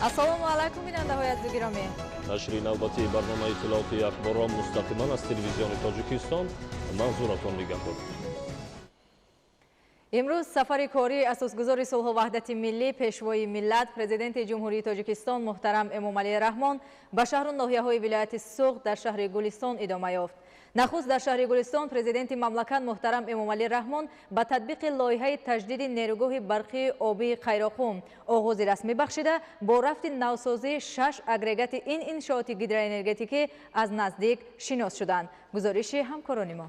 ассалому алайкум бинандаҳои азизу гиромӣ. нашри навбати барномаи иттилооти ахборон мустақиман аз телевизиони Тоҷикистон манзуратон мегардад. имрӯз сафари кории асосгузори сулҳу ваҳдати миллӣ пешвои миллат президенти ҷумҳурии Тоҷикистон муҳтарам Эмомалӣ Раҳмон ба шаҳру ноҳияҳои вилояти Суғд дар шаҳри Гулистон идома ёфт. нахуст дар шаҳри Гулистон президенти мамлакат муҳтарам Эмомалӣ Раҳмон ба татбиқи лоиҳаи таҷдиди нерӯгоҳи барқии обии Қайроқум оғози расмӣ бахшида, бо рафти навсозии 6 агрегати ин иншооти гидроэнергетикӣ аз наздик шинос шуданд. гузориши ҳамкорони мо.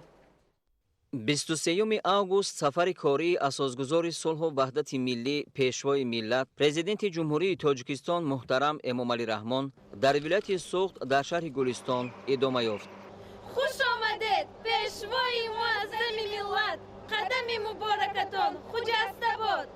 23 август сафари кории асосгузори сулҳу ваҳдати миллӣ пешвои миллат президенти ҷумҳурии Тоҷикистон муҳтарам Эмомалӣ Раҳмон дар вилояти Суғд дар шаҳри Гулистон идома ёфт. хуш омадед пешвои муаззами миллат, қадами муборакатон хуҷаста бод.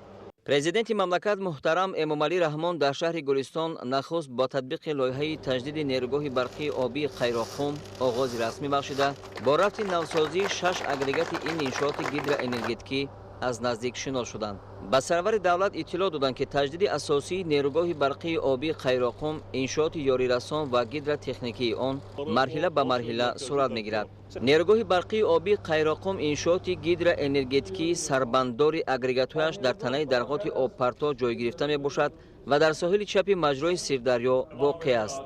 президенти мамлакат муҳтарам Эмомалӣ Раҳмон дар шаҳри Гулистон нахуст бо татбиқи лоиҳаи таҷдиди нерӯгоҳи барқии обии Қайроқум оғози расмӣ бахшида, бо рафти навсозии 6 агрегати ин иншооти гидроэнергетикӣ аз наздик шинос шуданд. ба сарвари давлат иттилоъ доданд, ки таҷдиди асосии нерӯгоҳи барқии обии Қайроқум иншооти ёрирасон ва гидротехникии он марҳила ба марҳила сурат мегирад. нерӯгоҳи барқии обии Қайроқум иншооти гидроэнергетикии сарбанддори агрегатҳояш дар танаи дарғоти обпарто ҷой гирифта мебошад ва дар соҳили чапи маҷрои Сирдарё воқеъ аст.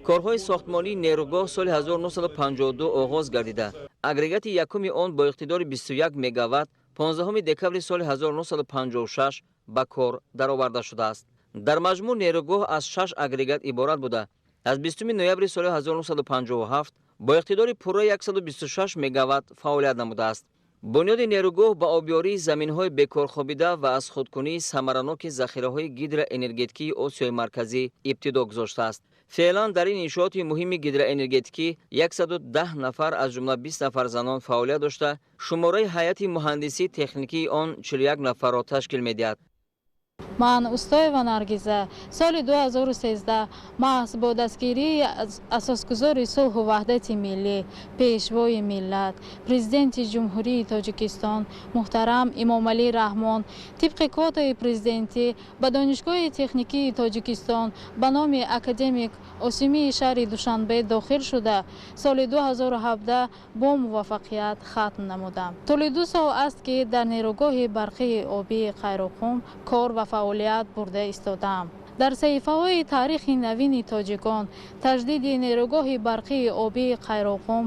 корҳои сохтмонии нерӯгоҳ соли 1952 оғоз гардида, агрегати якуми он бо иқтидори 21 мегаватт 15 декабри соли 1956 ба кор дароварда шудааст. дар маҷмӯъ нерӯгоҳ аз 6 агрегат иборат буда, аз 20 ноябри соли 1957 бо иқтидори пурра 126 мегаватт фаъолият намудааст. бунёди нерӯгоҳ ба обёрии заминҳои бекорхобида ва аз худкунии самараноки захираҳои гидроэнергетикии Осиёи марказӣ ибтидо гузоштааст. феълан дар ин иншооти муҳими гидроэнергетикӣ 110 нафар аз ҷумла 20 нафар занон фаъолият дошта, шумораи ҳайати муҳандисӣ техникии он 41 нафарро ташкил медиҳад. ман Устоева Наргиза соли 2013 маҳз бо дастгирии асосгузори сулҳу ваҳдати миллӣ пешвои миллат президенти ҷумҳурии Тоҷикистон муҳтарам Эмомалӣ Раҳмон тибқи квотаи президентӣ ба донишгоҳи техникии Тоҷикистон ба номи академик осимии шаҳри Душанбе дохил шуда, соли 2017 бо муваффақият хатм намудам. толи 2 сол аст, ки дар нерӯгоҳи барқии обии Қайроқум кор ва фаъолият бурда истодам. дар саҳифаҳои таърихи навини тоҷикон таҷдиди нерӯгоҳи барқии обии Қайроқум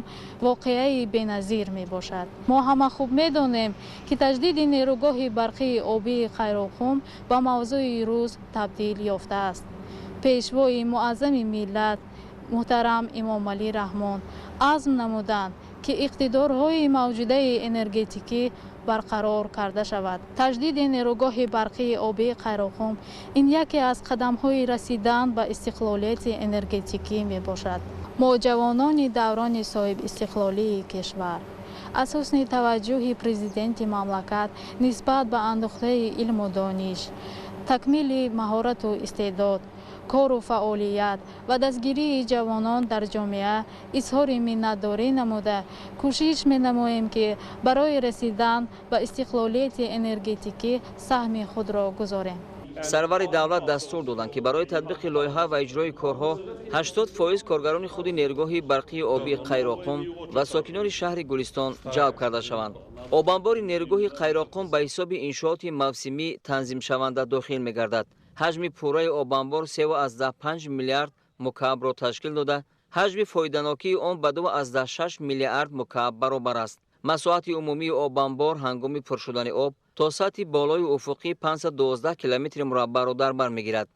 воқеаи беназир мебошад. мо ҳама хуб медонем, ки таҷдиди нерӯгоҳи барқии обии Қайроқум ба мавзӯи рӯз табдил ёфтааст. пешвои муаззами миллат муҳтарам Эмомалӣ Раҳмон азм намуданд, ки иқтидорҳои мавҷудаи энергетикӣ барқарор карда шавад. таҷдиди нерӯгоҳи барқии обии Қайроқум ин яке аз қадамҳои расидан ба истиқлолияти энергетикӣ мебошад. мо ҷавонони даврони соҳибистиқлолии кишвар аз ҳусни таваҷҷӯҳи президенти мамлакат нисбат ба андохтаи илму дониш, такмили маҳорату истеъдод, кору фаъолият ва дастгирии ҷавонон дар ҷомеа изҳори миннатдорӣ намуда кӯшиш менамоем, ки барои расидан ба истиқлолияти энергетикӣ саҳми худро гузорем. сарвари давлат дастур доданд, ки барои татбиқи лоиҳа ва иҷрои корҳо 80% коргарони худи нерӯгоҳи барқии обии Қайроқум ва сокинони шаҳри Гулистон ҷалб карда шаванд. обанбори нерӯгоҳи Қайроқум ба ҳисоби иншооти мавсимӣ танзимшаванда дохил мегардад. ҳаҷми пурраи обанбор 3,5 миллиард мукаабро ташкил дода, ҳаҷми фоиданокии он ба 2,6 миллиард мукааб баробар аст. масоҳати умумии обанбор ҳангоми пур шудани об то сатҳи болои уфуқӣ 512 километри мураббаъро дар бар мегирад.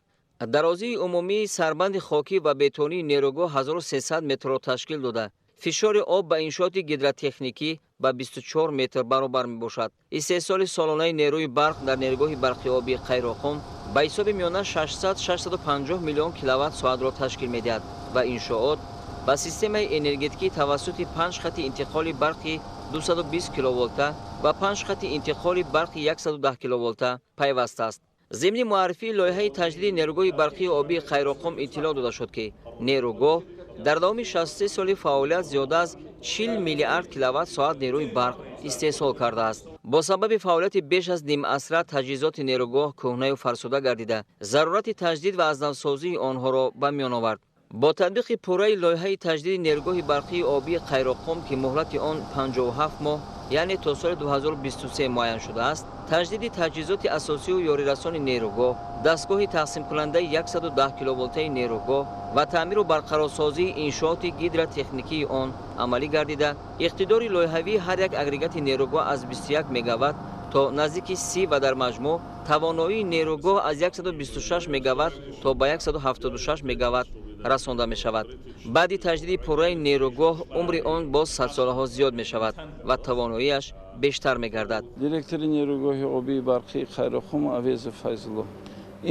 дарозии умумии сарбанди хокӣ ва бетонии нерӯгоҳ 1300 метрро ташкил дода, фишори об ба иншооти гидротехникӣ ба 24 метр баробар мебошад. истеҳсоли солонаи нерӯи барқ дар нерӯгоҳи барқи обии Қайроқум ба ҳисоби миёна 600-650 миллион киловатт-соатро ташкил медиҳад ва иншоот ба системаи энергетикӣ тавассути 5 хати интиқоли барқи 220 киловолта ва 5 хати интиқоли барқи 110 киловолта пайваст аст. зимни муаррифии лоиҳаи таҷдиди нерӯгоҳи барқии обии Қайроқум иттилоъ дода шуд, ки нерӯгоҳ дар давоми 63 соли фаъолият зиёда аз 40 миллиард киловатт-соат нерӯи барқ истеҳсол кардааст. бо сабаби фаъолияти беш аз нимасра таҷҳизоти нерӯгоҳ кӯҳнаю фарсуда гардида зарурати таҷдид ва азнавсозии онҳоро ба миён овард. бо татбиқи пурраи лоиҳаи таҷдиди нерӯгоҳи барқии обии қайроқум ки муҳлати он 57 моҳ яъне то соли 2023 муайян шудааст, таҷдиди таҷҳизоти асосию ёрирасони нерӯгоҳ, дастгоҳи тақсимкунандаи 110 киловолтаи нерӯгоҳ ва таъмиру барқарорсозии иншооти гидротехникии он амалӣ гардида, иқтидори лоиҳавии ҳар як агрегати нерӯгоҳ аз 21 мегаватт то наздики 30 ва дар маҷмӯъ тавоноии нерӯгоҳ аз 126 мегаватт то ба 176 мегаватт расонда мешавад. баъди таҷдиди пурраи нерӯгоҳ умри он боз садсолаҳо зиёд мешавад ва тавоноияш бештар мегардад. Директори нерӯгоҳи обии барқии Қайроқум Авезу Файзулло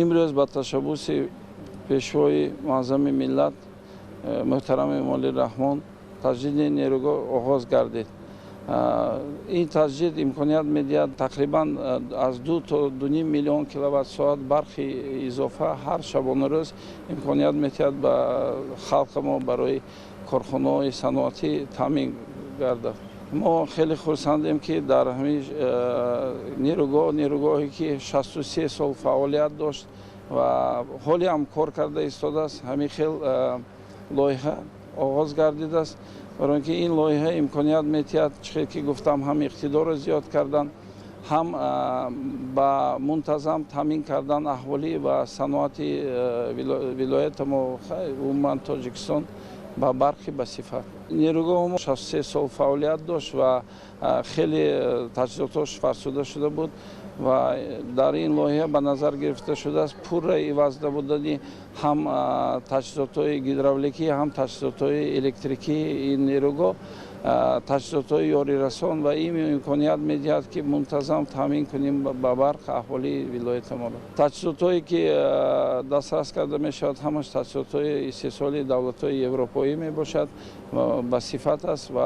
имрӯз ба ташаббуси пешвои муаззами миллат муҳтарами Эмомалӣ Раҳмон таҷдиди нерӯгоҳ оғоз гардид. این تجدید امکانیت میدهد تقریبا از 2 تا 2.5 میلیون کیلووات برق اضافه هر شبانه روز امکانیت میدهد به خلق ما برای کارخانه‌های صنعتی تامین گردد. ما خیلی خرسندیم که در همین نیروگاهی که 63 سال فعالیت داشت و حالی هم کار کرده ایستاده است، همین خیلی لایحه آغاز گردیده است. برای اینکه این لایحه امکانیت می‌دهد چیزی که گفتم هم اقتدار را زیاد کردن، هم با منتظم تامین کردن احوالی و صنعتی ولایت ما عموما تاجیکستان با برقی به صفت. نیروگاه ما 63 سال فعالیت داشت و خیلی تجهیزاتش فرسوده شده بود و در این لایحه به نظر گرفته شده است پوررا عوض بودنی هم تجهیزات‌های گیدرولیکی هم تجهیزات‌های الکتریکی این نیروگاه تجهیزات‌های یاریرسان و این امکانیت می‌دهد که منتظم تامین کنیم به برق احوالی ولایت ما. تجهیزات‌هایی که دسترس کرده می‌شود همش تجهیزات‌های استحصالی دولت‌های اروپایی میباشد به صفت است و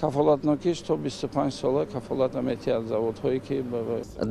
کفالتناکیش تا 25 ساله کفالت می‌دهد زوادهایی که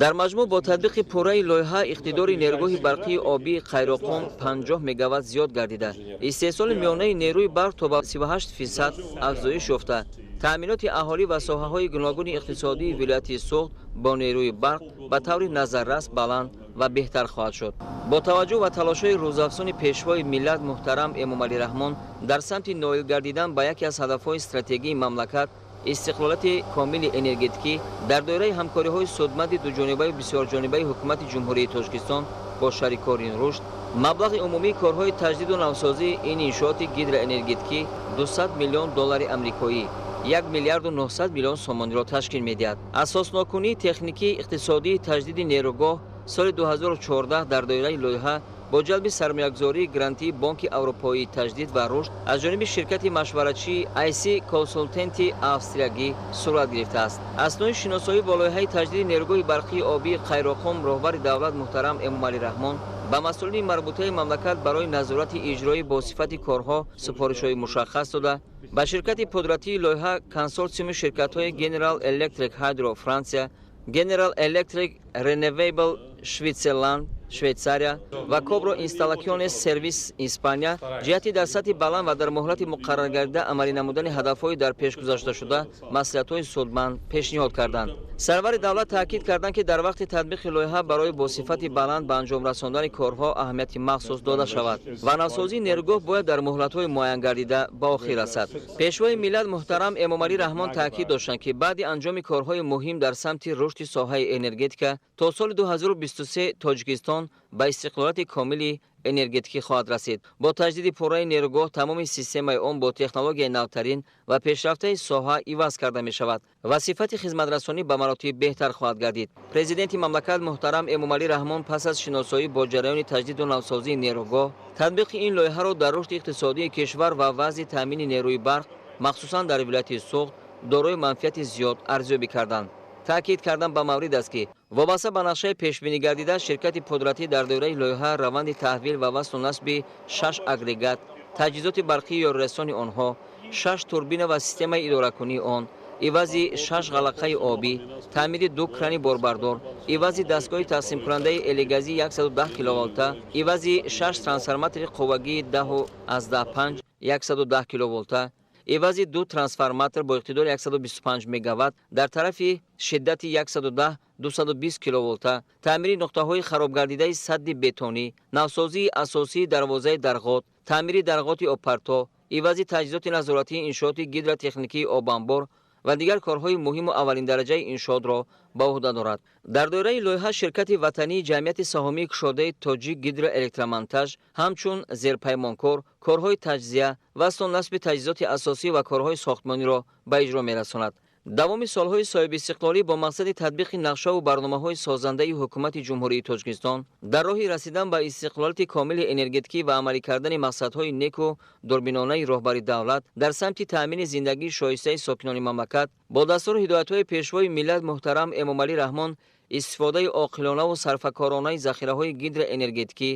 در مجموع با تطبیق پورراи لایحه اقتدار نیروگاه برقی آبی قیراقم 50 مگاوات زیاد گردیده. استحصال میانه نیروی برق تا به 38% افزایش یافته. تأمینات اهالی و ساحه‌های گوناگون اقتصادی ولایت سوخت با نیروی برق به طور نظررس بلند و بهتر خواهد شد. با توجه و تلاش‌های روزافزون پیشوای ملت محترم امامعلی رحمان در سمت نائل گردیدن به یکی از هدف‌های استراتژیک مملکت استقلالیت کامل انرژتیکی در دایره همکاری‌های سودمند دوجانبه و بسیارجانبه حکومت جمهوری تاجیکستان با شریکان رشد مبلغ عمومی کارهای تجدید و نوسازی این انشاءات گیدروانرژتیکی 200 میلیون دلار آمریکایی 1 میلیارد و 900 میلیون سومانی را تشکیل می‌دهد. اساسناکنی تکنیکی اقتصادی تجدید نیروگاه سال 2014 در دایره لایحه با جلب سرمایه‌گذاری گرانتی بانک اروپایی تجدید و رشد از جانب شرکت مشورتچی آیسی کنسالتنتی آستریایی صورت گرفته است. اثنای شناسایی با لایحه تجدید نیروگاه برقی آبی قیراقم رهبر دولت محترم امامعلی رحمان با مسئولین مربوطه مملکت برای نظارت اجرای با صفت کارها سفارش‌های مشخص داده با شرکت قدرتی لایحه کنسورسیوم شرکت‌های جنرال الکتریک هایدرو فرانسه، جنرال الکتریک رینویبل شویتزرلند شویتساریا و کوبرو اینستالاکیون سرویس اسپانیا جهتی در سطح بلند و در مهلت مقرر گردیده عملی نمودن هدف‌های در پیش گذاشته شده مصلحت‌های سودمند پیشنهاد کردند. سرور دولت تاکید کردند که در وقت تطبیق لایحه برای با صفت بلند به انجام رساندن کارها اهمیت مخصوص داده شود و نوسازی نیروگاه باید در مهلت‌های معین گردیده به آخر رسد. پیشوای ملت محترم امامعلی رحمان تاکید داشتند که بعد انجام کارهای مهم در سمت رشد ساحه انرژتیک تا سال 2023 تاجیکستان به استقلالیت کاملی انرژتیکی خواهد رسید. با تجدید پورراи نیروگاه تمام سیستم آن با تکنولوژی نوترین و پیشرفته ساحه عوض کرده می شود و صفت خدمترسانی به مراتب بهتر خواهد گردید. پرزیدنت مملکت محترم امامعلی رحمان پس از شناسایی با جریان تجدید و نوسازی نیروگاه تطبیق این لایحه را در رشد اقتصادی کشور و وضع تامین نیروی برق مخصوصا در ولایت سوخت دارای منفعت زیاد ارزیابی کردند. تاکید کردن به مورد است که وابسته به نقشه پیشبینی گردیده شرکت قدرتی در دوره لایحه روند تحویل و وصل و نصب 6 اگریگات تجهیزات برقی یاریرسانی آنها 6 توربین و سیستم اداره کنی آن عوض 6 غلقه آبی تعمیر 2 کران باربردار عوض دستگاه تقسیم کننده الگازی 110 کیلوولت عوض 6 ترانسفورماتور قوگی 10 از 15 110 کیلوولت эвази 2 трансформатор бо иқтидори 125 мегаватт дар тарафи шиддати 110-220 киловолта, таъмири нуқтаҳои харобгардидаи садди бетонӣ, навсозии асосии дарвозаи дарғот, таъмири дарғоти обпарто, эвази таҷҳизоти назоратии иншооти гидротехникии обанбор ва дигар корҳои муҳиму аввалиндараҷаи иншоотро ба уҳда дорад. Дар доираи лоиҳа ширкати ватании ҷамъияти саҳомии кушодаи тоҷик гидроэлектромонтаж ҳамчун зерпаймонкор корҳои таҷзия ва соннасби таҷҳизоти асосӣ ва корҳои сохтмониро ба иҷро мерасонад. давоми солҳои соҳибистиқлолӣ бо мақсади татбиқи нақшаву барномаҳои созандаи ҳукумати ҷумҳурии Тоҷикистон дар роҳи расидан ба истиқлолияти комили энергетикӣ ва амалӣ кардани мақсадҳои неку дурбинонаи роҳбари давлат дар самти таъмини зиндагии шоистаи сокинони мамлакат бо дастуру ҳидоятҳои пешвои миллат муҳтарам Эмомалӣ Раҳмон истифодаи оқилонаву сарфакоронаи захираҳои гидроэнергетикӣ,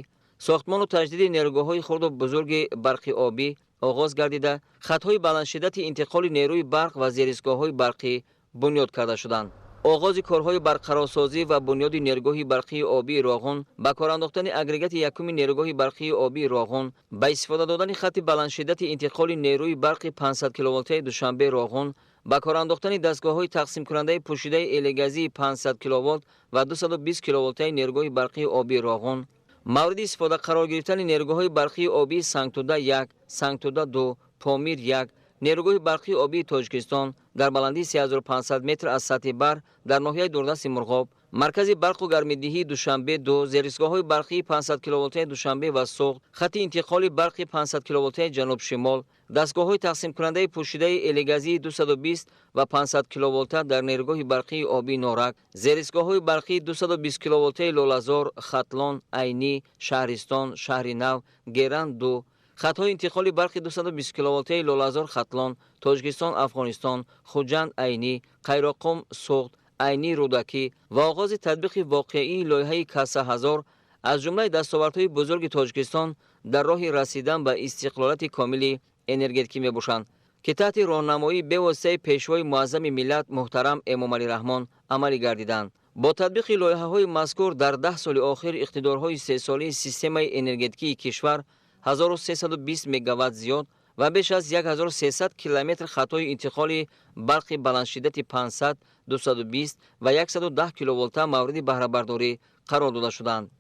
сохтмону таҷдиди нерӯгоҳҳои хурду бузурги барқи обӣ оғоз гардида, хатҳои баландшиддати интиқоли нерӯи барқ ва зеристгоҳҳои барқӣ бунёд карда шуданд. оғози корҳои барқарорсозӣ ва бунёди нерӯгоҳи барқии обии Роғун ба кор андохтани агрегати якуми нерӯгоҳи барқии обии Роғун ба истифода додани хати баландшиддати интиқоли нерӯи барқи 500 киловолтаи Душанбе Роғун ба кор андохтани дастгоҳҳои тақсимкунандаи пӯшидаи элегазии 500 киловолт ва 220 киловолтаи нерӯгоҳи барқии обии Роғун, мавриди истифода қарор гирифтани нерӯгоҳи барқии обии Сангтуда 1, Сангтуда 2, Помир 1, нерӯгоҳи барқии обии Тоҷикистон дар баландии 3500 метр аз сатҳи бар дар ноҳияи Дурдасти Мурғоб, маркази барқу гармидиҳии Душанбе 2, зеристгоҳҳои барқии 500 киловолтаи Душанбе ва Суғд, хати интиқоли барқи 500 киловолтаи ҷануб-шимол, дастгоҳҳои тақсимкунандаи пӯшидаи элегазии 220 ва 500 киловолта дар нерӯгоҳи барқии обии Норак, зеристгоҳҳои барқии 220 киловолтаи Лолазор, Хатлон, Айнӣ, Шаҳристон, Шаҳри Нав, Геран 2, хатҳои интиқоли барқи 220 киловолтаи Лолазор, Хатлон, Тоҷикистон, Афғонистон, Хуҷанд, Айнӣ, Қайроқум, Суғд, Айнӣ, Рӯдакӣ ва оғози татбиқи воқеии лоиҳаи Касса ҳазор аз ҷумлаи дастовардҳои бузурги Тоҷикистон дар роҳи расидан ба истиқлолияти комили энергетикӣ мебошанд, ки таҳти роҳнамоии бевоситаи пешвои муаззами миллат муҳтарам Эмомалӣ Раҳмон амалӣ гардиданд. бо татбиқи лоиҳаҳои мазкур дар 10 соли охир иқтидорҳои сесолии системаи энергетикии кишвар 1320 мегаватт зиёд ва беш аз 1300 километр хатҳои интиқоли барқи баландшиддати 500, 220 ва 110 киловолта мавриди баҳрабардорӣ қарор дода шуданд.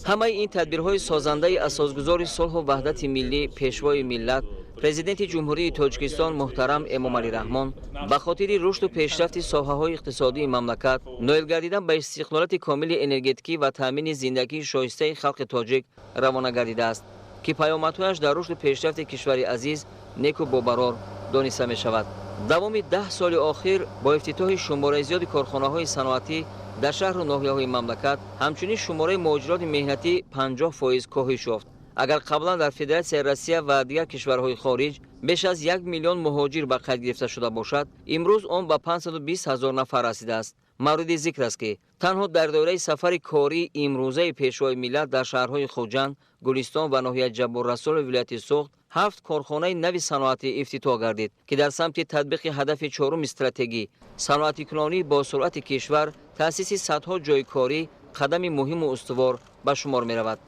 ҳамаи ин тадбирҳои созандаи асосгузори сулҳу ваҳдати миллӣ пешвои миллат президенти ҷумҳурии Тоҷикистон муҳтарам Эмомалӣ Раҳмон ба хотири рушду пешрафти соҳаҳои иқтисодии мамлакат ноил гардидан ба истиқлолияти комили энергетикӣ ва таъмини зиндагии шоистаи халқи тоҷик равона гардидааст, ки паёмадҳояш дар рушду пешрафти кишвари азиз неку бобарор дониста мешавад. давоми 10 соли охир бо ифтитоҳи шумораи зиёди корхонаҳои саноатӣ дар шаҳру ноҳияҳои мамлакат ҳамчунин шумораи муҳоҷирони меҳнатӣ 50% коҳиш ёфт. агар қаблан дар Федератсияи Россия ва дигар кишварҳои хориҷ беш аз 1 миллион муҳоҷир ба қайд гирифта шуда бошад, имрӯз он ба 520 000 нафар расидааст. мавриди зикр аст, ки танҳо дар доираи сафари кории имрӯзаи пешвои миллат дар шаҳрҳои Хуҷанд, Гулистон ва ноҳияи Ҷаббуррасул вилояти Суғд 7 корхонаи нави саноатӣ ифтитоҳ гардид, ки дар самти татбиқи ҳадафи чоруми стратегӣ саноатикунонии бо суръати кишвар таъсиси садҳо ҷойи корӣ қадами муҳиму устувор ба шумор меравад.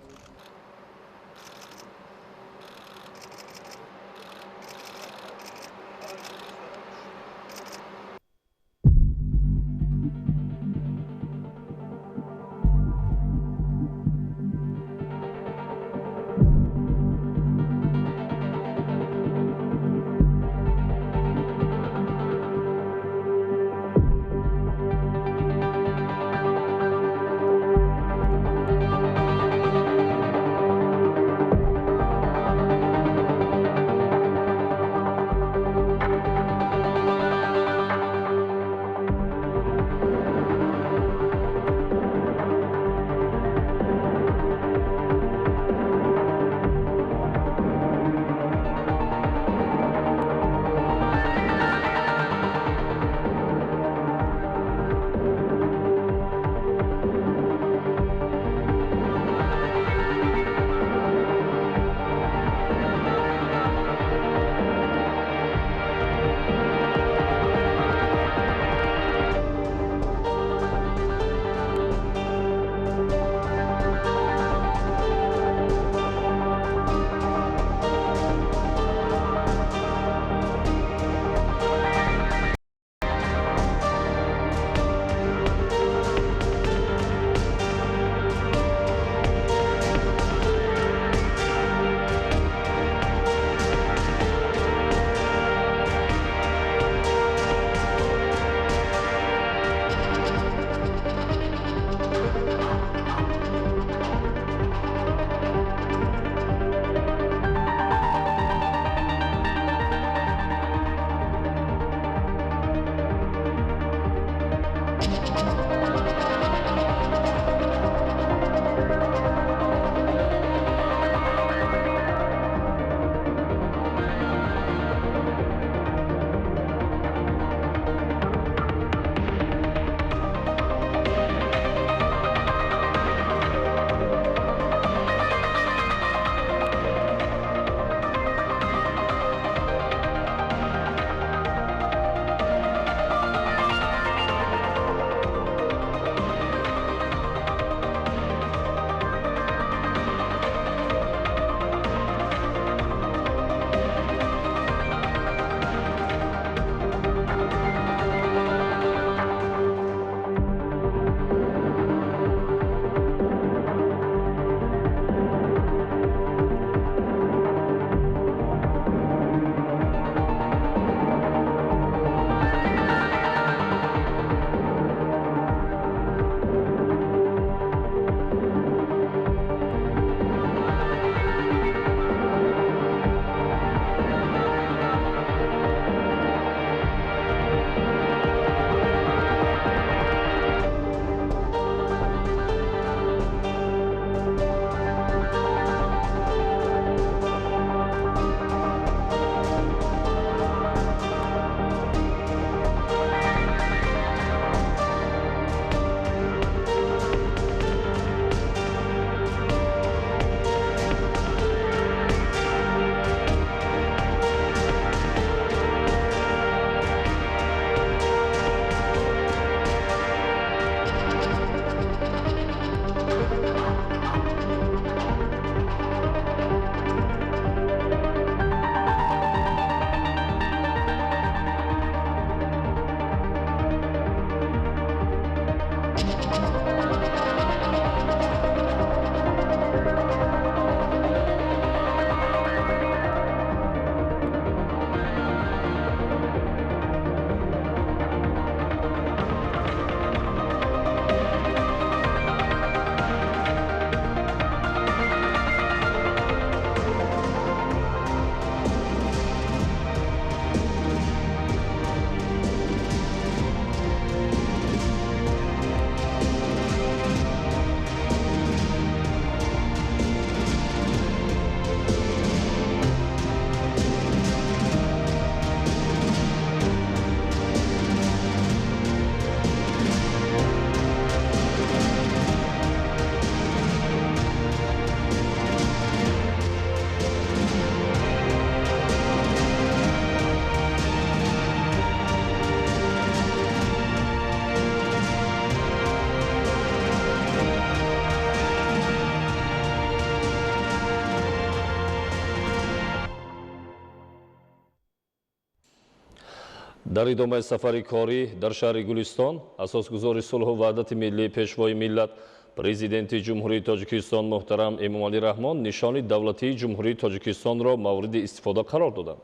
дар идомаи сафари корӣ дар шаҳри гулистон асосгузори сулҳу ваҳдати миллии пешвои миллат президенти ҷумҳурии тоҷикистон муҳтарам эмомалӣ раҳмон нишони давлатии ҷумҳурии тоҷикистонро мавриди истифода қарор доданд.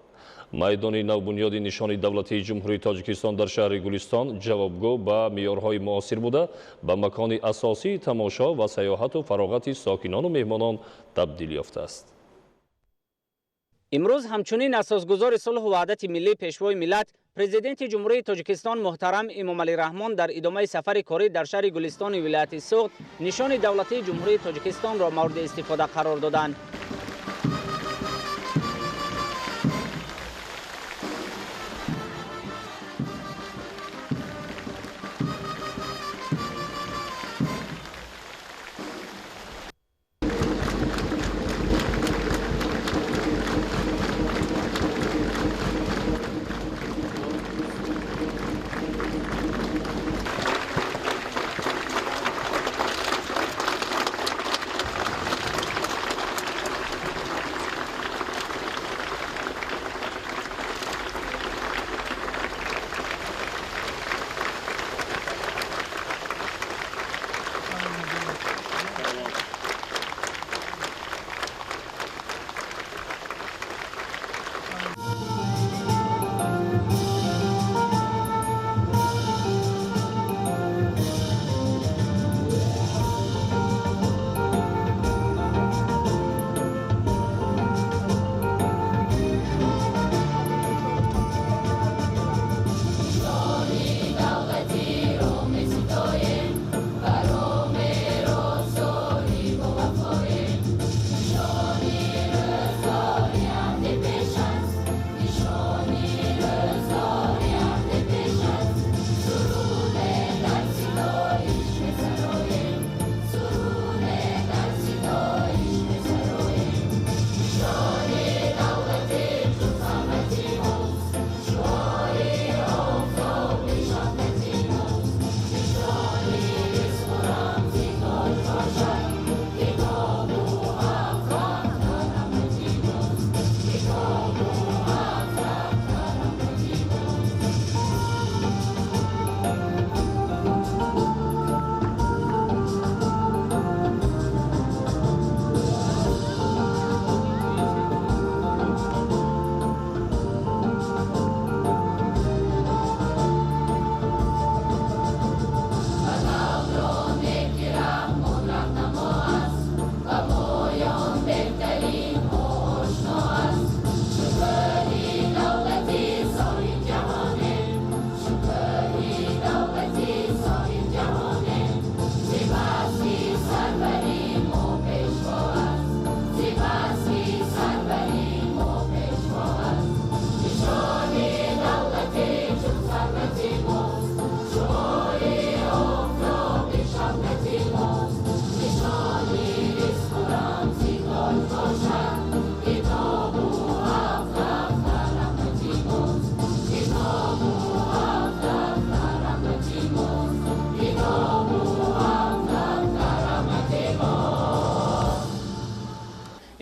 майдони навбунёди нишони давлатии ҷумҳурии тоҷикистон дар шаҳри гулистон ҷавобгӯ ба меъёрҳои муосир буда ба макони асосии тамошо ва сайёҳату фароғати сокинону меҳмонон табдил ёфтааст. имрӯз ҳамчунин асосгузори сулҳу ваҳдати миллии пешвои миллат президенти ҷумҳурии тоҷикистон муҳтарам эмомалӣ раҳмон дар идомаи сафари корӣ дар шаҳри гулистони вилояти суғд нишони давлатии ҷумҳурии тоҷикистонро мавриди истифода қарор доданд.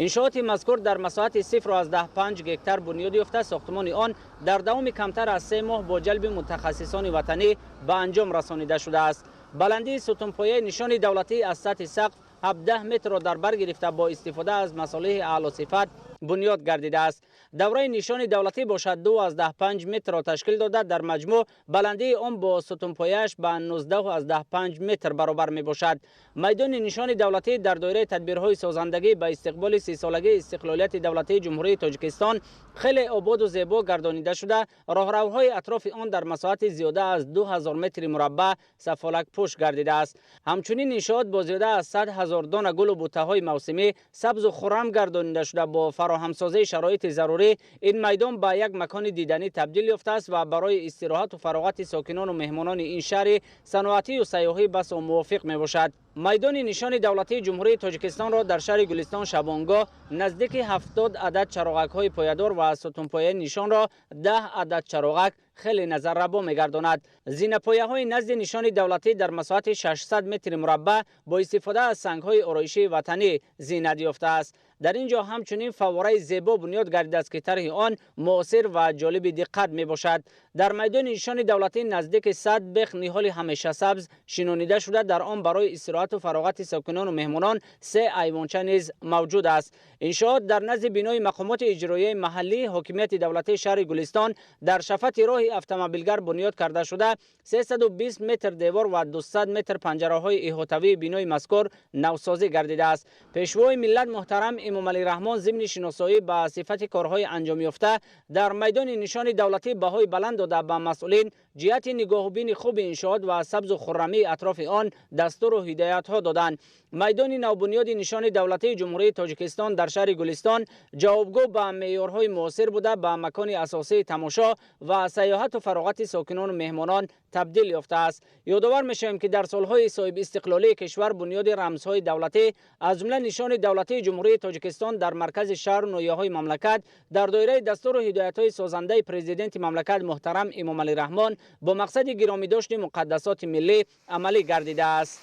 иншооти мазкур дар масоҳати 0.5 гектар бунёд ёфта, сохтмони он дар давоми камтар аз 3 моҳ бо ҷалби мутахассисони ватанӣ ба анҷом расонида шудааст. баландии сутунпояи нишони давлатӣ аз сатҳи сақф 17 метрро дар бар гирифта бо истифода аз масолиҳи аълосифат бунёд гардидааст. давраи нишони давлатӣ бошад 2.5 метрро ташкил дода, дар маҷмӯъ баландии он бо сутунпояаш ба 19.5 метр баробар мебошад. майдони нишони давлатӣ дар доираи тадбирҳои созандагӣ ба истиқболи 30-солагии истиқлолияти давлатии ҷумҳурии тоҷикистон хеле ободу зебо гардонида шуда, роҳравҳои атрофи он дар масоҳати зиёда аз 2000 метри мураббаъ сафолакпӯш гардидааст. ҳамчунин иншоот бо зиёда аз 100 000 дона гулу бутаҳои мавсимӣ сабзу хуррам гардонида шуда, бо фароҳамсозии шароити зарурӣ ин майдон ба як макони диданӣ табдил ёфтааст ва барои истироҳату фароғати сокинону меҳмонони ин шаҳри саноатию сайёҳӣ басо мувофиқ мебошад. майдони нишони давлатии ҷумҳурии тоҷикистонро дар шаҳри гулистон шабонгоҳ наздики 70 адад чароғакҳои поядор ва сутунпояи нишонро 10 адад чароғак хеле назаррабо мегардонад. зинапояҳои назди нишони давлатӣ дар масоҳати 600 метри мураббаъ бо истифода аз сангҳои ороишии ватанӣ зинат ёфтааст. дар ин ҷо ҳамчунин фаввораи зебо бунёд гардидааст ки тарҳи он муосир ва ҷолиби диққат мебошад. در میدان نشان دولتی نزدیک 100 بخ نهال همیشه سبز شنونیده شده. در آن برای استراحت و فراغت ساکنان و مهمانان 3 ایوانچه نیز موجود است. انشاءات در نزد بینای مقامات اجرایی محلی حاکمیت دولتی شهر گلستان در شفت راه اتومبیلگر بنیاد کرده شده. 320 متر دیوار و 200 متر پنجره‌های احاطوی بینای مذکور نوسازی گردیده است. پیشوای ملت محترم امام علی رحمان ضمن شناسایی به صفت کارهای انجام یافته در میدان نشان دولتی بهای بلند داده به مسئولین جهت نگاهبین خوب انشاءات و سبز و خرمی اطراف آن دستور و هدایت ها دادند. میدان نوبنیاد نشان دولتی جمهوری تاجیکستان در شهر گلستان جوابگو به معیارهای معاصر بوده به مکان اساسی تماشا و سیاحت و فراغت ساکنان و مهمانان تبدیل یافته است. یادآور می‌شویم که در سالهای صاحب استقلالی کشور بنیاد رمزهای دولتی از جمله نشان دولتی جمهوری تاجیکستان در مرکز شهر و ناحیه‌های مملکت در دایره دستور و هدایت‌های سازنده پرزیدنت مملکت محترم امام علی رحمان با مقصد گرامی داشتن مقدسات ملی عملی گردیده است.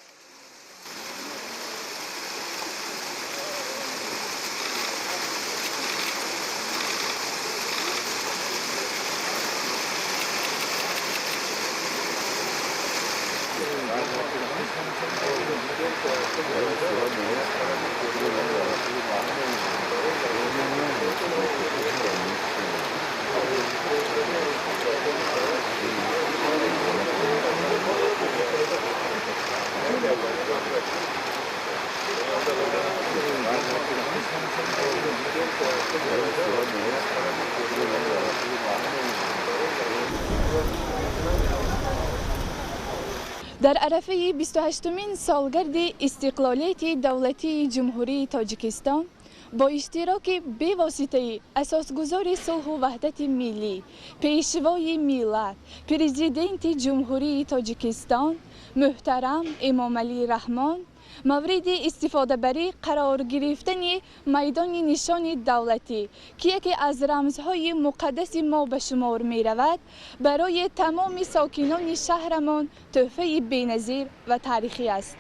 در عرفه 28مین سالگرد استقلالیت دولتی جمهوری تاجیکستان با اشتراک بی‌واسطه اساسگزار صلح و وحدت ملی، پیشوای ملت، پرزیدنت جمهوری تاجیکستان محترم امام علی رحمان مورد استفاده بری قرار گرفتن میدان نشان دولتی که یکی از رمزهای مقدس ما به شمار می رود برای تمام ساکنان شهرمان تحفه بی‌نظیر و تاریخی است.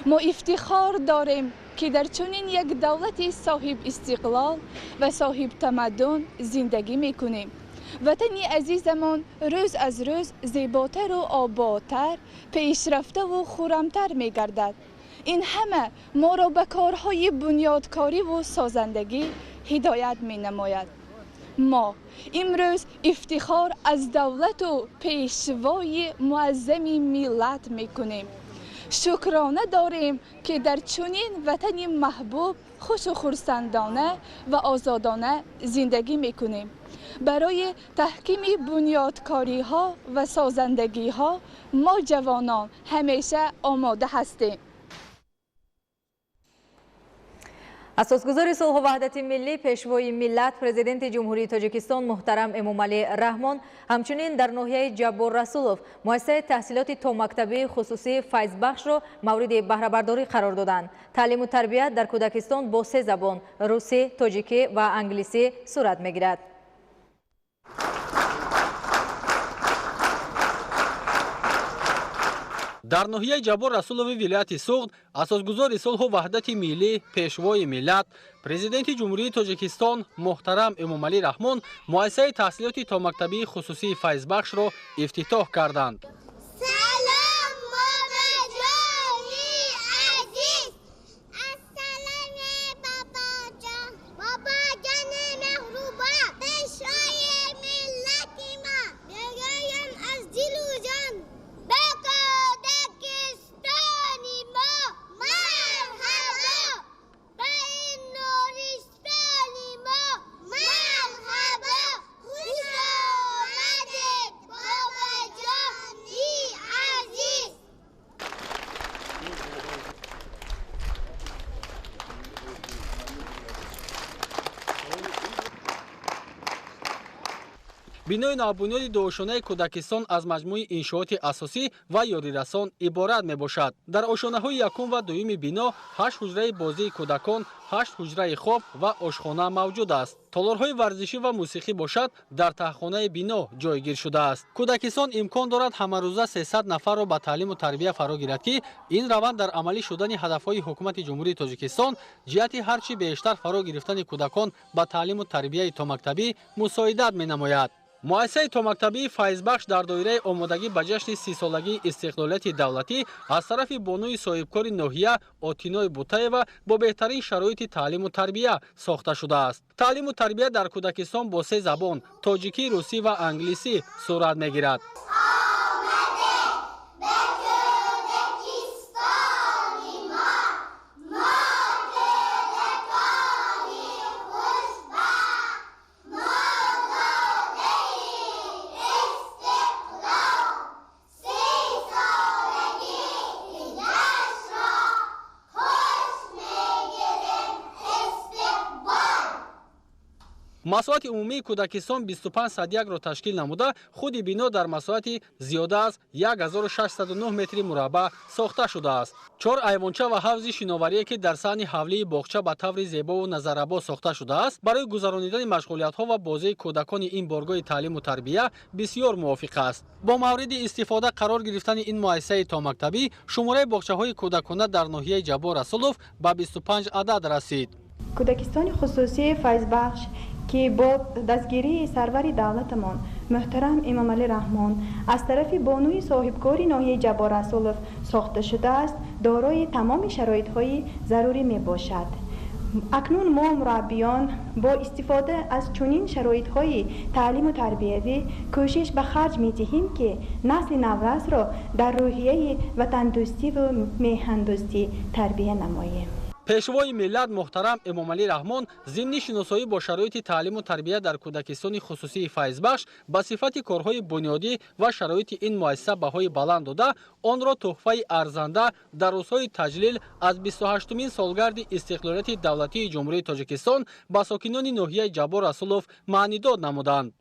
ما افتخار داریم که در چنین یک دولت صاحب استقلال و صاحب تمدن زندگی می کنیم. وطن عزیزمان روز از روز زیباتر و آبادتر، پیشرفته و خرمتر می گردد. این همه ما را به کارهای بنیادکاری و سازندگی هدایت می نماید. ما امروز افتخار از دولت و پیشوای معظم ملت می کنیم. شکرانه داریم که در چنین وطن محبوب خوش و خرسندانه و آزادانه زندگی می کنیم. برای تحکیم بنیادکاری ها و سازندگی ها ما جوانان همیشه آماده هستیم. اساسگزار صلح و وحدت ملی پیشوای ملت پرزیدنت جمهوری تاجیکستان محترم امام علی رحمان همچنین در ناحیه جبار رسولوف مؤسسه تحصیلات تا مکتبی خصوصی فیض بخش را مورد بهره برداری قرار دادند. تعلیم و تربیت در کودکستان با 3 زبان روسی، تاجیکی و انگلیسی صورت میگیرد. در ناحیه جبار رسولوف ولایت سوغد اساسگزار صلح و وحدت ملی پیشوای ملت پرزیدنت جمهوری تاجیکستان محترم امام علی رحمان مؤسسه تحصیلات تا مکتبی خصوصی فیض بخش را افتتاح کردند. بینای نوبنیاد دوشانه کودکستان از مجموعه انشاءات اساسی و یاریرسان عبارت می باشد. در آشانه‌های یکم و دوم بینا 8 حجره بازی کودکان، 8 حجره خواب و آشخانه موجود است. تالارهای ورزشی و موسیقی باشد در تهخانه بینا جایگیر شده است. کودکستان امکان دارد همه روزه 300 نفر را به تعلیم و تربیت فرا گیرد که این روند در عملی شدن هدفهای حکومت جمهوری تاجیکستان جهت هرچی بیشتر فرا گرفتن کودکان به تعلیم و تربیت تا مکتبی مساعدت می نماید. муассисаи томактабии файзбахш дар доираи омодагӣ ба ҷашни 30-солагии истиқлолияти давлатӣ аз тарафи бонуи соҳибкори ноҳия Отиной Бутаева бо беҳтарин шароити таълиму тарбия сохта шудааст. Таълиму тарбия дар Кӯдакистон бо 3 забон тоҷикӣ, русӣ ва англисӣ сурат мегирад. масоати умумии Кӯдакистон 2501-ро ташкил намуда, худи бино дар масоати зиёда аз 1609 метри мураббаъ сохта шудааст. 4 айвонча ва ҳавзи шиноварие ки дар саҳни ҳавлии боғча ба таври зебову назаррабо сохта шудааст, барои гузаронидани машғулиятҳо ва бозии кӯдакони ин боргоҳи таълиму тарбия бисёр мувофиқ аст. бо мавриди истифода қарор гирифтани ин муассисаи томактабӣ, шумораи боғчаҳои кӯдакона дар ноҳияи Ҷабор Расулов ба 25 адад расид. кӯдакистони хусусии файзбахш که با دستگیری سرور دولتمان محترم امامعلی رحمان از طرف بانوی صاحبکاری ناحیه جبار رسولف ساخته شده است، دارای تمام شرایط‌های ضروری میباشد. اکنون ما مربیان با استفاده از چنین شرایط‌های تعلیم و تربیوی کوشش به خرج می‌دهیم که نسل نورس را در روحیه وطن‌دوستی و میهن‌دوستی تربیت نماییم. пешвои миллат муҳтарам Эмомалӣ Раҳмон зимни шиносоӣ бо шароити таълиму тарбия дар Кӯдакистони хусусии файзбахш ба сифати корҳои бунёдӣ ва шароити ин муассиса баҳои баланд дода, онро тӯҳфаи арзанда дар рӯзҳои таҷлил аз 28-мин солгарди истиқлолияти давлатии ҷумҳурии Тоҷикистон ба сокинони ноҳияи Ҷабор Расулов маънидод намуданд.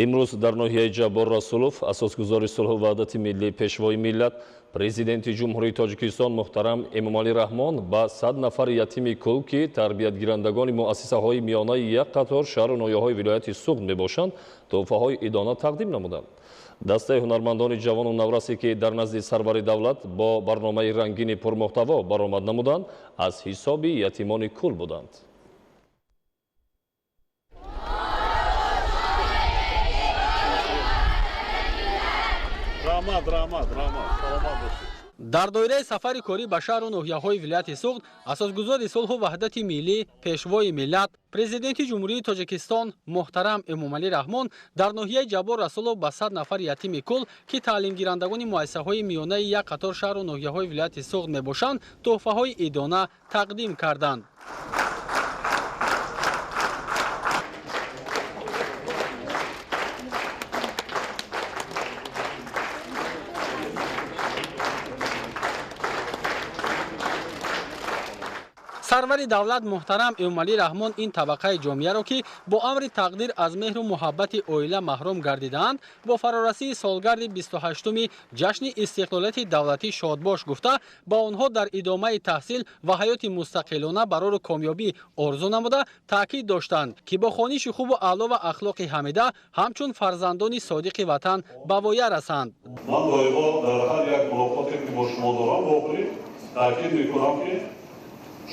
имрӯз дар ноҳияи Ҷабор Расулов асосгузори сулҳу ваҳдати миллӣ пешвои миллат президенти ҷумҳурии Тоҷикистон муҳтарам Эмомалӣ Раҳмон ба 100 нафари ятими кӯл ки тарбиятгирандагони муассисаҳои миёнаи як қатор шаҳру ноҳияҳои вилояти Суғд мебошанд, тӯҳфаҳои идона тақдим намуданд. дастаи ҳунармандони ҷавону наврасе ки дар назди сарвари давлат бо барномаи рангини пурмуҳтаво баромад намуданд, аз ҳисоби ятимони кӯл буданд. Rahmat. Salomat bo'lsin. дар доираи сафари корӣ ба шаҳру ноҳияҳои вилояти Суғд асосгузори сулҳу ваҳдати миллӣ, пешвои миллат, президенти ҷумҳурии Тоҷикистон муҳтарам Эмомалӣ Раҳмон дар ноҳияи Ҷабор Расулов ба 100 нафари ятими кул, ки таълимгирандагони муассисаҳои миёнаи як қатор шаҳру ноҳияҳои вилояти Суғд мебошанд, тӯҳфаҳои идона тақдим карданд. сарвари давлат муҳтарам Эмомалӣ Раҳмон ин табақаи ҷомеаро, ки бо амри тақдир аз меҳру муҳаббати оила маҳрум гардидаанд, бо фарорасии солгарди 28-уми ҷашни истиқлолияти давлатӣ шодбош гуфта, ба онҳо дар идомаи таҳсил ва ҳаёти мустақилона барори комёбӣ орзу намуда, таъкид доштанд, ки бо хониши хубу аъло ва ахлоқи ҳамида ҳамчун фарзандони содиқи ватан ба воя расанд. Ман доимо дар ҳар як мулоқоте ки бо шумо дорам вохӯрӣ таъкид мекунам ки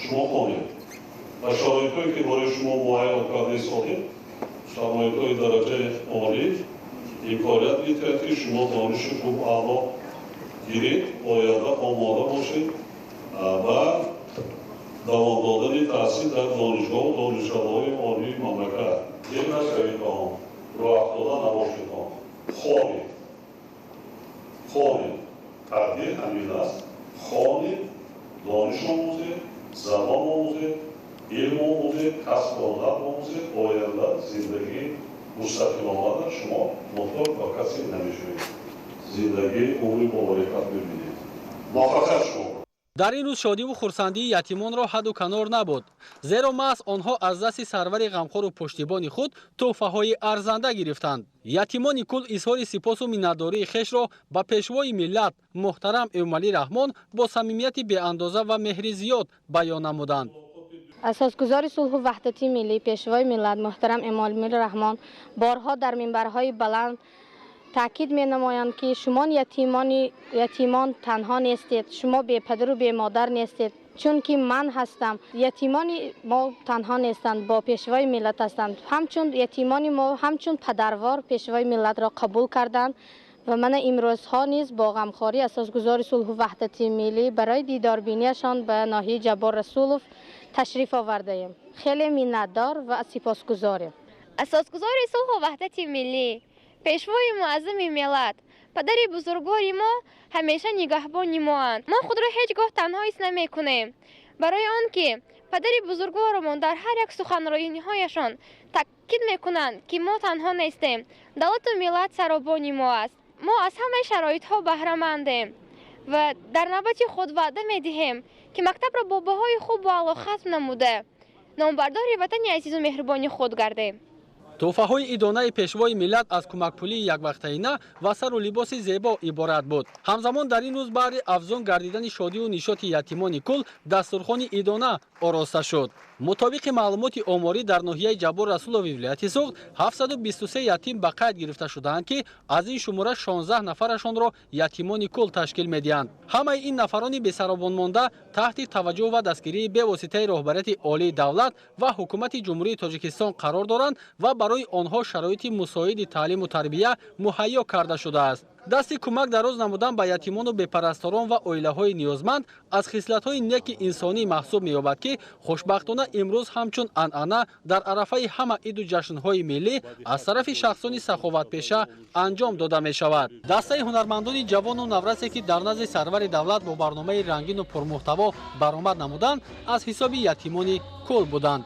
шумо хонед ва шароитҳое ки барои шумо муайян карда истодем, шароитҳои дараҷаи олӣ имконият метиҳад ки шумо дониши хуб аъло гиред, оянда омода бошед ва давом додани таҳсил дар донишгоҳу донишгоҳҳои олии мамлакат. Дер нашавед ба он, роҳафтода набошед он. Хонед. Тақдир ҳамин аст. Хонед, дониш омӯзед, забон омӯзед, илм омӯзед, касб кордан омӯзед, оянда зиндагӣ мустақилона шумо муҳтоҷ ба касе намешавед. Зиндагӣ умри бобаракат бибинед. муваффақият шумо. дар ин рӯз шодиву хурсандии ятимонро ҳадду канор набуд, зеро маҳз онҳо аз дасти сарвари ғамхору пуштибони худ тӯҳфаҳои арзанда гирифтанд. ятимони кул изҳори сипосу миннатдории хешро ба пешвои миллат муҳтарам Эмомалӣ Раҳмон бо самимияти беандоза ва меҳри зиёд баён намуданд. асосгузори сулҳу ваҳдати миллӣ, пешвои миллат муҳтарам Эмомалӣ Раҳмон борҳо дар минбарҳои баланд таъкид менамоянд, ки шумо ятимон танҳо нестед, шумо бепадару бемодар нестед, чунки ман ҳастам. ятимони мо танҳо нестанд, бо пешвои миллат ҳастанд. ҳамчун ятимони мо ҳамчун падарвор пешвои миллатро қабул карданд ва мана имрӯзҳо низ бо ғамхории асосгузори сулҳу ваҳдати миллӣ барои дидорбинияшон ба ноҳияи Ҷабор Расулов ташриф овардаем. хеле миннатдор ва сипосгузорем. асосгузори сулҳу ваҳдати миллӣ, пешвои муаззами миллат, падари бузургвори мо ҳамеша нигаҳбони моанд. мо худро ҳеҷ гоҳ танҳо ҳис намекунем, барои он ки падари бузургворимон дар ҳар як суханроиҳояшон таъкид мекунанд, ки мо танҳо нестем. давлату миллат саробони мо аст. мо аз ҳамаи шароитҳо баҳрамандем ва дар навбати худ ваъда медиҳем, ки мактабро бо баҳои хуб ва аъло хатм намуда, номбардори ватани азизу меҳрубони худ гардем. тӯҳфаҳои идонаи пешвои миллат аз кӯмакпулии яквақтаина ва сару либоси зебо иборат буд. ҳамзамон дар ин рӯз баъди афзун гардидани шодиву нишоти ятимони кул дастурхони идона ороста шуд. мутобиқи маълумоти оморӣ дар ноҳияи Ҷабор Расулови вилояти Суғд 723 ятим ба қайд гирифта шудаанд, ки аз ин шумора 16 нафарашонро ятимони кул ташкил медиҳанд. ҳамаи ин нафарони бесаробон монда таҳти таваҷҷӯҳ ва дастгирии бевоситаи роҳбарияти олии давлат ва ҳукумати ҷумҳурии Тоҷикистон қарор доранд ва барои онҳо шароити мусоиди таълиму тарбия муҳайё карда шудааст. дасти кӯмак дароз намудан ба ятимону бепарасторон ва оилаҳои ниёзманд аз хислатҳои неки инсонӣ маҳсуб меёбад, ки хушбахтона имрӯз ҳамчун анъана дар арафаи ҳама иду ҷашнҳои миллӣ аз тарафи шахсони саховатпеша анҷом дода мешавад. дастаи ҳунармандони ҷавону наврасе, ки дар назди сарвари давлат бо барномаи рангину пурмуҳтаво баромад намуданд, аз ҳисоби ятимони кул буданд.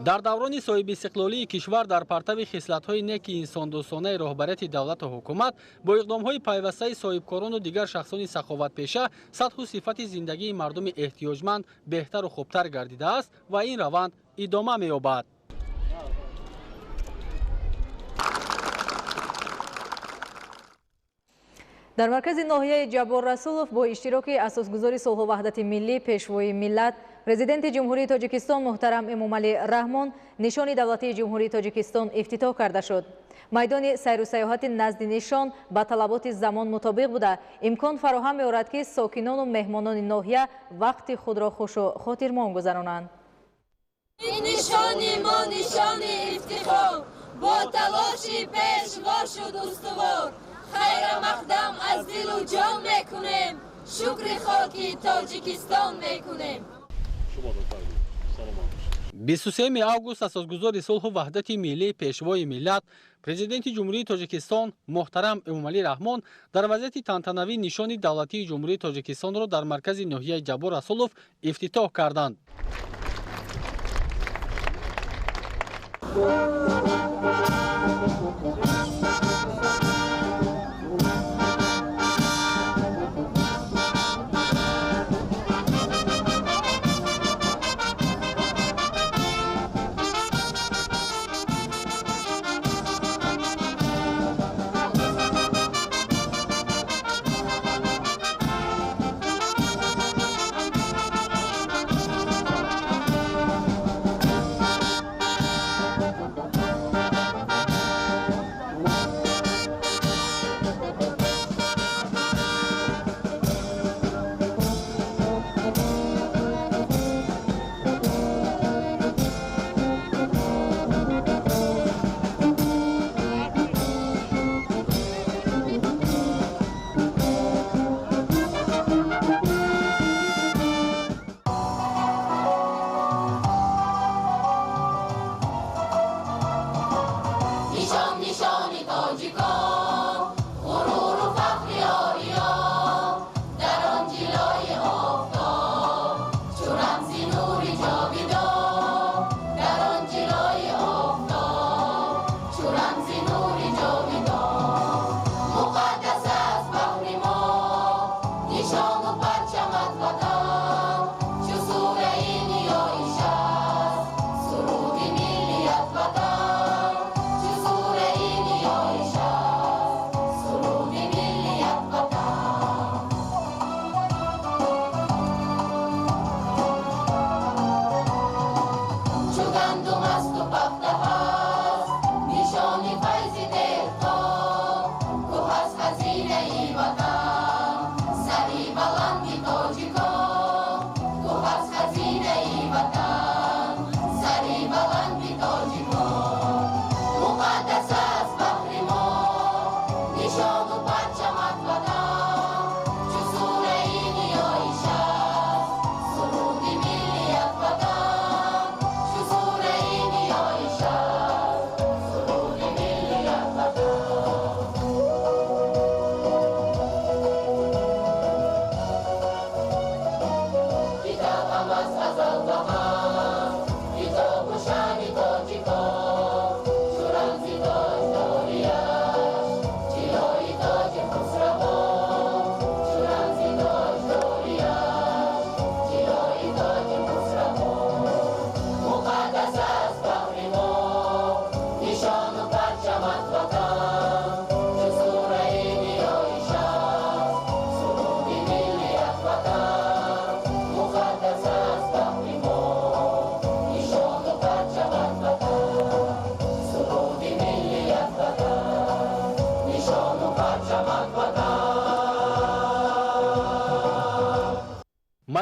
дар даврони соҳиби истиқлолии кишвар дар партави хислатҳои неки инсондӯстонаи роҳбарияти давлату ҳукумат бо иқдомҳои пайвастаи соҳибкорону дигар шахсони саховатпеша сатҳу сифати зиндагии мардуми эҳтиёҷманд беҳтару хубтар гардидааст ва ин раванд идома меёбад. дар маркази ноҳияи Ҷаббор Расулов бо иштироки асосгузори сулҳу ваҳдати миллӣ пешвои миллат президенти ҷумҳурии Тоҷикистон муҳтарам Эмомалӣ Раҳмон нишони давлатии ҷумҳурии Тоҷикистон ифтитоҳ карда шуд. майдони сайру саёҳати назди нишон ба талаботи замон мутобиқ буда имкон фароҳам меорад ки сокинону меҳмонони ноҳия вақти худро хушу хотирмон гузаронанд. нишони мо нишони ифтихор бо талоши пешво шуд устувор. хайра мақдам аз дилу ҷон мекунем, шукри хоки Тоҷикистон мекунем. 23 август асосгузори сулҳу ваҳдати миллӣ пешвои миллат президенти ҷумҳурии Тоҷикистон муҳтарам Эмомалӣ Раҳмон дар вазъияти тантанавӣ нишони давлатии ҷумҳурии Тоҷикистонро дар маркази ноҳияи Ҷаббор Расулов ифтитоҳ карданд.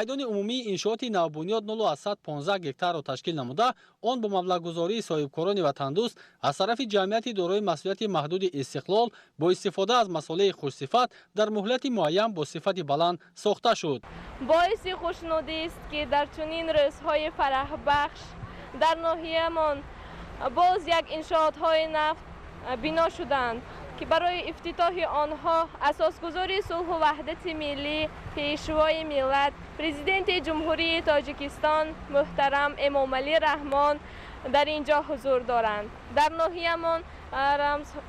майдони умумии иншооти навбунёд 0,115 гектарро ташкил намуда, он бо маблағгузории соҳибкорони ватандӯст аз тарафи ҷамъияти дорои масъулияти маҳдуди истиқлол бо истифода аз масъолаи хушсифат дар муҳлати муайян бо сифати баланд сохта шуд. боиси хушнудист ки дар чунин рӯзҳои фараҳбахш дар ноҳиямон боз як иншоотҳои нав бино шуданд ки барои ифтитоҳи онҳо асосгузори сулҳу ваҳдати миллӣ пешвои миллат президенти ҷумҳурии Тоҷикистон муҳтарам Эмомалӣ Раҳмон در اینجا حضور دارند. در ناحیه‌مان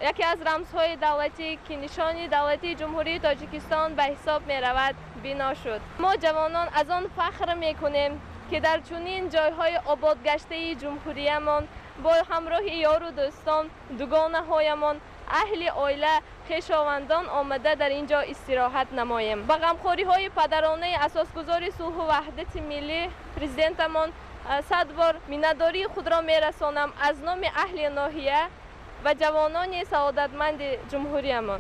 یکی از رمزهای دولتی که نشان دولتی جمهوری تاجیکستان به حساب می رود بنا شد. ما جوانان از آن فخر می کنیم که در چنین جایهای آبادگشته جمهوریمان با همراه یار و دوستان، دوگانه هایمان، اهل عائله، خویشاوندان آمده در اینجا استراحت نماییم. با غمخواری های پدرانه اساسگذار صلح و وحدت ملی پرزیدنتمان 100 بار مینه‌داری خود را میرسانم از نام اهل ناحیه و جوانان سعادتمند جمهوریمان.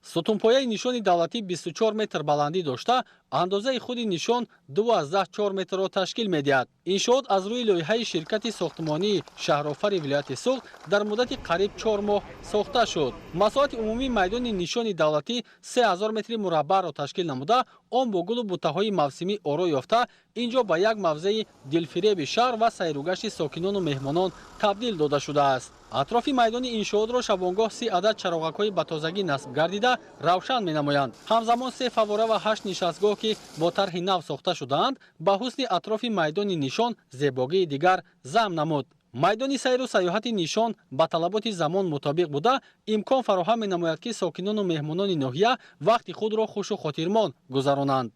ستونپایه نشان دولتی 24 متر بلندی داشته، اندازه خود نشان 12.4 متر را تشکیل می‌دهد. انشاءات از روی لایحه شرکت ساختمانی شهرآفر ولایت سوغد در مدت قریب 4 ماه ساخته شد. مساحت عمومی میدان نشان دولتی 3000 متر مربع را تشکیل نموده، آن با گل و بوته‌های موسمی آرا یافته، اینجا به یک موضع دلفریب شهر و سیروگشت ساکنان و مهمانان تبدیل داده شده است. اطراف میدان انشاءات را شبانگاه 3 عدد چراغک‌های به تازگی نصب گردیده روشن می‌نمایند. همزمان 3 فواره و 8 نشستگاه که با طرح نو ساخته شده‌اند، به حسن اطراف میدان نشان زیبایی دیگر ضم نمود. میدان سیر و سیاحت نشان با طلبات زمان مطابق بوده، امکان فراهم می‌نماید که ساکنان و مهمانان ناحیه وقت خود را خوش و خاطرمان گذرانند.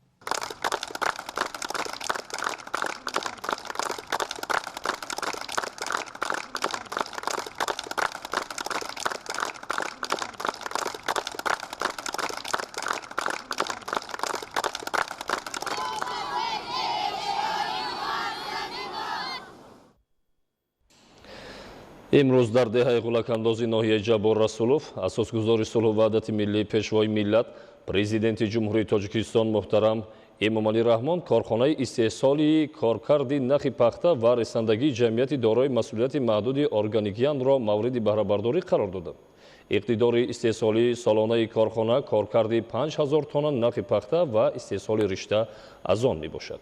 امروز در دهه غولک‌اندازی ناحیه جبار расулов اساسگذار صلح و وحدت ملی پیشوای ملت پرزیدنت جمهوری تاجیکستان محترم امامعلی رحمان کارخانه استحصالی کارکردی نخی پخته و رساندگی جمعیت دارای مسئولیت محدود ارگانیکیان را مورد بهره برداری قرار داد. اقتدار استحصالی سالانه کارخانه کارکردی 5000 تن نخی پخته و استحصالی رشته از آن می باشد.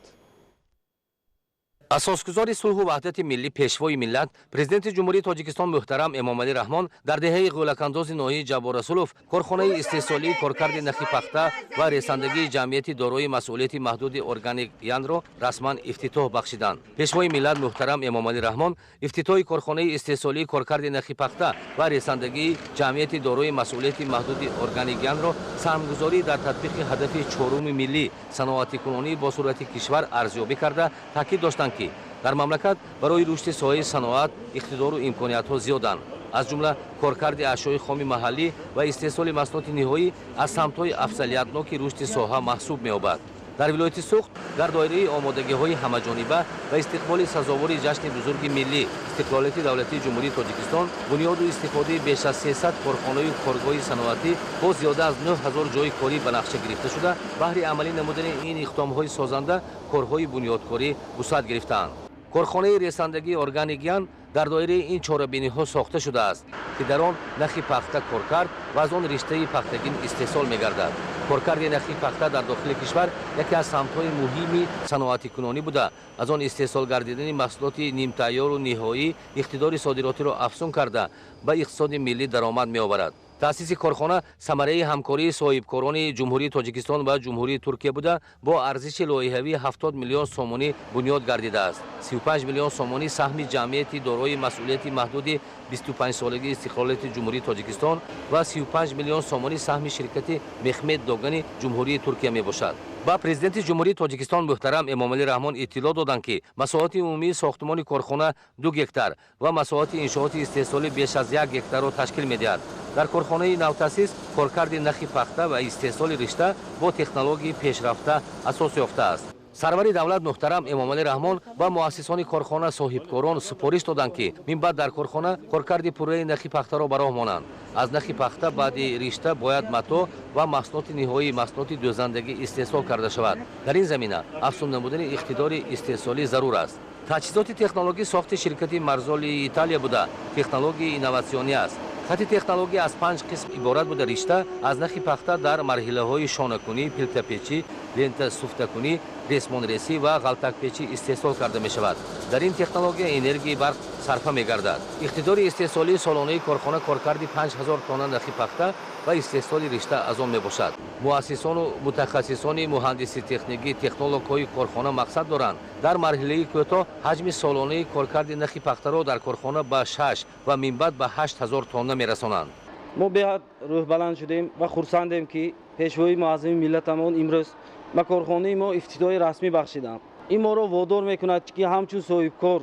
اساسگذار صلح و وحدت ملی پیشوای ملت پرزیدنت جمهوری تاجیکستان محترم امامعلی رحمان در دهه غولک‌انداز ناحیه جبار расулов کارخانه استحصالی کارکرد نخی پخته و رساندگی جمعیت دارای مسئولیت محدود ارگانیک یان را رسما افتتاح بخشیدند. پیشوای ملت محترم امامعلی رحمان افتتاح کارخانه استحصالی کارکرد نخی پخته و رساندگی جمعیت دارای مسئولیت محدود ارگانیک یان را سهمگذاری در تطبیق هدف 4 ملی صنعتی کنونی با صورت کشور ارزیابی کرده تاکید داشتند که در مملکت برای رشد ساحه صنعت اقتدار و امکانیت‌ها زیادند. از جمله کارکرد اشیاء خام محلی و استحصال محصولات نهایی از سمت‌های افضلیت‌ناک رشد ساحه محسوب می‌یابد. در ولایت سوغد در دایره آمادگی‌های همه‌جانبه و استقبال سزاوار جشن بزرگ ملی استقلالیت دولتی جمهوری تاجیکستان بنیاد و استفاده بیش از 300 کارخانه و کارگاه صنعتی با زیاده از 9000 جای کاری به نقشه گرفته شده، بهر عملی نمودن این اقدام‌های سازنده کارهای بنیادکاری وسعت گرفتند. کارخانه رساندگی ارگانیکیان در دایره این چهاربینی‌ها ساخته شده است که در آن نخی پخته کار کرد و از آن رشته پختگی استحصال می‌گردد. کارکرد نخی پخته در داخل کشور یکی از سمت‌های مهمی صنعتی کنونی بوده، از آن استحصال گردیدن محصولات نیم تیار و نهایی اقتدار صادراتی را افزون کرده به اقتصاد ملی درآمد می‌آورد. تأسیس کارخانه ثمره همکاری صاحبکاران جمهوری تاجیکستان و جمهوری ترکیه بوده، با ارزش لایحه‌ای 70 میلیون سومانی بنیاد گردیده است. 35 میلیون سومانی سهم جمعیت دارای مسئولیت محدود 25 سالگی استقلالیت جمهوری تاجیکستان و 35 میلیون سومانی سهم شرکت مخمد داگان جمهوری ترکیه می باشد. با پرزیدنت جمهوری تاجیکستان محترم امامعلی رحمان اطلاع دادند که مساحت عمومی ساختمان کارخانه 2 گکتار و مساحت انشاءات استحصالی بیش از 1 گکتار را تشکیل می‌دهد. در کارخانه نوتأسیس کارکرد نخی پخته و استحصال رشته با تکنولوژی پیشرفته اساس یافته است. سرور دولت محترم امامعلی رحمان با مؤسسان کارخانه صاحبکاران سپارش دادند که من بعد در کارخانه کارکرد پوره نخی پخته را براه مانند. از نخی پخته بعد رشته باید متاع و محصولات نهایی محصولات دوزندگی استحصال کرده شود. در این زمینه افزون نمودن اقتدار استحصالی ضرور است. تجهیزات تکنولوژی ساخت شرکت مرزال ایتالیا بوده، تکنولوژی اینواسیونی است. خط تکنولوژی از 5 قسم عبارت بوده. رشته از نخی پخته در مرحله‌های شانه‌کنی، پلته‌پیچی، لنت سوخته‌کنی، ریسمان‌ریسی و غلطک‌پیچی استحصال کرده می‌شود. در این تکنولوژی انرژی برق сарфа мегардад. иқтидори истеҳсолии солонаи корхона коркарди 5000 тонна нахи пахта ва истеҳсоли ришта аз он мебошад. муассисону мутахассисони муҳандиси техникӣ, технологҳои корхона мақсад доранд дар марҳилаи кӯтоҳ ҳаҷми солонаи коркарди нахи пахтаро дар корхона ба 6 ва минбаъд ба 8000 тонна мерасонанд. мо беҳад рӯҳбаланд шудем ва хурсандем ки пешвои муаззими миллатамон имрӯз ба корхонаи мо ифтидои расмӣ бахшиданд. ин моро водор мекунад ки ҳамчун соҳибкор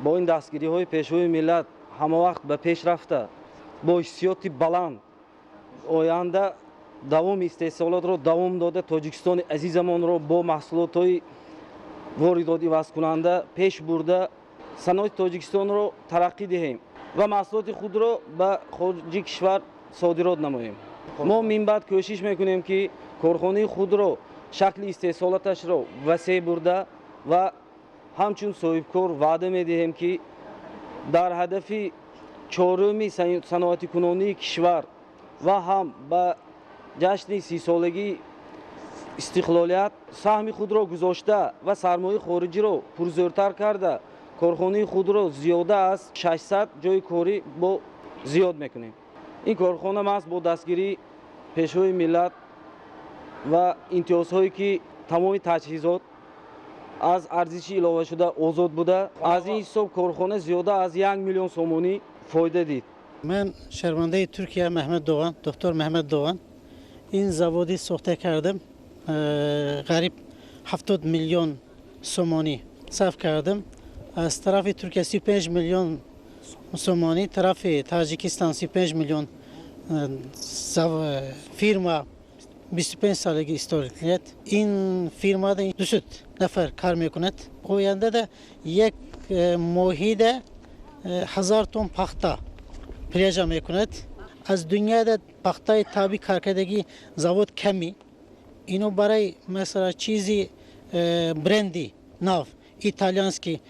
бо ин дастгириҳои пешвои миллат ҳамавақт ба пеш рафта бо ҳиссиёти баланд оянда давоми истеҳсолотро давом дода тоҷикистони азизамонро бо маҳсулотҳои воридоти васкунанда пеш бурда саноати тоҷикистонро тараққӣ диҳем ва маҳсулоти худро ба хориҷи кишвар содирот намоем. мо минбаъд кӯшиш мекунем ки корхонаи худро шакли истеҳсолаташро васеъ бурда ва ҳамчун соҳибкор ваъда медиҳем ки дар ҳадафи чорumi саноатикунонии кишвар ва ҳам ба ҷашни 30-солагии истиқлолият саҳми худро гузошта ва сармояи хориҷиро пурзӯртар карда корхонаи худро зиёда аз 600 ҷойи корӣ бо зиёд мекунем. ин корхона маҳз бо дастгирии пешвои миллат ва имтиёзҳое ки тамоми таҷҳизот аз арзиши иловашуда озод буда аз ин ҳисоб корхона зиёда аз 1 миллион сомонӣ фоида дид. ман шармандаи Туркия Маҳмад Доған, доктор Маҳмад Доған ин заводи сохта кардам. қариб 70 миллион сомонӣ сарф кардам. аз тарафи Туркия 35 миллион сомонӣ, тарафи Таҷикистон 35 миллион. фирма 25 солаги историкият. ин фирмада 200 нафар кор мекунад. ояндада як моҳида 1000 тонн пахта пряжа мекунад. аз дунёда пахтаи таби каркардагӣ завод ками. ино барои масалан чизи бренди нав итальянский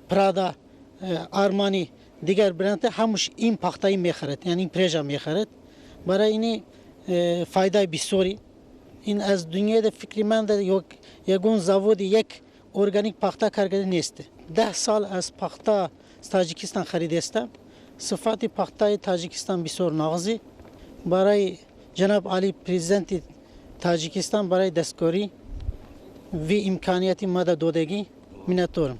Прада, Армани, дигар брендҳо ҳамуш ин пахтаи мехарад, яъни пряжа мехарад. барои ини файдаи бисёри. ин аз дунёда фикри ман ягон заводи як органик пахта каргада нест. 10 сол аз пахта аз Таҷикистон харидастам. сифати пахтаи Таҷикистон бисёр нағзи. барои ҷаноб Али президенти Таҷикистон барои дасткорӣ ви имконияти мада додагӣ миннатдорам.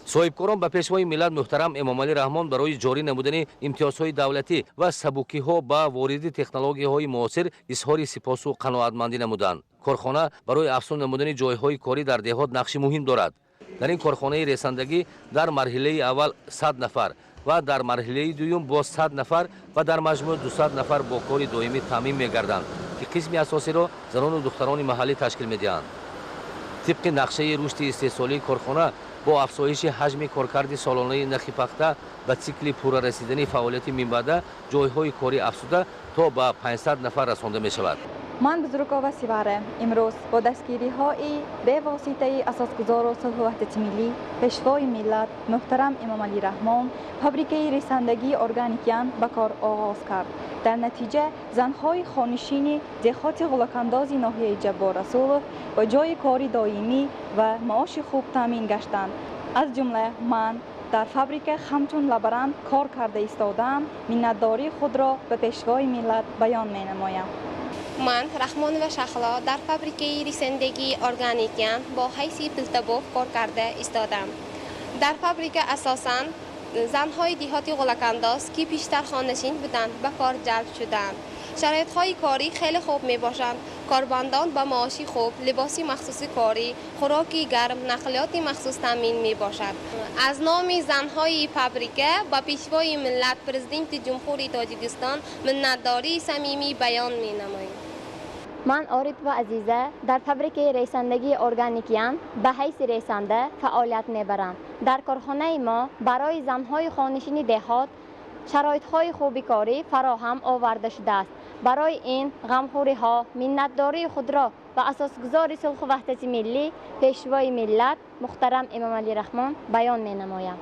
соҳибкорон ба пешвои миллат муҳтарам Эмомалӣ Раҳмон барои ҷорӣ намудани имтиёзҳои давлатӣ ва сабукиҳо ба вориди технологияҳои муосир изҳори сипосу қаноатмандӣ намуданд. корхона барои афзун намудани ҷойҳои корӣ дар деҳот нақши муҳим дорад. дар ин корхонаи ресандагӣ дар марҳилаи аввал 100 нафар ва дар марҳилаи дуюм боз 100 нафар ва дар маҷмӯъ 200 нафар бо кори доимӣ таъмин мегарданд ки қисми асосиро занону духтарони маҳаллӣ ташкил медиҳанд. тибқи нақшаи рушди истеҳсолии корхона бо афзоиши ҳаҷми коркарди солонаи нахи пахта ба цикли пуррасидани фаъолияти минбаъда ҷойҳои корӣ афзуда то ба 500 нафар расонда мешавад. ман Бузургова Сиваре имрӯз бо дастгириҳои бевоситаи асосгузору сулҳу ваҳдати миллӣ пешвои миллат муҳтарам Эмомалӣ Раҳмон фабрикаи рисандагии органикиян ба кор оғоз кард. дар натиҷа занҳои хонишини деҳоти ғулакандози ноҳияи Ҷаббор Расулов ба ҷойи кори доимӣ ва маоши хуб таъмин гаштанд. аз ҷумла ман дар фабрика ҳамчун лабаранд кор карда истодам. миннатдории худро ба пешвои миллат баён менамоям. ман Раҳмонова Шахло дар фабрикаи рисандагии органикиян бо ҳайси пилтобов кор карда истодам. дар фабрика асосан занҳои деҳоти ғулакандоз ки пиштар хонашин буданд ба кор ҷалб шуданд. шароитҳои корӣ хеле хуб мебошанд. корбандон ба маоши хуб, либоси махсуси корӣ, хӯроки гарм, нақлиёти махсус таъмин мебошад. аз номи занҳои фабрика ба пешвои миллат президенти ҷумҳури Тоҷикистон миннатдории самимӣ баён менамоем. ман Оритова Азиза дар фабрикаи ресандагии органикиян ба ҳайси ресанда фаъолият мебарам. дар корхонаи мо барои занҳои хонишини деҳот шароитҳои хуби корӣ фароҳам оварда шудааст. барои ин ғамхӯриҳо миннатдории худро ба асосгузори сулҳу ваҳдати миллӣ пешвои миллат муҳтарам Эмомалӣ Раҳмон баён менамоям.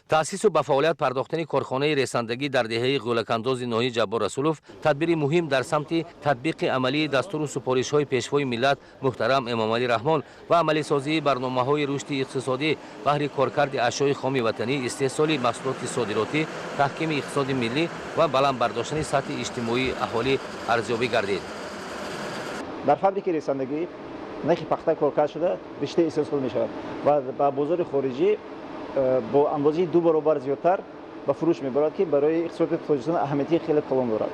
таъсису ба фаъолият пардохтани корхонаи ресандагӣ дар деҳаи ғӯлакандози ноҳияи Ҷаббор Расулов тадбири муҳим дар самти татбиқи амалии дастуру супоришҳои пешвои миллат муҳтарам Эмомалӣ Раҳмон ва амалисозии барномаҳои рушди иқтисодӣ баҳри коркарди ашёи хоми ватанӣ, истеҳсоли маҳсулоти содиротӣ, таҳкими иқтисоди миллӣ ва баланд бардоштани сатҳи иҷтимоии аҳолӣ арзёбӣ гардид. дар фабрикаи ресандагӣ нархи пахта коркард шуда биштар истеҳсол мешавад ва ба бозори хориҷӣ бо андозаи 2 баробар зиёдтар ба фурӯш мебарад, ки барои иқтисоди Тоҷикистон аҳамияти хеле калон дорад.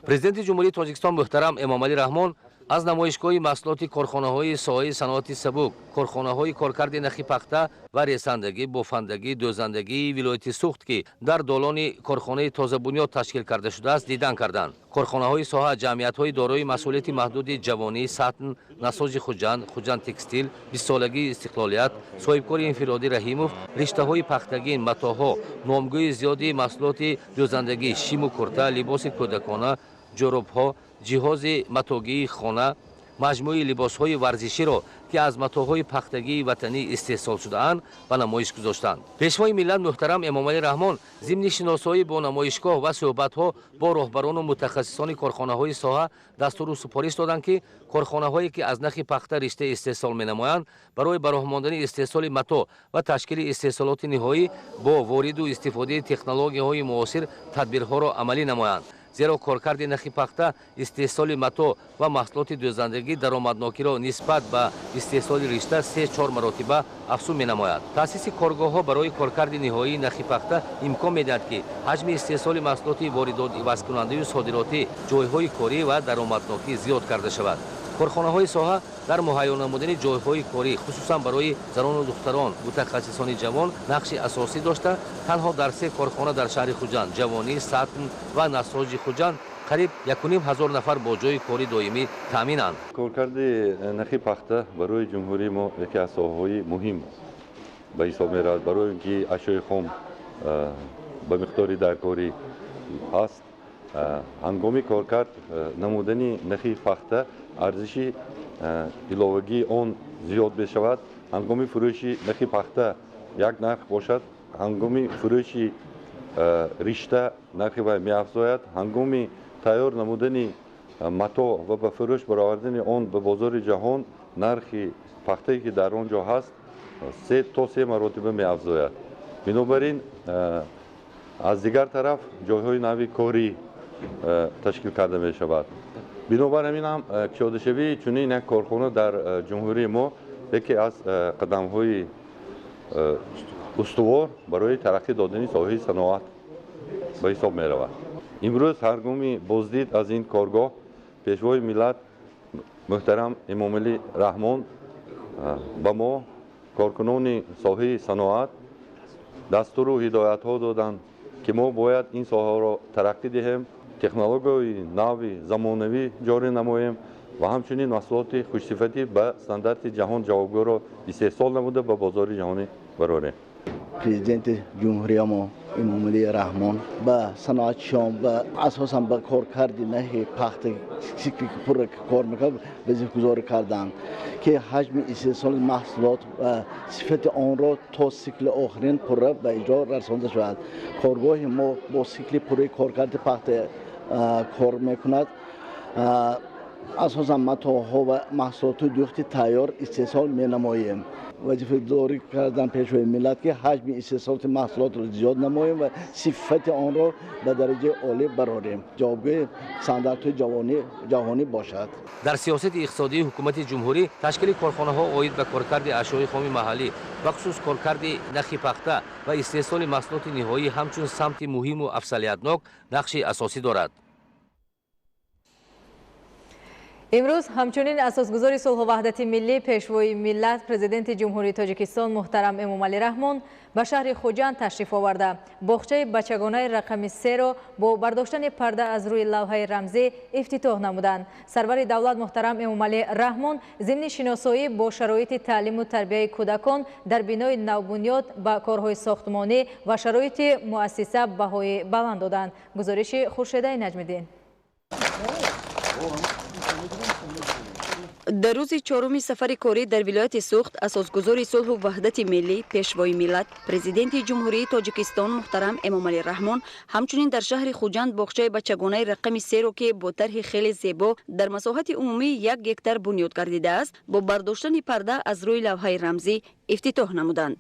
Президенти Ҷумҳурии Тоҷикистон муҳтарам Эмомалӣ Раҳмон аз намоишгоҳи маҳсулоти корхонаҳои соҳаи саноати сабук, корхонаҳои коркарди нахи пахта ва ресандагӣ, бофандагӣ, дӯзандагии вилояти Суғд, ки дар долони корхонаи тозабунёд ташкил карда шудааст, дидан карданд. Корхонаҳои соҳа ҷамъиятҳои дорои масъулияти маҳдуди ҷавонӣ, сатн, насоҷи Хуҷанд текстил, 20-солагии Истиқлолият, соҳибкори инфиродӣ Раҳимов, риштаҳои пахтагӣ, матоҳо, номгӯи зиёди маҳсулоти дӯзандагӣ, шиму курта, либоси кӯдакона, ҷоробҳо, ҷиҳози матогии хона, маҷмӯи либосҳои варзиширо, ки аз матоҳои пахтагии ватанӣ истеҳсол шудаанд, ба намоиш гузоштанд. Пешвои миллат муҳтарам Эмомалӣ Раҳмон зимни шиносоӣ бо намоишгоҳ ва суҳбатҳо бо роҳбарону мутахассисони корхонаҳои соҳа дастуру супориш доданд, ки корхонаҳое, ки аз нахи пахта ришта истеҳсол менамоянд, барои бароҳмондани истеҳсоли мато ва ташкили истеҳсолоти ниҳоӣ бо вориду истифодаи технологияҳои муосир тадбирҳоро амалӣ намоянд. зеро коркарди нахи пахта, истеҳсоли мато ва маҳсулоти дӯзандагӣ даромаднокиро нисбат ба истеҳсоли ришта 3-4 маротиба афзун менамояд. таъсиси коргоҳҳо барои коркарди ниҳоии нахи пахта имкон медиҳад, ки ҳаҷми истеҳсоли маҳсулоти воридивазкунандаю содироти, ҷойҳои корӣ ва даромаднокӣ зиёд карда шавад. корхонаҳои соҳа дар муҳайё намудани ҷойҳои корӣ, хусусан барои зарону духтарон, мутахассисони ҷавон нақши асосӣ дошта, танҳо дар 3 корхона дар шаҳри Хуҷанд, ҷавонӣ, сатн ва насоҷи Хуҷанд қариб 1500 нафар бо ҷои кори доимӣ таъминанд. коркарди нахи пахта барои ҷумҳурии мо яке аз соҳаҳои муҳим ба ҳисоб меравад, барои ин ки ашёи хом ба миқдори даркорӣ ҳаст. ҳангоми коркард намудани нахи пахта арзиши иловагии он зиёд мешавад. ҳангоми фурӯши нахи пахта як нарх бошад, ҳангоми фурӯши ришта нархи вай меафзояд, ҳангоми тайёр намудани мато ва ба фурӯш баровардани он ба бозори ҷаҳон нархи пахтае ки дар он ҷо ҳаст 3 то 3 маротиба меафзояд. бинобар ин аз дигар тараф ҷойҳои нави корӣ ташкил карда мешавад. бинобар ҳамин ҳам кушодашавии чунин як корхона дар ҷумҳурии мо яке аз қадамҳои устувор барои тараққӣ додани соҳаи саноат ба ҳисоб меравад. имрӯз ҳангоми боздид аз ин коргоҳ пешвои миллат муҳтарам Эмомалӣ Раҳмон ба мо коркунони соҳаи саноат дастуру ҳидоятҳо доданд, ки мо бояд ин соҳаро тараққӣ диҳем, технологияҳои нави замонавӣ ҷорӣ намоем ва ҳамчунин маҳсулоти хушсифатӣ ба стандарти ҷаҳон ҷавобгоро истеҳсол намуда ба бозори ҷаҳонӣ барорем. президенти ҷумҳурия мо Эмомалӣ Раҳмон ба саноатчиён ва асосан ба коркарди наҳи пахта сикли пурра кор мекард вазифгузорӣ карданд, ки ҳаҷми истеҳсоли маҳсулот ва сифати онро то сикли охирин пурра ба иҷро расонда шавад. коргоҳи мо бо сикли пурраи коркарди пахта кор мекунад. асосан матоҳо ва маҳсулоти духти тайёр истеҳсол менамоем. вазифадорӣ кардан пешвои миллат, ки ҳаҷми истеҳсолоти маҳсулотро зиёд намоем ва сифати онро ба дараҷаи олӣ барорем, ҷавобгои стандартҳои ҷаҳонӣ бошад. дар сиёсати иқтисодии ҳукумати ҷумҳурӣ ташкили корхонаҳо оид ба коркарди ашёи хоми маҳаллӣ, бахусус коркарди нахи пахта ва истеҳсоли маҳсулоти ниҳоӣ ҳамчун самти муҳиму афзалиятнок нақши асосӣ дорад. имрӯз ҳамчунин асосгузори сулҳу ваҳдати миллӣ пешвои миллат президенти ҷумҳурии Тоҷикистон муҳтарам Эмомалӣ Раҳмон ба шаҳри Хуҷанд ташриф оварда бохчаи бачагонаи рақами 3-ро бо бардоштани парда аз рӯи лавҳаи рамзӣ ифтитоҳ намуданд. сарвари давлат муҳтарам Эмомалӣ Раҳмон зимни шиносоӣ бо шароити таълиму тарбияи кӯдакон дар бинои навбунёд ба корҳои сохтмонӣ ва шароити муассиса баҳои баланд доданд. гузориши Хуршедаи Наҷмиддин. در روز چهارم سفر کاری در ولایت سوخت اساسگذار صلح و وحدت ملی پیشوای ملت پرزیدنت جمهوری تاجیکستان محترم امامعلی رحمان همچنین در شهر خوجند باغچه بچگانه رقم 3 را که با طرح خیلی زیبا در مساحت عمومی 1 هکتار بنیاد گردیده است با برداشتن پرده از روی لوحه رمزی افتتاح نمودند.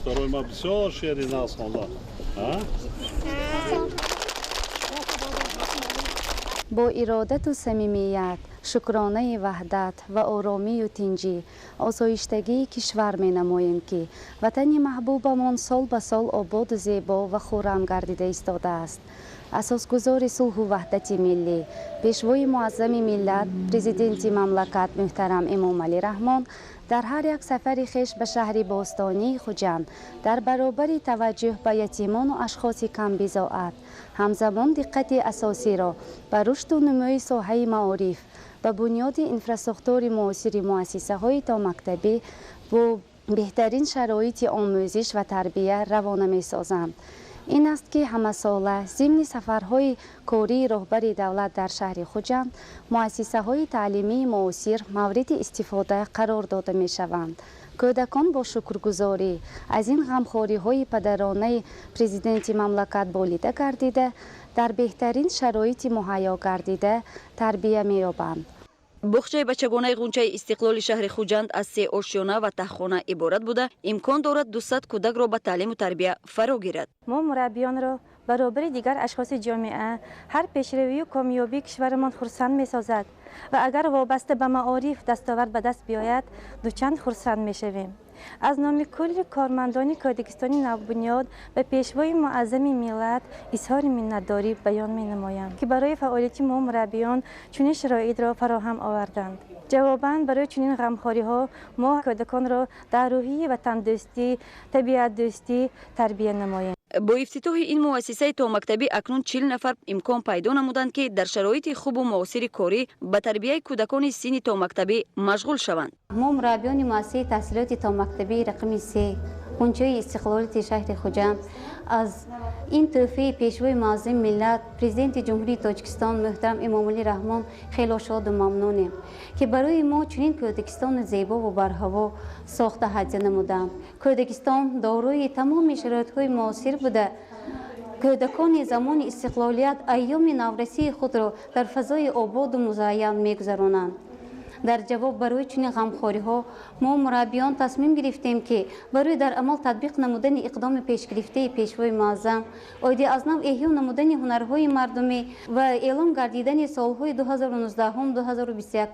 Второй ма бисёр шери нас хонда. با ارادت و صمیمیت، شکرانه وحدت و آرامی و تنجی آسایشتگی کشور می نماییم که وطن محبوبمان سال به سال آباد و زیبا و خرم گردیده ایستاده است. اساسگذار صلح و وحدت ملی، پیشوای معظم ملت، پرزیدنت مملکت محترم امامعلی رحمان در هر یک سفر خویش به شهر باستانی خوجند در برابر توجه به یتیمان و اشخاص کم بضاعت همزمان دقت اساسی را به رشد و نموی ساحه معارف به بنیاد انفراستراکچور معاصر مؤسسه های تا مکتبی با بهترین شرایط آموزش و تربیه روانه می سازند. این است که همه ساله ضمن سفرهای کاری رهبر دولت در شهر خوجند مؤسسه های تعلیمی معاصر مورد استفاده قرار داده می شوند. کودکان با شکرگزاری از این غمخواری های پدرانه پرزیدنت مملکت بالیده گردیده در بهترین شرایط مهیا گردیده تربیه می یابند. باغچه بچگانه غنچه استقلال شهر خوجند از 3 آشیانه و تخانه عبارت بوده امکان دارد 200 کودک را به تعلیم و تربیت فرا گیرد. ما مربیان را برابر دیگر اشخاص جامعه هر پیشروی و کامیابی کشورمان خرسند می سازد و اگر وابسته به معارف دستاورد به دست بیاید دوچند خرسند می شویم. از نام کل کارمندان کودکستان نوبنیاد به پیشوای معظم ملت اظهار منتداری بیان می نمایم که برای فعالیت ما مربیان چنین شرایط را فراهم آوردند. جواباً برای چنین غمخواری ها ما کودکان را در روحیه وطن دوستی، طبیعت دوستی تربیت نماییم. با افتتاح این مؤسسه تا مکتبی اکنون 40 نفر امکان پیدا نمودند که در شرایط خوب و معاصر کاری به تربیت کودکان سن تا مکتبی مشغول شوند. ما مربیان مؤسسه تحصیلات تا مکتبی رقم 3 غنچه استقلال شهر خوجند از این تحفه پیشوای معظم ملت پرزیدنت جمهوری تاجیکستان محترم امامعلی رحمان خیلی شاد و ممنونیم که برای ما چنین کودکستان زیبا و برهوا ساخته هدیه نمودند. کودکستان دارای تمام شرایط‌های معاصر بوده. کودکان زمان استقلالیت ایام نورسی خود را در فضای آباد و مزین می‌گذرانند. در جواب برای چنین غمخوری‌ها ما مربیان تصمیم گرفتیم که برای در عمل تطبیق نمودن اقدام پیشگرفته پیشوای معظم آیدی از نو احیا نمودن هنرهای مردمی و اعلام گردیدن سالهای 2019 2021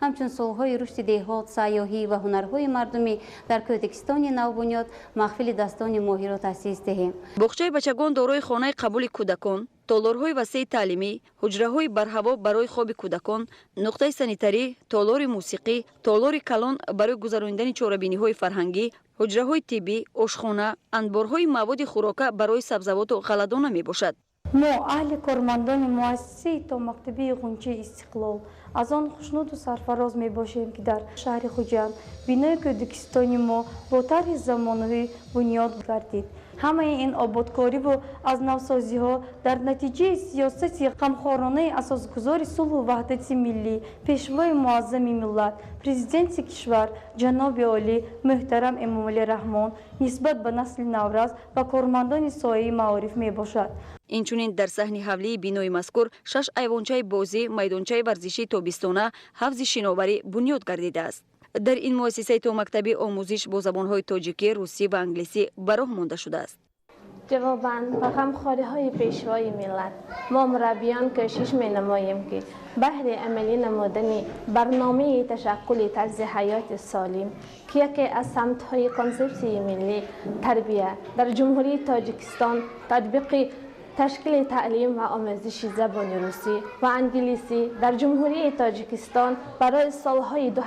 همچون سالهای رشد دهات سیاحی و هنرهای مردمی در کردستان نوبنیاد محفل دستان ماهی را تأسیس دهیم. باغچه بچگان دارای خانه قبول کودکان، تالارهای وسیع تعلیمی، حجره‌های برهوا برای خواب کودکان، نقطه سانیتری، تالار موسیقی، تالار کلان برای گذراندن چاره‌بینی‌های فرهنگی، حجره‌های طبی، آشخانه، انبارهای مواد خوراک برای سبزیجات و غله‌دانه میباشد. ما اهل کارمندان مؤسسه تا مکتبی غنچه استقلال از آن خوشنود و سرفراز می باشیم که در شهر خوجند بینای کردستان ما با طرح زمانوی بنیاد گردید. همه این آبادکاری و از نوسازی ها در نتیجه سیاست غمخوارانه اساسگذار صلح و وحدت ملی پیشوای معظم ملت پرزیدنت کشور جناب عالی محترم امامعلی رحمان نسبت به نسل نوروز و کارمندان سایه معارف می باشد. اینچنین در صحن حولی بینای مذکور 6 ایوانچه بازی، میدانچه ورزشی تابستانه، حوض شناوری بنیاد گردیده است. در این مؤسسه تا مکتب آموزش با زبانهای تاجیکی، روسی و انگلیسی براه مانده شده است. جواباً به غمخوری‌های پیشوای ملت ما مربیان کوشش می‌نماییم که بهر عملی نمودن برنامه تشکل طرز حیات سالم که یکی از سمت‌های کنسپسی ملی تربیت در جمهوری تاجیکستان تطبیق تشکیل تعلیم و آموزش زبان روسی و انگلیسی در جمهوری تاجیکستان برای سالهای 2015-2020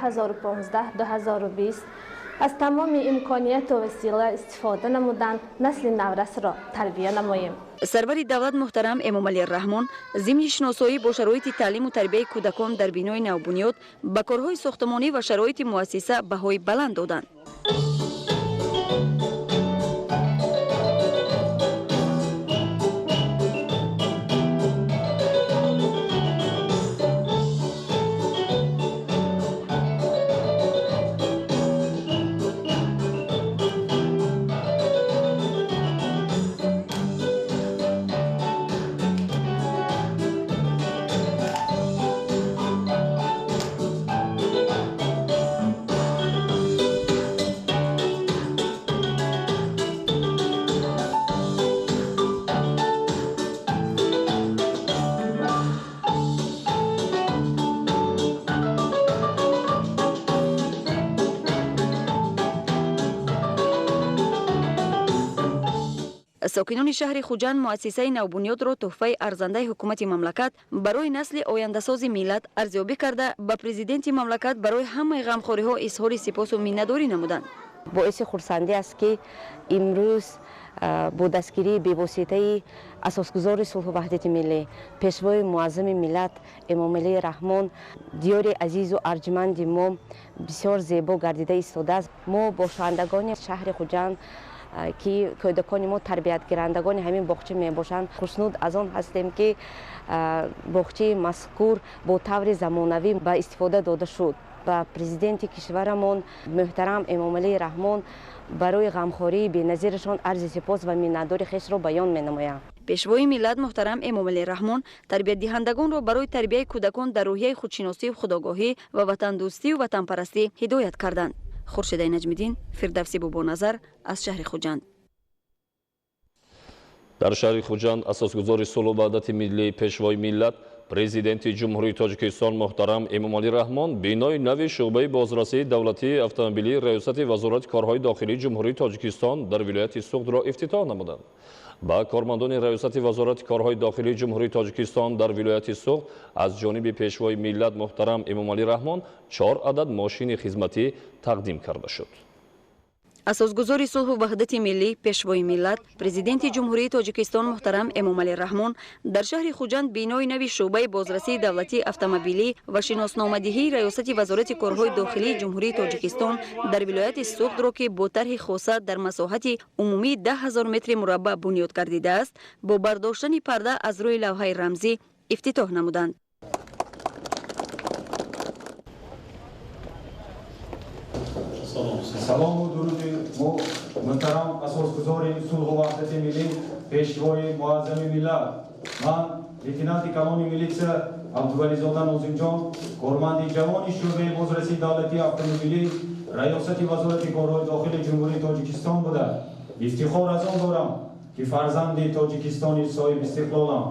از تمام امکانیت و وسیله استفاده نمودن نسل نورس را تربیت نماییم. سرور دولت محترم امامعلی رحمان ضمن شناسایی با شرایط تعلیم و تربیت کودکان در بینای نوبنیاد به کارهای ساختمانی و شرایط مؤسسه بهای بلند دادند. ساکنان شهر خوجند مؤسسه نوبنیاد را تحفه ارزنده حکومت مملکت برای نسل آینده‌ساز ملت ارزیابی کرده به پرزیدنت مملکت برای همه غمخوری‌ها اظهار سپاس و منتداری نمودند. باعث خرسندی است که امروز با دستگیری بی‌واسطه اساسگذار صلح و وحدت ملی پیشوای معظم ملت امامعلی رحمان دیار عزیز و ارجمند ما بسیار زیبا گردیده ایستاده است. ما باشندگان شهر خوجند که کودکان ما تربیت گیرندگان همین باغچه می باشند خوشنود از آن هستیم که باغچه مذکور با طور زمانوی به استفاده داده شد. و پرزیدنت کشورمان محترم امامعلی رحمان برای غمخواری بی‌نظیرشان عرض سپاس و منتداری خویش را بیان می نمایم. پیشوای ملت محترم امامعلی رحمان تربیت دهندگان را برای تربیت کودکان در روحیه خودشناسی و خودآگاهی و وطن دوستی و وطن پرستی هدایت کردند. خورشید نجمیدین، فردوسی بابانظر از شهر خوجند. در شهر خوجند اساسگذار صلح و وحدت ملی پیشوای ملت پرزیدنت جمهوری تاجیکستان محترم امامعلی رحمان بینای نوی شعبه بازرسی دولتی اتومبیلی ریاست وزارت کارهای داخلی جمهوری تاجیکستان در ولایت سوخت را افتتاح نمودند. با کارمندان ریاست وزارت کارهای داخلی جمهوری تاجیکستان در ولایت سوخت از جانب پیشوای ملت محترم امامعلی رحمان 4 عدد ماشین خدمتی تقدیم کرده شد. اساسگذار صلح و وحدت ملی پیشوای ملت پرزیدنت جمهوری تاجیکستان محترم امامعلی رحمان در شهر خوجند بینای نوی شعبه بازرسی دولتی اتومبیلی و شناسنامه‌دهی ریاست وزارت کارهای داخلی جمهوری تاجیکستان در ولایت سوخت را که با طرح خاصه در مساحت عمومی 10,000 متر مربع بنیاد گردیده است با برداشتن پرده از روی لوحه رمزی افتتاح نمودند. سلام و درود محترم اساسگذار صلح و وحدت ملی پیشوای معظم ملت من لیتنانت کلان میلیتس абдувализода нозимҷон корманди ҷавони шӯъбаи бозрасии давлати автомобилӣ раёсати вазорати корҳои дохили ҷумҳурии тоҷикистон буда ифтихор аз он дорам ки фарзанди тоҷикистони соҳиб истиқлолам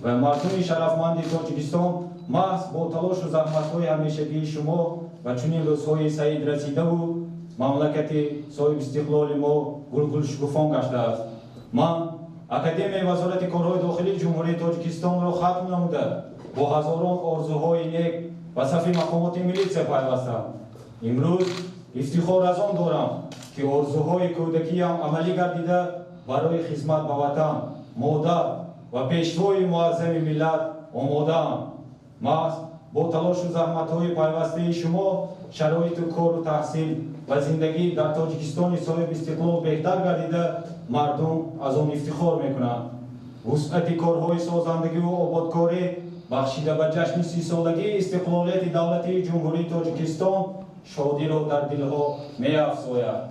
ва мардуми шарафманди тоҷикистон маҳз бо талошу заҳматҳои ҳамешагии шумо ва чунин рӯзҳои саид расидаву мамлакати соҳиб истиқлоли мо гулгулшукуфон гаштааст. ман академияи вазорати корҳои дохилии ҷумҳурии тоҷикистонро хатм намуда бо ҳазорон орзуҳои нек ба сафи мақомоти милитсия пайвастам. имрӯз ифтихор аз он дорам ки орзуҳои кӯдакиам амалӣ гардида барои хизмат ба ватан модар ва пешвои муаззами миллат омодаам. маҳз бо талошу заҳматҳои пайвастаи шумо шароиту кору таҳсил ва зиндагӣ дар тоҷикистони соҳиб истиқлол беҳтар гардида мардум аз он ифтихор мекунанд. вусъати корҳои созандагиву ободкорӣ бахшида ба ҷашни 30-солагии истиқлолияти давлатии ҷумҳурии тоҷикистон шодиро дар дилҳо меафзояд.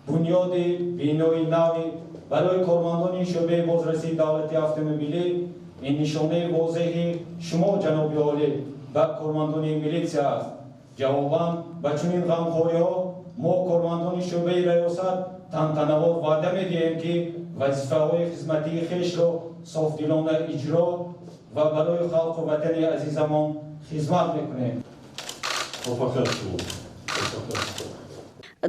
бунёди бинои нави барои кормандони шӯъбаи бозрасии давлати автомобилӣ ин нишонаи возеҳи шумо ҷаноби олӣ ба кормандони милитсия аст. ҷавобан ба чунин ғамхориҳо мо кормандони шӯъбаи раёсат тантанавор ваъда медиҳем ки вазифаҳои хизматии хешро софдилона иҷро ва барои халқу ватани азизамон хизмат мекунем.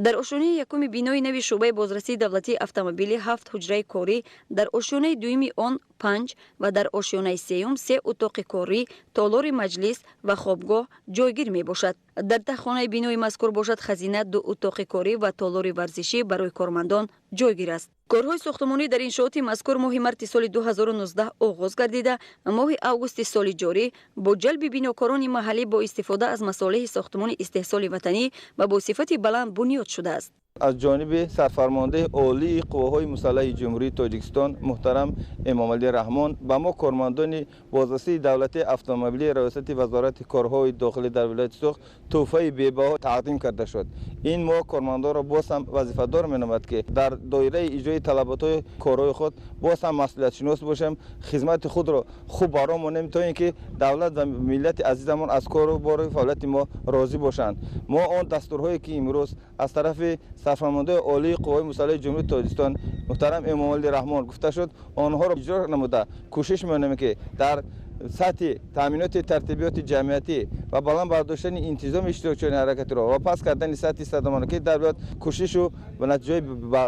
дар ошёнаи якуми бинои нави шӯъбаи бозрасии давлатии автомобилӣ 7 ҳуҷраи корӣ, дар ошёнаи дуюми он 5 ва дар ошёнаи сеюм 3 утоқи корӣ, толори маҷлис ва хобгоҳ ҷойгир мебошад. дар таххонаи бинои мазкур бошад хазина, 2 утоқи корӣ ва толори варзишӣ барои кормандон ҷойгир аст. корҳои сохтмонӣ дар иншооти мазкур моҳи марти соли 2019 оғоз гардида, моҳи августи соли ҷорӣ бо ҷалби бинокорони маҳаллӣ бо истифода аз масолиҳи сохтмони истеҳсоли ватанӣ ва бо сифати баланд бунёд шудааст. از جانب سرفرمانده عالی قواهای مسلح جمهوری تاجیکستان محترم امامعلی رحمان به ما کارمندان بازرسی دولتی اتومبیلی ریاست وزارت کارهای داخلی در ولایت سوخت تحفه بی‌بها تقدیم کرده شد. این ما کارمندان را باز هم وظیفه‌دار می‌نماید که در دایره اجرای طلبات کارهای خود باز هم مسئولیت شناس باشیم، خدمت خود را خوب برآوریم تا اینکه دولت و ملت عزیزمان از کار و بار فعالیت ما راضی باشند. ما آن دستورهایی که امروز از طرف سرفرمانده عالی قوای مسلح جمهوری تاجیکستان محترم امامعلی رحمان گفته شد آنها را اجرا نموده کوشش می‌کنیم که در سطح تامینات ترتیبات جمعیتی و بلند برداشتن انتظام اشتراکچیان حرکت را و پس کردن سطح صدمانکی دولت کوشش و به نتیجه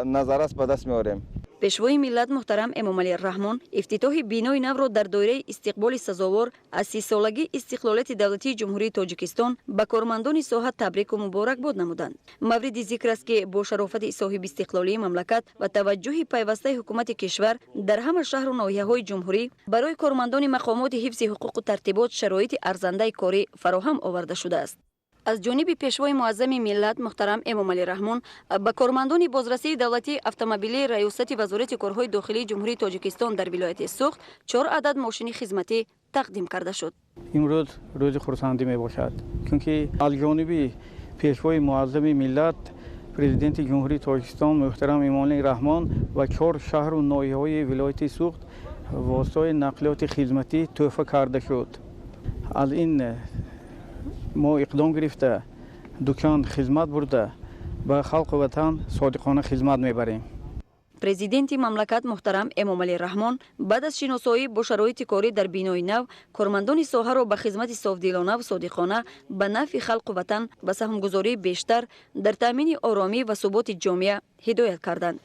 نظارت به دست می‌آوریم. пешвои миллат муҳтарам эмомалӣ раҳмон ифтитоҳи бинои навро дар доираи истиқболи сазовор аз 30-солагии истиқлолияти давлатии ҷумҳурии тоҷикистон ба кормандони соҳа табрику муборакбод намуданд. мавриди зикр аст ки бо шарофати соҳиби истиқлолии мамлакат ва таваҷҷӯҳи пайвастаи ҳукумати кишвар дар ҳама шаҳру ноҳияҳои ҷумҳурӣ барои кормандони мақомоти ҳифзи ҳуқуқу тартибот шароити арзандаи корӣ фароҳам оварда шудааст. از جانب پیشوای معظم ملت محترم امامعلی رحمان به کارمندان بازرسی دولتی اتومبیلی ریاست وزارت کارهای داخلی جمهوری تاجیکستان در ولایت سوخت 4 عدد ماشین خدمتی تقدیم کرده شد. امروز روز خرسندی می باشد چونکه از جانب پیشوای معظم ملت پرزیدنت جمهوری تاجیکستان محترم امامعلی رحمان و 4 شهر و ناحیه‌های ولایت سوخت واسطه نقلیات خدمتی تحفه کرده شد. از این ما اقدام گرفته دکان خدمت برده به خلق وطن صادقانه خدمت میبریم. پرزیدنت مملکت محترم امامعلی رحمان بعد از شناسایی با شرایط کاری در بینای نو کارمندان ساحه را به خدمت صافدلانه و صادقانه به نفع خلق وطن به سهمگذاری بیشتر در تامین آرامی و ثبات جامعه هدایت کردند.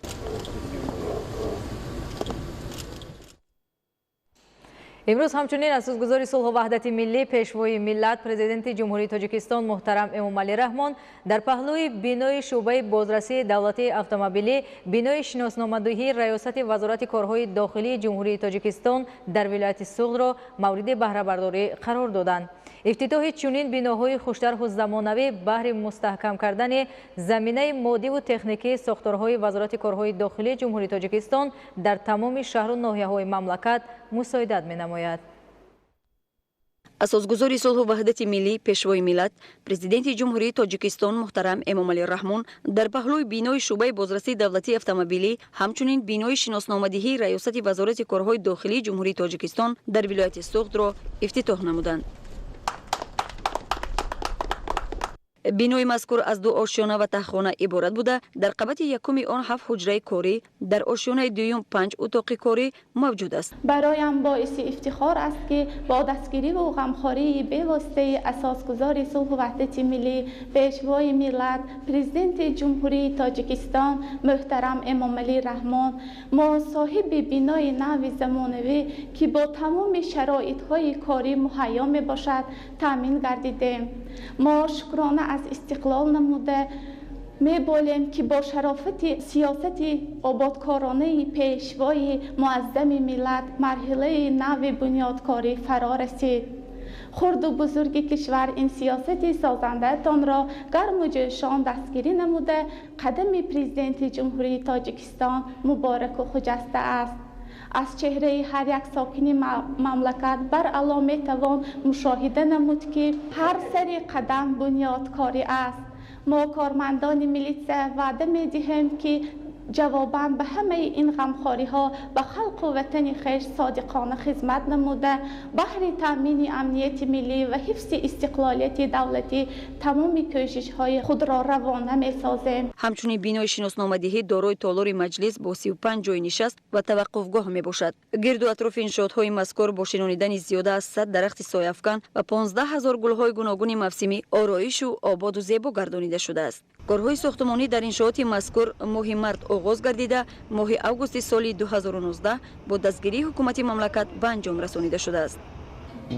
امروز همچنین اساسگذار صلح و وحدت ملی پیشوای ملت پرزیدنت جمهوری تاجیکستان محترم امامعلی رحمان در پهلوی بینای شعبه بازرسی دولتی اتومبیلی بینای شناسنامه‌دهی ریاست وزارت کارهای داخلی جمهوری تاجیکستان در ولایت سوخت را مورد بهره برداری قرار دادند. افتتاح چنین بیناهای خوشتر و زمانوی بهر مستحکم کردن زمینه مادی و تکنیکی ساختارهای وزارت کارهای داخلی جمهوری تاجیکستان در تمام شهر و ناحیه‌های مملکت مساعدت می‌نماید. асосгузори сулҳу ваҳдати миллӣ пешвои миллат президенти ҷумҳурии тоҷикистон муҳтарам Эмомалӣ Раҳмон дар паҳлӯи бинои шуъбаи бозрасии давлатии автомобилӣ ҳамчунин бинои шиносномадиҳии раёсати вазорати корҳои дохилии ҷумҳурии тоҷикистон дар вилояти Суғдро ифтитоҳ намуданд. бинои мазкур аз 2 ошёна ва таҳхона иборат буда дар қабати якуми он 7 ҳуҷраи корӣ, дар ошёнаи дуюм 5 утоқи корӣ мавҷуд аст. برایم باعث افتخار است که با دستگیری و غمخواری به‌واسطه اساسگزار صلح و وحدت ملی پیشوای ملت پرزیدنت جمهوری تاجیکستان محترم امامعلی رحمان ما صاحب بینای نو زمانوی که با تمام شرایط‌های کاری مهیا میباشد تامین گردیدیم. ما شکرانه از استقلال نموده می‌بالیم که با شرافت سیاست آبادکارانه پیشوای معظم ملت مرحله نو بنیادکاری فرا رسید. خرد و بزرگ کشور این سیاست سازنده تان را گرم و جوشان دستگیری نموده قدم پرزیدنت جمهوری تاجیکستان مبارک و خجسته است. از چهره هر یک ساکن مملکت بر علامه توان مشاهده نمود که هر سری قدم بنیادکاری است. ما کارمندان میلیسه وعده می‌دهیم که جواباً به همه این غمخواری ها به خلق و وطن خویش صادقانه خدمت نموده بهر تامین امنیت ملی و حفظ استقلالیت دولتی تمام کوشش های خود را روانه می‌سازیم. همچنین بینای شناسنامه‌دهی دارای تالار مجلس با 35 جای نشست و توقفگاه میباشد. گرد و اطراف انشاءات‌های مذکور با شناندن زیاده از 100 درخت سایه‌افکن و 15000 گل‌های گوناگون موسمی آرایش و آباد و زیبا گردانیده شده است. کارهای ساختمانی در انشاءات مذکور ماه مارت آغاز گردیده ماه اوگوست سال 2019 با دستگیری حکومت مملکت به انجام رسانیده شده است.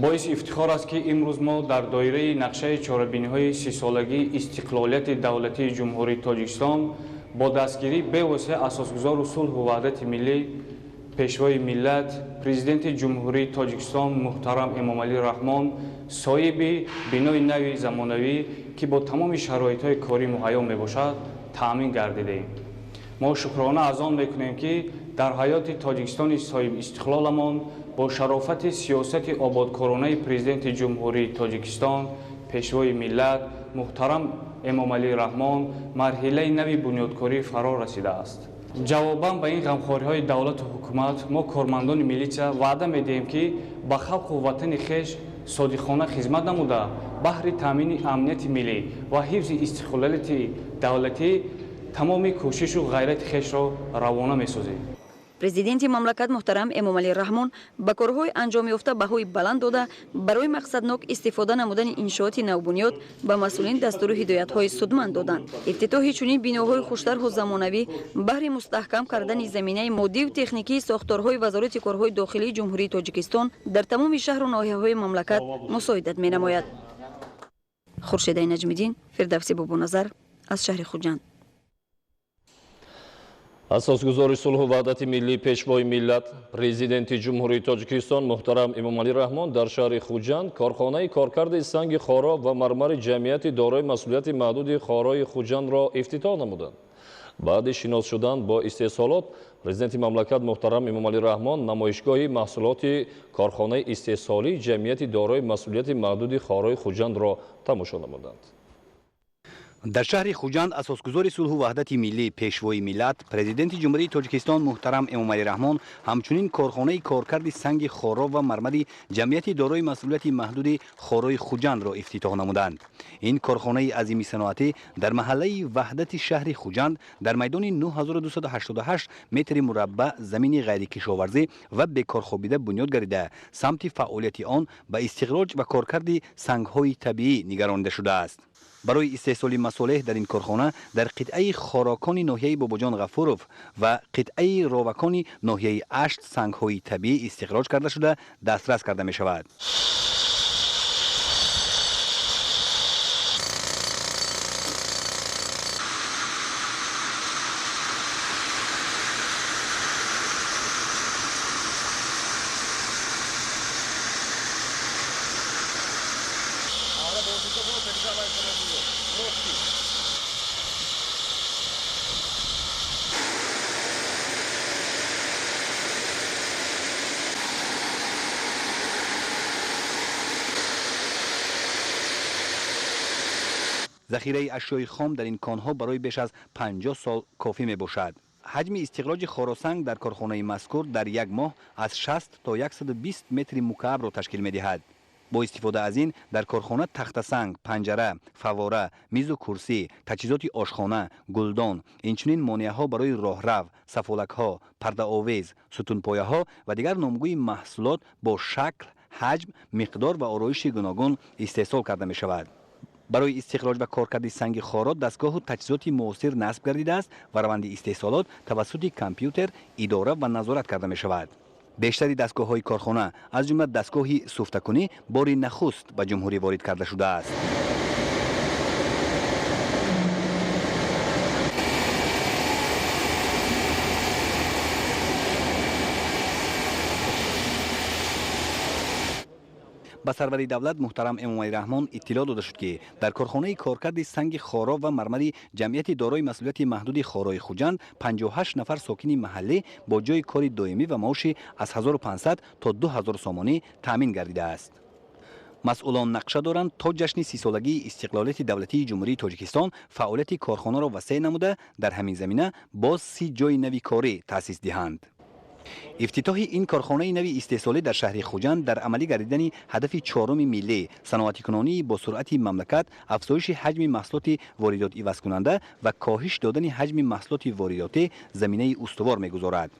باعث افتخار است که امروز ما در دایره نقشه چهاربینی‌های 30 سالگی استقلالیت دولتی جمهوری تاجیکستان با دستگیری به واسطه اساسگزار صلح و وحدت ملی پیشوای ملت پرزیدنت جمهوری تاجیکستان محترم امامعلی رحمان صاحب بینای نو زمانوی که با تمام شرایط‌های کاری مهیا میباشد تامین گردیدیم. ما شکرانه از آن میکنیم که در حیات تاجیکستان صاحب استقلالمان با شرافت سیاست آبادکارانه پرزیدنت جمهوری تاجیکستان پیشوای ملت محترم امامعلی رحمان مرحله نوی بنیادکاری فرا رسیده است. جواباً به این غمخواری دولت و حکومت ما کارمندان میلیسه وعده میدهیم که به خلق و وطن خویش صادقانه خدمت نموده بهر تامین امنیت ملی و حفظ استقلالیت دولتی تمام کوشش و غیرت خویش را روانه می‌سازیم. پرزیدنت مملکت محترم امامعلی رحمان با کارهای انجام یافته بهای بلند داده برای مقصدناک استفاده نمودن انشاءات نوبنیاد به مسئولین دستور و هدایت‌های سودمند دادند. افتتاح چنین بناهای خوش‌طرح و زمانوی بهر مستحکم کردن زمینه مادی و تکنیکی ساختارهای وزارت کارهای داخلی جمهوری تاجیکستان در تمام شهر و ناحیه‌های مملکت مساعدت می‌نماید. خورشید نجمی‌دین، فردوسی بابونظر از شهر خوجند. اساسگزار صلح و وحدت ملی پیشوای ملت پرزیدنت جمهوری تاجیکستان محترم امامعلی رحمان در شهر خوجند کارخانه کارکرد سنگ خارا و مرمر جمعیت دارای مسئولیت محدود خارای خوجند را افتتاح نمودند. بعد شناس شدن با استحصالات پرزیدنت مملکت محترم امامعلی رحمان نمایشگاه محصولات کارخانه استحصالی جمعیت دارای مسئولیت محدود خارای خوجند را تماشا نمودند. در شهر خوجند اساسگزار صلح و وحدت ملی پیشوای ملت پرزیدنت جمهوری تاجیکستان محترم امامعلی رحمان همچنین کارخانه کارکرد سنگ خارا و مرمر جمعیت دارای مسئولیت محدود خارای خوجند را افتتاح نمودند. این کارخانه عظیم صنعتی در محله وحدت شهر خوجند در میدان 9288 متر مربع زمین غیر کشاورزی و بیکار خوابیده بنیاد گردیده سمت فعالیت آن به استخراج و کارکرد سنگ‌های طبیعی نگرانده شده است. برای استحصال مصالح در این کارخانه در قطعه خاراکان ناحیه باباجان غفوروف و قطعه راوکان ناحیه اشت سنگ‌های طبیعی استخراج کرده شده دسترس کرده می شود. ذخیره اشیاء خام در این کانها برای بیش از 50 سال کافی می باشد. حجم استخراج خارسنگ در کارخانه مذکور در یک ماه از 60 تا 120 متر مکعب را تشکیل می دهد. با استفاده از این در کارخانه تخته سنگ، پنجره، فواره، میز و کرسی، تجهیزات آشخانه، گلدان، اینچنین مانعه ها برای راهرو، سفالک ها، پرده آویز، ستون پایه ها و دیگر نامگوی محصولات با شکل، حجم، مقدار و آرایش گوناگون استحصال کرده می شود. برای استخراج و کارکرد سنگ خارات دستگاه و تجهیزات معاصر نصب گردیده است و روند استحصالات توسط کامپیوتر اداره و نظارت کرده می شود. بیشتری دستگاه های کارخانه از جمله دستگاه سوفته‌کنی بار نخست به جمهوری وارد کرده شده است. به سروری دولت محترم امامعلی رحمان اطلاع داده شد که در کارخانه کارکرد سنگ خارا و مرمری جمعیت دارای مسئولیت محدود خارای خوجند 58 نفر ساکن محله با جای کار دائمی و معاش از 1500 تا 2000 سامانی تامین گردیده است. مسئولان نقشه دارند تا جشن 30 سالگی استقلالیت دولتی جمهوری تاجیکستان فعالیت کارخانه را وسیع نموده در همین زمینه باز 30 جای نوی کاری تأسیس دهند. افتتاح این کارخانه نوی استحصالی در شهر خوجند در عملی گردیدن هدف چهارم ملی صنعتی کنانی با سرعت مملکت، افزایش حجم محصولات واردات عوض کننده و کاهش دادن حجم محصولات وارداتی زمینه استوار می‌گذارد.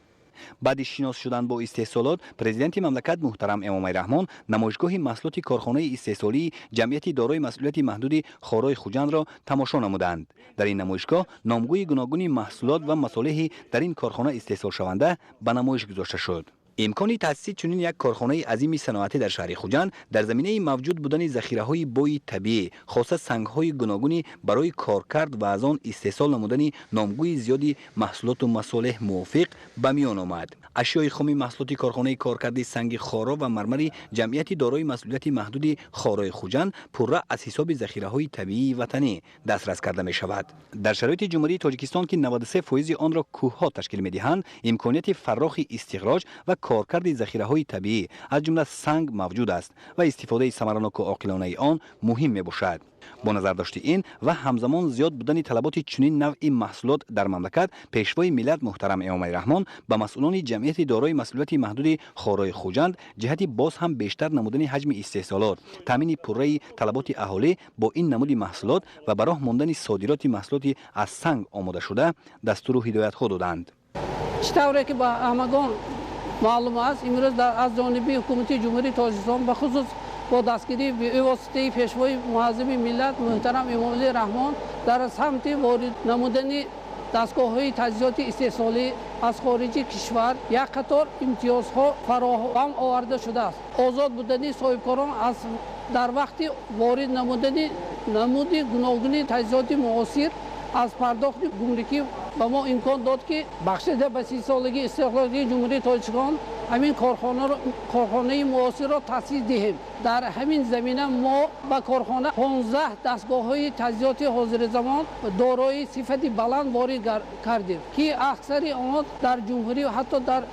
بعد شناس شدن با استحصالات، پرزیدنت مملکت محترم امامعلی رحمان نمایشگاه محصولات کارخانه استحصالی جمعیت دارای مسئولیت محدود خارای خوجند را تماشا نمودند. در این نمایشگاه نامگوی گوناگون محصولات و مصالح در این کارخانه استحصال شونده به نمایش گذاشته شد. امکان تأسیس چنین یک کارخانه عظیم صنعتی در شهر خوجند در زمینه موجود بودن ذخیره‌های بوی طبیعی، خاصه سنگ‌های گوناگونی برای کارکرد و از آن استحصال نمودن نامگوی زیادی محصولات و مصالح موافق به میان آمد. اشیاء خام محصولات کارخانه کارکرد سنگ خارا و مرمری جمعیت دارای مسئولیت محدود خارای خوجند پرره از حساب ذخیره‌های طبیعی وطنی دسترس کرده می شود. در شرایط جمهوری تاجیکستان که 93% آن را کوه‌ها تشکیل می‌دهند، امکانیت فراخ استخراج و کارکرد ذخیره‌های طبیعی از جمله سنگ موجود است و استفاده ثمرناک و عاقلانه آن مهم می‌باشد. با نظر داشت این و همزمان زیاد بودن طلبات چنین نوع محصولات در مملکت، پیشوای ملت محترم امامعلی رحمان به مسئولان جمعیت دارای مسئولیت محدود خارای خوجند جهت باز هم بیشتر نمودن حجم استحصالات، تامین پره طلبات اهالی با این نمود محصولات و به راه ماندن صادرات محصولات از سنگ آماده شده دستور و هدایت ها دادند. چطوری که با همگان معلوم است امروز از جانب حکومت جمهوری تاجیکستان به خصوص با دستگیری به واسطه پیشوای معظم ملت محترم امامعلی رحمان در سمت وارد نمودن دستگاه‌های تجهیزات استحصالی از خارج کشور یک قطار امتیازها فراهم آورده شده است. آزاد بودن صاحبکاران از در وقت وارد نمودن نمود گوناگون تجهیزات معاصر از پرداخت گمرکی به ما امکان داد که بخشیده به 30 سالگی استقلالیت جمهوری تاجیکستان همین کارخانه معاصر را تأسیس دهیم. در همین زمینه ما به کارخانه 15 دستگاه‌های تجهیزات حاضر زمان دارای صفت بلند وارد کردیم که اکثر آنها در جمهوری و حتی در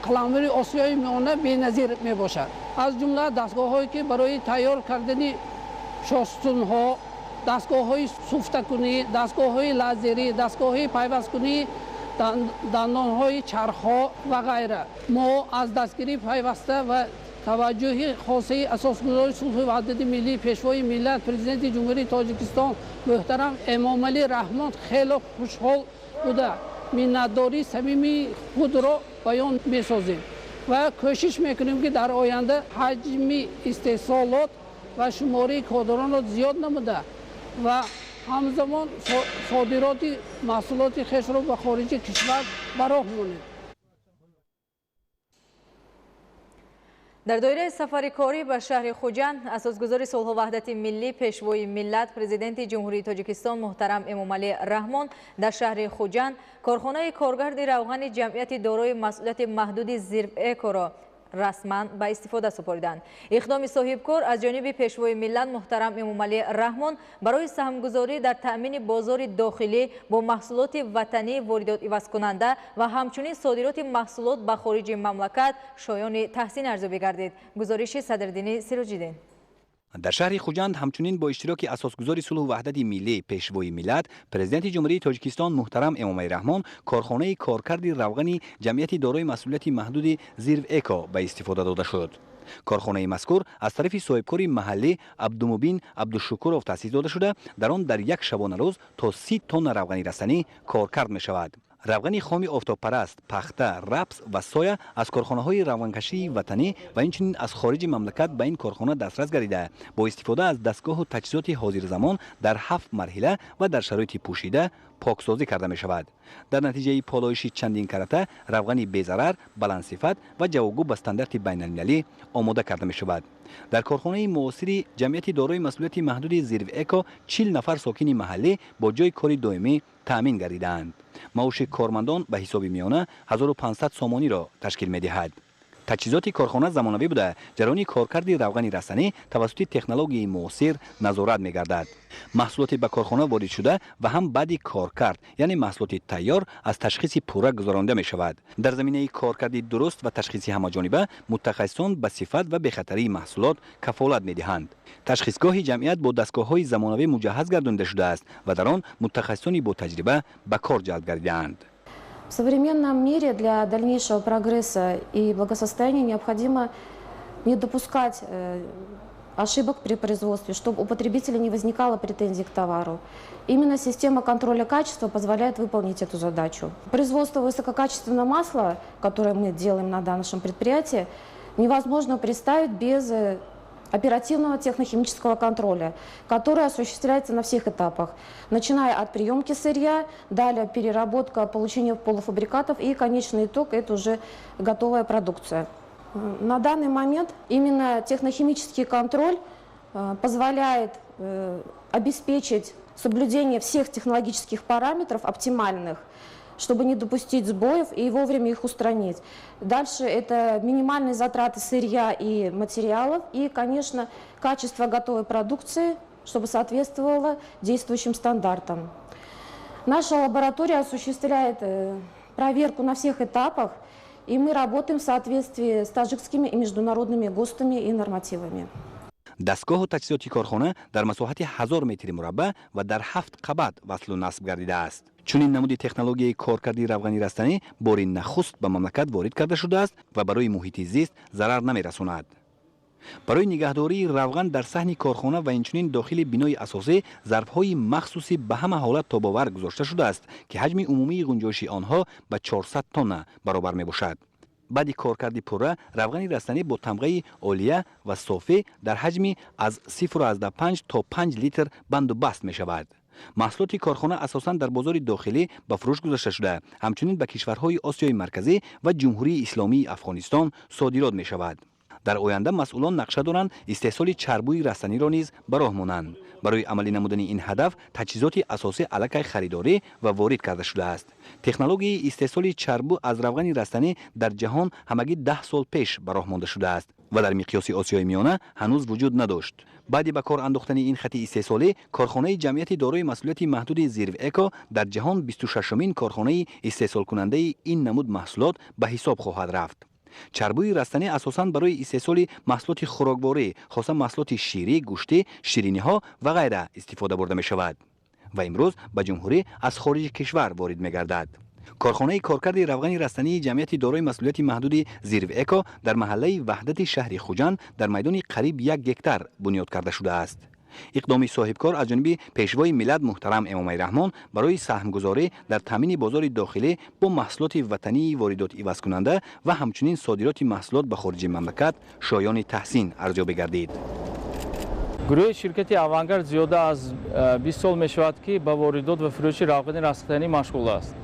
قلمرو آسیای میانه بی‌نظیر میباشد. از جمله دستگاه‌هایی که برای تیار کردن شاستون‌ها، دستگاه‌های سوفته‌کنی، دستگاه‌های لازری، دستگاه‌های پیوست‌کنی دندان‌های چرخ‌ها و غیره. ما از دستگیری پیوسته و توجه خاصی اساسگزار صلح و وحدت ملی پیشوای ملت پرزیدنت جمهوری تاجیکستان محترم امامعلی رحمان خیلی خوشحال بوده منتداری صمیمی خود را بیان می‌سازیم و کوشش می‌کنیم که در آینده حجم استحصالات و شماره کادران را زیاد نموده و همزمان صادرات محصولات خویش را به خارج کشور به راه مانیم. در دایره سفر کاری به شهر خوجند اساسگزار صلح و وحدت ملی پیشوای ملت پرزیدنت جمهوری تاجیکستان محترم امامعلی رحمان در شهر خوجند کارخانه کارگرد روغن جمعیت دارای مسئولیت محدود زیربعک را رسما به استفاده سپردند. اقدام صاحبکار از جانب پیشوای ملت محترم امامعلی رحمان برای سهمگذاری در تأمین بازار داخلی با محصولات وطنی واردات عوض کننده و همچنین صادرات محصولات به خارج مملکت شایان تحسین ارزیابی گردید. گزارش صدرالدین سراج‌الدین. در شهر خوجند همچنین با اشتراک اساسگزار صلح و وحدت ملی پیشوای ملت پرزیدنت جمهوری تاجیکستان محترم امامعلی رحمان کارخانه کارکرد روغن جمعیت دارای مسئولیت محدود زیرو اکا به استفاده داده شد. کارخانه مذکور از طرف صاحبکار محلی عبدالمبین عبدالشکورов تأسیس داده شده در آن در یک شبانه روز تا 30 تن روغن رستنی کارکرد می شود. روغن خام آفتابپرست، پخته، رپس و سویا از کارخانه‌های روغنکشی وطنی و اینچنین از خارج مملکت به این کارخانه دسترس گردیده با استفاده از دستگاه و تجهیزات حاضر زمان در 7 مرحله و در شرایط پوشیده پاکسازی کرده می شود. در نتیجه پالایش چندین کرته روغن بی‌ضرر، بلندصفت و جوابگو به استاندارد بین‌المللی آماده کرده می شود. در کارخانه معاصر جمعیت دارای مسئولیت محدود زیرو اکا 40 نفر ساکن محلی با جای کاری دائمی تأمین گردیدند. معاش کارمندان به حساب میانه 1500 سامانی را تشکیل می دهد. تجهیزات کارخانه زمانوی بوده جریان کارکرد روغن رستنی توسط تکنولوژی معاصر نظارت می گردد. محصولات به کارخانه وارد شده و هم بعد کارکرد یعنی محصولات تیار از تشخیص پوره گذرانده می شود. در زمینه کارکرد درست و تشخیص همه‌جانبه متخصصان به صفت و بخطری محصولات کفالت می دهند. تشخیصگاه جمعیت با دستگاه‌های زمانوی مجهز گردانده شده است و در آن متخصصانی با تجربه به کار جلب گردیدند. В современном мире для дальнейшего прогресса и благосостояния необходимо не допускать ошибок при производстве, чтобы у потребителя не возникало претензий к товару. Именно система контроля качества позволяет выполнить эту задачу. Производство высококачественного масла, которое мы делаем на нашем предприятии, невозможно представить без оперативного технохимического контроля, который осуществляется на всех этапах, начиная от приемки сырья, далее переработка, получение полуфабрикатов и конечный итог – это уже готовая продукция. На данный момент именно технохимический контроль позволяет обеспечить соблюдение всех технологических параметров оптимальных, чтобы не допустить сбоев и вовремя их устранить. Дальше это минимальные затраты сырья и материалов и, конечно, качество готовой продукции, чтобы соответствовало действующим стандартам. Наша лаборатория осуществляет проверку на всех этапах, и мы работаем в соответствии с таджикскими и международными ГОСТами и нормативами. دستگاه و تجهیزات کارخانه در مساحت 1000 متر مربع و در 7 قبت وصل و نصب گردیده است. چون این نمود تکنولوژی کارکرد روغن رستنی بار نخست به مملکت وارد کرده شده است و برای محیط زیست ضرر نمی‌رساند. برای نگهداری روغن در صحن کارخانه و اینچنین داخل بنای اساسی ظرف‌های مخصوصی به همه حالت تاب‌آور گذاشته شده است که حجم عمومی گنجایش آنها به 400 تن برابر می‌باشد. بعد کارکرد پوره روغن رستنی با تمغه عالیه و صافی در حجمی از 0.5 تا 5 لیتر بند و بست می شود. محصولات کارخانه اساساً در بازار داخلی به فروش گذاشته شده، همچنین به کشورهای آسیای مرکزی و جمهوری اسلامی افغانستان صادرات می شود. در آینده مسئولان نقشه دارند استحصال چربوی رستنی را نیز به راه مانند. برای عملی نمودن این هدف تجهیزات اساسی الک خریداری و وارد کرده شده است. تکنولوژی استحصال چربو از روغن رستنی در جهان همگی 10 سال پیش به راه مانده شده است و در مقیاس آسیای میانه هنوز وجود نداشت. بعد به کار انداختن این خط استحصالی کارخانه جمعیت دارای مسئولیت محدود زیرو اکا در جهان 26مین کارخانه استحصال کننده این نمود محصولات به حساب خواهد رفت. چربوی رستنی اساساً برای استحصال محصولات خوراکواری، خاصه محصولات شیری، گوشتی، شیرینی ها و غیره استفاده برده می شود و امروز به جمهوری از خارج کشور وارد می گردد. کارخانه کارکرد روغن رستنی جمعیت دارای مسئولیت محدود زیرو اکا در محله وحدت شهر خوجند در میدان قریب 1 هکتار بنیاد کرده شده است. اقدام صاحبکار از جانب پیشوای ملت محترم امامعلی رحمان برای سهمگذاری در تامین بازار داخلی با محصولات وطنی واردات عوض کننده و همچنین صادرات محصولات به خارج مملکت شایان تحسین ارزیابی گردید. گروه شرکت اوانگارد زیاده از 20 سال می شود که به واردات و فروش روغن رستنی مشغول است.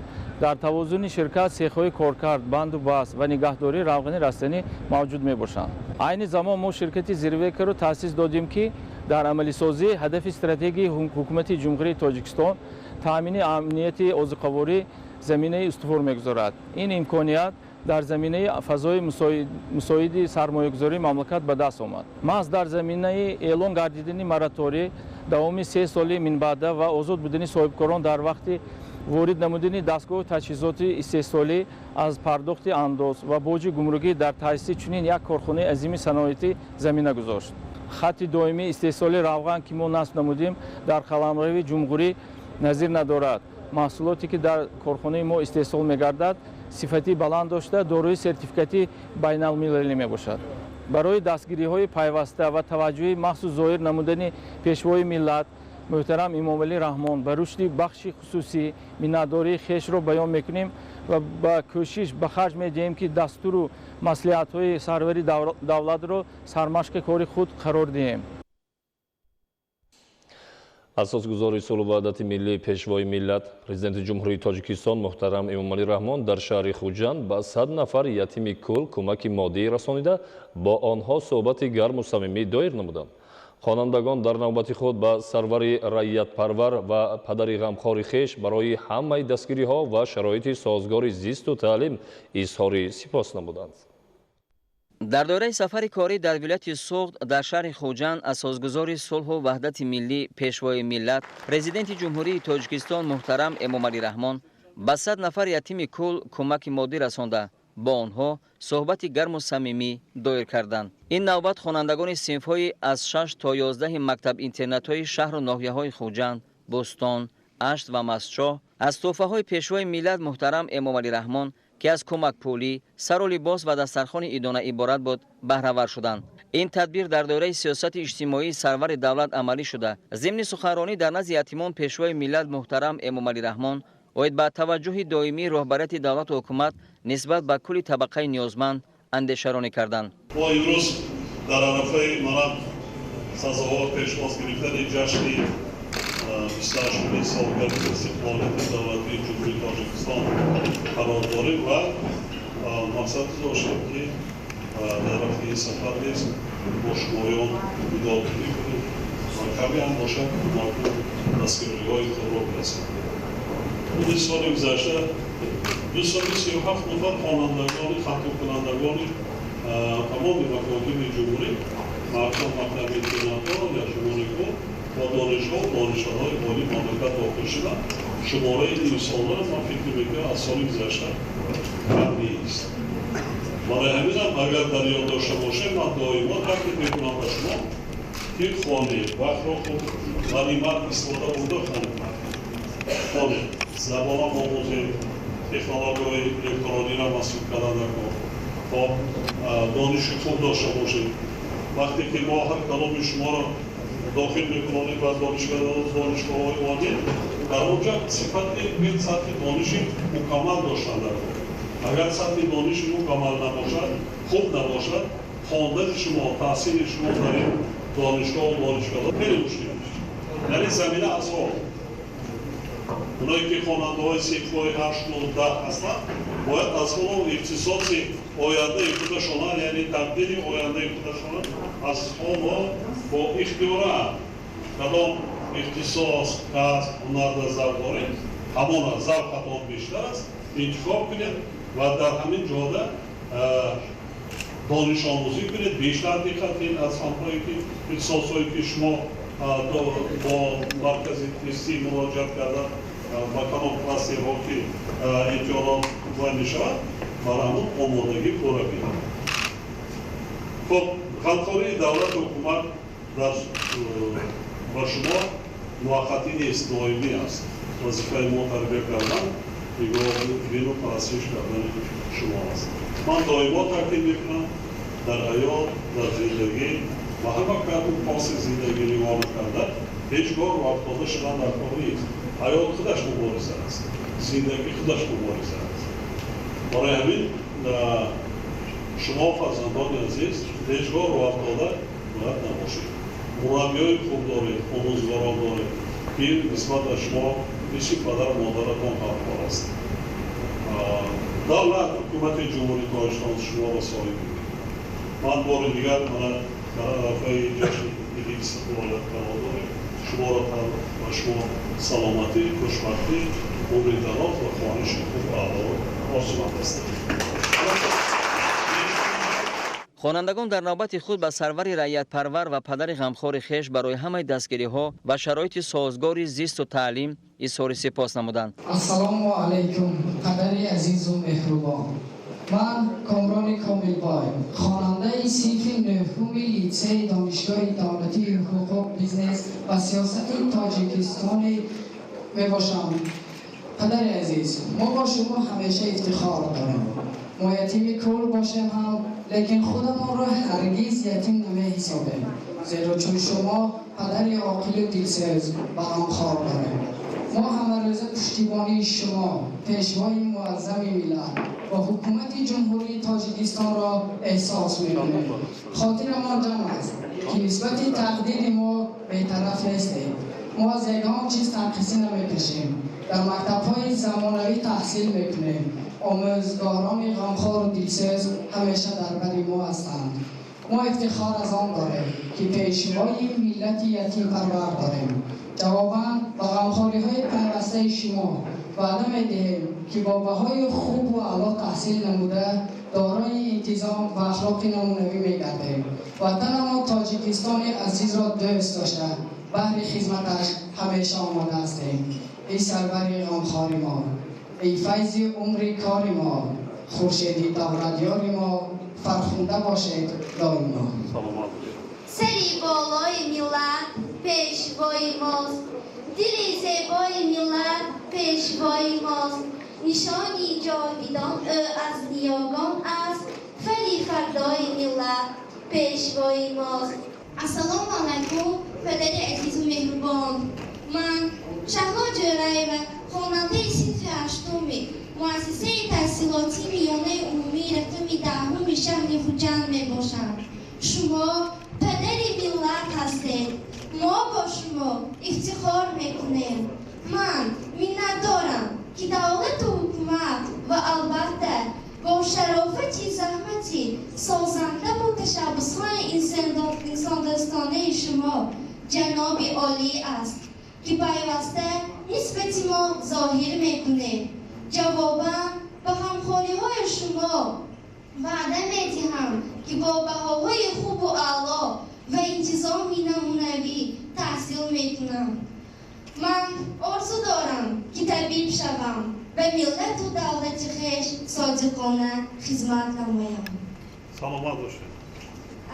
در توازن شرکت سیخ‌های کارکرد، بند و بست و نگهداری روغن رستنی موجود می باشند. عین زمان ما شرکت زیرو اکا را تأسیس دادیم که در عملی سازی هدف استراتژی حکومت جمهوری تاجیکستان تامین امنیت عضوقواری زمینه استوار می‌گذارد. این امکانیت در زمینه فضای مساعد سرمایه‌گذاری مملکت به دست آمد. محض در زمینه اعلان گردیدن مراتوری داومی 3 سالی من بعد و آزاد بودن صاحبکاران در وقت وارد نمودن دستگاه تجهیزات استحصالی از پرداخت انداز و باج گمرکی در تأسیس چنین یک کارخانه عظیم صنعتی زمینه گذاشت. خط دائمی استحصال روغن که ما نصب نمودیم در قلمرو جمهوری نظیر ندارد. محصولاتی که در کارخانه ما استحصال می‌گردد صفتی بلند داشته دارای سرتیفیکاتی بین‌المللی میباشد. برای دستگیری‌های پیوسته و توجه مخصوص ظاهر نمودن پیشوای ملت محترم امامعلی رحمان به رشد بخش خصوصی منتداری خیش را بیان میکنیم و با کوشش به خرج میدهیم که دستور و مصلحت‌های سروری دولت را سرمشق کار خود قرار دهیم. اساسگزار صلح و وحدت ملی پیشوای ملت پرزیدنت جمهوری تاجیکستان محترم امامعلی رحمان در شهر خوجند به 100 نفر یتیم کل کمک مادی رسانیده با آنها صحبت گرم و صمیمی دایر نمودند. خوانندگان در نوبت خود به سروری رعیت پرور و پدر غمخوار خویش برای همه دستگیری ها و شرایط سازگار زیست و تعلیم اظهار سپاس نمودند. در دوره سفر کاری در ولایت سوخت در شهر خوجند اساسگزار صلح و وحدت ملی پیشوای ملت پرزیدنت جمهوری تاجیکستان محترم امامعلی رحمان به 100 نفر یتیم کل کمک مادی رسانده با آنها صحبت گرم و صمیمی دایر کردند. این نوبت خوانندگان صنف‌های از 6 تا 11 مکتب اینترنت‌های شهر و ناحیه‌های خوجند، بستان، اشت و مسچا از تحفه‌های پیشوای ملت محترم امامعلی رحمان که از کمک پولی، سر و لباس و دسترخوان ایدانه عبارت بود بهره‌ور شدند. این تدبیر در دوره سیاست اجتماعی سرور دولت عملی شده. ضمن سخنرانی در نزد یتیمان پیشوای ملت محترم امامعلی رحمان اوید با توجه دائمی رهبریت دولت و حکومت نسبت به کل طبقه نیازمند اندیشه‌رانی کردند. ما امروز در عرفه منم سزاوار پیشواز گرفتن جشن 28 سالگرد استقلالیت دولتی جمهوری تاجیکستان قرار داریم و مقصد داشتیم که در رفته سفر نیست با شمایان مدادگیری کنیم و کمی هم باشد مردم دستگیری‌های خود را برسیم. این سال گذشته 237 نفر خوانندگان ختم کنندگان تمام مکاتب جمهوری مکتب اینترنت‌ها یا شمارک‌ها و دانشگاه و دانشگاه‌های عالی مملکت داخل شدند. شماره این ساله من فکر می‌کنم از سال گذشته کم نیست. برای همین هم اگر در یاد داشته باشه من دائما تاکید می‌کنم به شما که خوانید وقت را خود غنیمت استفاده بوده خوانید زبان آموزید تکنولوژی الکترونی را مسئول کردن خب دانش خوب داشته باشید. وقتی که ما هر کلام شما را داخل میکنید و دانشگاه‌های عالی در اونجا صفت یک سطح دانشی مکمل داشتن در اگر سطح دانش مکمل نباشد خوب نباشد خواندن شما تحصیل شما در این دانشگاه و دانشگاه خیلی مشکل میشه. یعنی زمینه اساس اونایی که خواننده‌های صنف‌های 8 و 10 هستند باید از خود اختصاص آینده خودشان یعنی تبدیل آینده خودشان از خود با اختیار کدام اختصاص کسب هنر و ذوق دارید همان ذوقتان بیشتر است انتخاب کنید و در همین جاده دانش آموزی کنید بیشتر دقت کنید از فن‌هایی که اختصاص‌هایی که شما با مرکز تستی مراجعت کردن و کدام کلاسی ها که امتحانات وارد می‌شود برای همون آمادگی پورا کنید. خب غمخواری دولت و حکومت در با شما موقتی نیست دائمی است. وظیفه ما تربیت کردن بین و پرستش کردن شما است. من دائما تاکید میکنم در حیات در زندگی و همه کدوم پاس زندگی نگاه کردن هیچگاه وقتاده شدن در کار نیست. حیات خودش مبارزه است. زندگی خودش مبارزه است. برای همین شما فرزندان عزیز هیچگاه وقتاده باید نباشید. مربیای خوب دارید، آموزگاران دارید که نسبت به شما مثل پدر و مادرتان همکار است. دولت حکومت جمهوری تاجیکستان شما را سایه می‌کنید. من بار دیگر در عرفه جشن ملی استقلال قرار داریم. شما را و شما سلامتی، خوشبختی، عمر دراز و خواهش خوب آرزومند هستم. خوانندگان در نوبت خود به سرور رعیت پرور و پدر غمخوار خویش برای همه دستگیری ها و شرایط سازگار زیست و تعلیم اظهار سپاس نمودند. السلام علیکم پدر عزیز و مهربان. من کامران کاملبای خواننده صنف نهم لیسه دانشگاه دولتی حقوق بیزنس و سیاست تاجیکستان میباشم. پدر عزیز، ما با شما همیشه افتخار داریم. ما یتیم کل باشیم هم، لیکن خودمان را هرگز یتیم نمی حسابیم، زیرا چون شما پدر عاقل و دلسوز و غمخوار داریم. ما همه روز پشتیبانی شما، پیشوای معظم ملت و حکومت جمهوری تاجیکستان را احساس می‌کنیم. خاطرمان جمع است که نسبت تقدیر ما بی‌طرف نیستیم. ما از یگان چیز تنقیصی نمی‌کشیم. در مکتب‌های زمانوی تحصیل می‌کنیم. آموزگاران غمخوار و دلسوز همیشه در بر ما هستند. ما افتخار از آن داریم که پیشوای ملت یتیم پرور داریم. جواباً با غمخوری‌های پیوسته شما وعده می‌دهیم که با بهای خوب و اعلی تحصیل نموده دارای انتظام و اخلاق نمونوی می‌گردیم. وطن ما تاجیکستان عزیز را دوست داشته بهر خدمتش همیشه آماده هستیم. ای سرور غمخوار ما، ای فیض عمر کار ما، خورشید دولتیار ما، فرخنده باشید دائما. سری بالای ملت پیشوای ماست، دلی زیبای ملت پیشوای ماست. نشانی جاویدان او از نیاگان است، ولی فردای ملت پیشوای ماست. السلام علیکم پدر عزیز و مهربان. من شهلا جرایمه، خواننده صنف هشتمی مؤسسه تحصیلاتی میانه عمومی رقم دهم شهر خوجند می باشم. شما پدر ملت هستید. ما با شما افتخار میکنیم. من میnnetدارم که دولت و حکومت و البته با شرافت زحمتی سازنده و تشبسهای انسان دوستانه شما جناب عالی است که پیوسته نسبت ما ظاهر میکنه. جواباً با همخوری‌های شما وعده می‌دهم که با بهاهای خوب و اعلی و انتظامی نمونوی تحصیل میکنم. من آرزو دارم که طبیب شوم و ملت و دولت خویش صادقانه خدمت نمایم. سلامت باشید.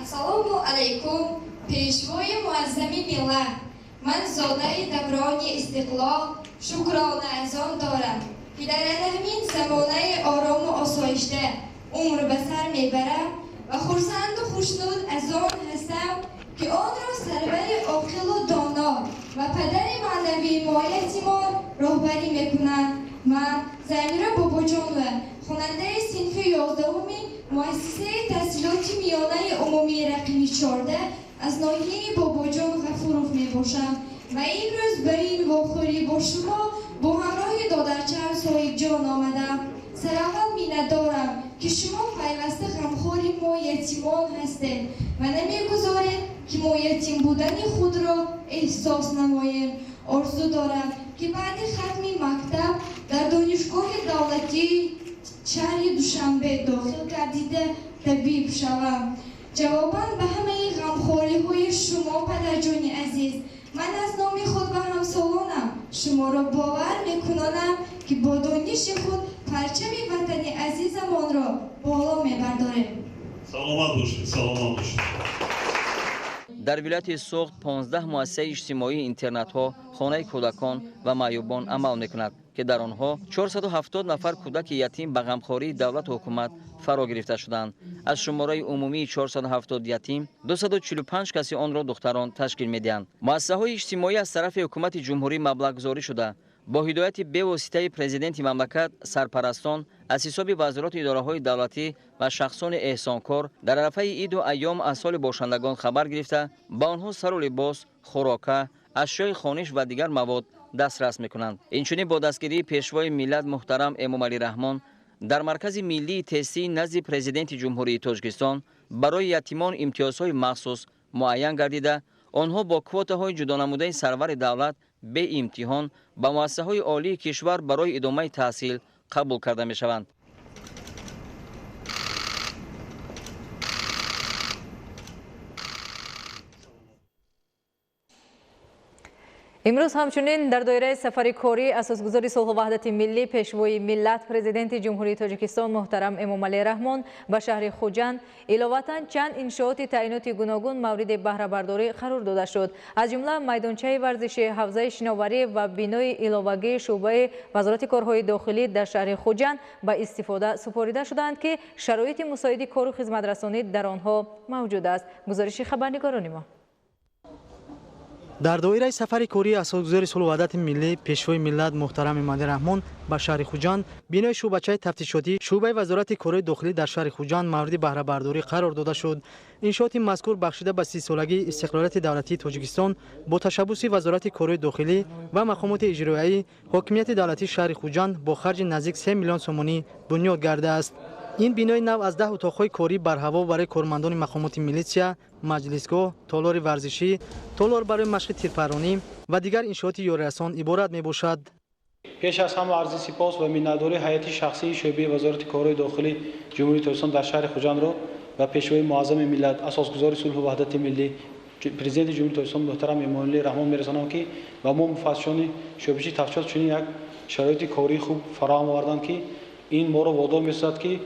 السلام علیکم پیشوای معظم ملت. من زاده دوران استقلال شکرانه از آن دارم که در همین زمانه آرام و آسایشته عمر به سر میبرم و خرسند و خوشنود از آن هستم که آن را سرور عاقل و دانا و پدر معنوی مایتیمان راهبری میکنند. من زمیره باباجان و خواننده صنف 11 مؤسسه تحصیلات میانه عمومی رقم 14 از ناحیه باباجان غفورов میباشم و این روز بر این واخوری با شما با همراه دادرچم صاحب جان آمدم. سراحت میnnetدارم که شما پیوسته غمخوری ما یتیمان هستید و نمیگذارید که ما یتیم بودن خود را احساس نماییم. آرزو دارم که بعد ختم مکتب در دانشگاه دولتی شهر دوشنبه داخل گردیده طبیب شوم. جواباً به همه غمخوری‌های شما پدرجان عزیز من از نام خود و همسالانم شما را باور میکنانم که با دانش خود پرچم وطن عزیزمان را بالا میبرداریم. سلامت باشید. سلامت باشید. در ولایت سوخت 15 مؤسسه اجتماعی اینترنت‌ها، خانه کودکان و معیوبان عمل می‌کند که در آنها 470 نفر کودک یتیم به غمخواری دولت و حکومت فرا گرفته شدند. از شماره عمومی 470 یتیم 245 کسی آن را دختران تشکیل می‌دهند. مؤسسه‌های اجتماعی از طرف حکومت جمهوری مبلغ گذاری شده با هدایت به واسطه پرزیدنت مملکت سرپرستان از حساب وزارت اداره‌های دولتی و شخصان احسانکار در عرفه عید و ایام از سال باشندگان خبر گرفته با آنها سر و لباس، خوراکه، اشیاء خوانش و دیگر مواد دسترس می‌کنند. اینچنین با دستگیری پیشوای ملت محترم امامعلی رحمان در مرکز ملی تستی نزد پرزیدنت جمهوری تاجیکستان برای یتیمان امتیازهای مخصوص معین گردیده آنها با کوتاهای جدا نموده سرور دولت به امتحان با مؤسسه‌های عالی کشور برای ادامه تحصیل قبول کرده می‌شوند. امروز همچنین در دایره سفر کاری اساسگذار صلح و وحدت ملی پیشوای ملت پرزیدنت جمهوری تاجیکستان محترم امامعلی رحمان به شهر خوجند علاوه چند انشاءات تعیینات گوناگون مورد بهره برداری قرار داده شد. از جمله میدانچه ورزشی، حوزه شناوری و بینای علاوگی شعبه وزارت کارهای داخلی در شهر خوجند به استفاده سپرده شدند که شرایط مساعد کار و خدمت رسانی در آنها موجود است. گزارش خبرنگاران ما. در دایره سفر کاری اساسگذار صلح و وحدت ملی پیشوای ملت محترم امامعلی رحمان به شهر خوجند بینای شعبه‌چه تفتیشاتی شعبه وزارت کارهای داخلی در شهر خوجند مورد بهره برداری قرار داده شد. انشاءات مذکور بخشیده به 30 سالگی استقلالیت دولتی تاجیکستان با تشبث وزارت کارهای داخلی و مقامات اجرایی حاکمیت دولتی شهر خوجند با خرج نزدیک 3 میلیون سومانی بنیاد گردیده است. این بینای نو از 10 اتاق‌های کاری بر هوا برای کارمندان مقامات میلیسیا، مجلسگاه، تالار ورزشی، تالار برای مشق تیرپرانی و دیگر انشاءات یاررسان عبارت میباشد. پیش از همه عرض سپاس و مینتداری هیئت شخصی شعبه وزارت کارهای داخلی جمهوری تاجیکستان در شهر خوجند را و پیشوای معظم ملت اساسگذار صلح و وحدت ملی پرزیدنت جمهوری تاجیکستان محترم امامعلی رحمان میرسانم که و ما مفصلان شعبه تفتیشات چنین یک شرایط کاری خوب فراهم آوردند که این ما را وادار می‌سازد که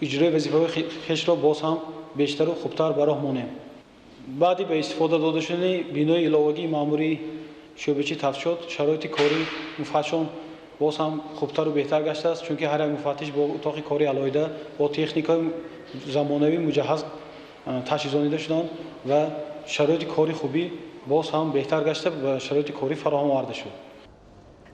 اجرای وظیفه‌های خویش را باز هم بیشتر و خوبتر به راه مانیم. بعدی به استفاده داده شدن بینای علاوگی ماموری شعبه‌چی تفتیشات شرایط کاری مفتشان باز هم خوبتر و بهتر گشته است، چون که هر یک مفتش با اتاق کاری علاوه با تکنیک‌های زمانوی مجهز تجهیزانیده شدند و شرایط کاری خوبی باز هم بهتر گشته و شرایط کاری فراهم آورده شد.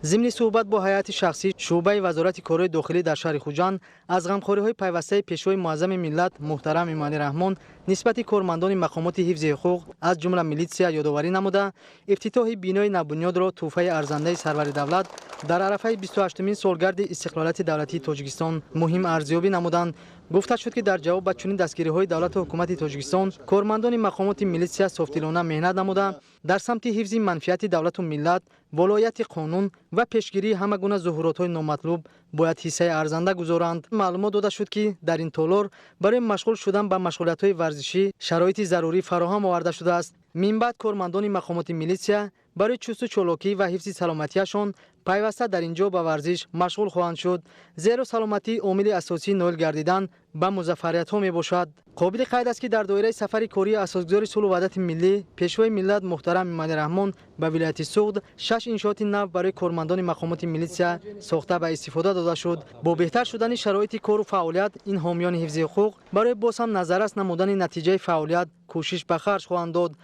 ضمن صحبت با هیئت شخصی شعبه وزارت کارهای داخلی در شهر خوجند از غمخوری‌های پیوسته پیشوای معظم ملت محترم امامعلی رحمان نسبت کارمندان مقامات حفظ حقوق از جمله میلیسیا یادآوری نموده افتتاح بینای نوبنیاد را تحفه ارزنده سرور دولت در عرفه 28مین سالگرد استقلالیت دولتی تاجیکستان مهم ارزیابی نمودند. گفته شد که در جواب به چنین دستگیری‌های دولت و حکومت تاجیکستان کارمندان مقامات میلیسیا صافدلانه مهنت نموده در سمت حفظ منفعت دولت و ملت، ولایت قانون و پیشگیری همه گونه ظهورات‌های نامطلوب باید حصه ارزنده گذارند. معلومات داده شد که در این تالار برای مشغول شدن به مشغولیت‌های ورزشی شرایط ضروری فراهم آورده شده است. من بعد کارمندان مقامات میلیسیا برای چست و چالاکی و حفظ سلامتیشان پیوسته در اینجا به ورزش مشغول خواهند شد، زیرا سلامتی عامل اساسی نائل گردیدن به موفقیت‌ها میباشد. قابل قید است که در دایره سفر کاری اساسگذار صلح و وحدت ملی پیشوای ملت محترم امامعلی رحمان به ولایت سوخت 6 انشاءات نو برای کارمندان مقامات میلیسیا ساخته به استفاده داده شد. با بهتر شدن شرایط کار و فعالیت این حامیان حفظ حقوق برای باز هم نظررس نمودن نتیجه فعالیت کوشش به خرج خواهند داد.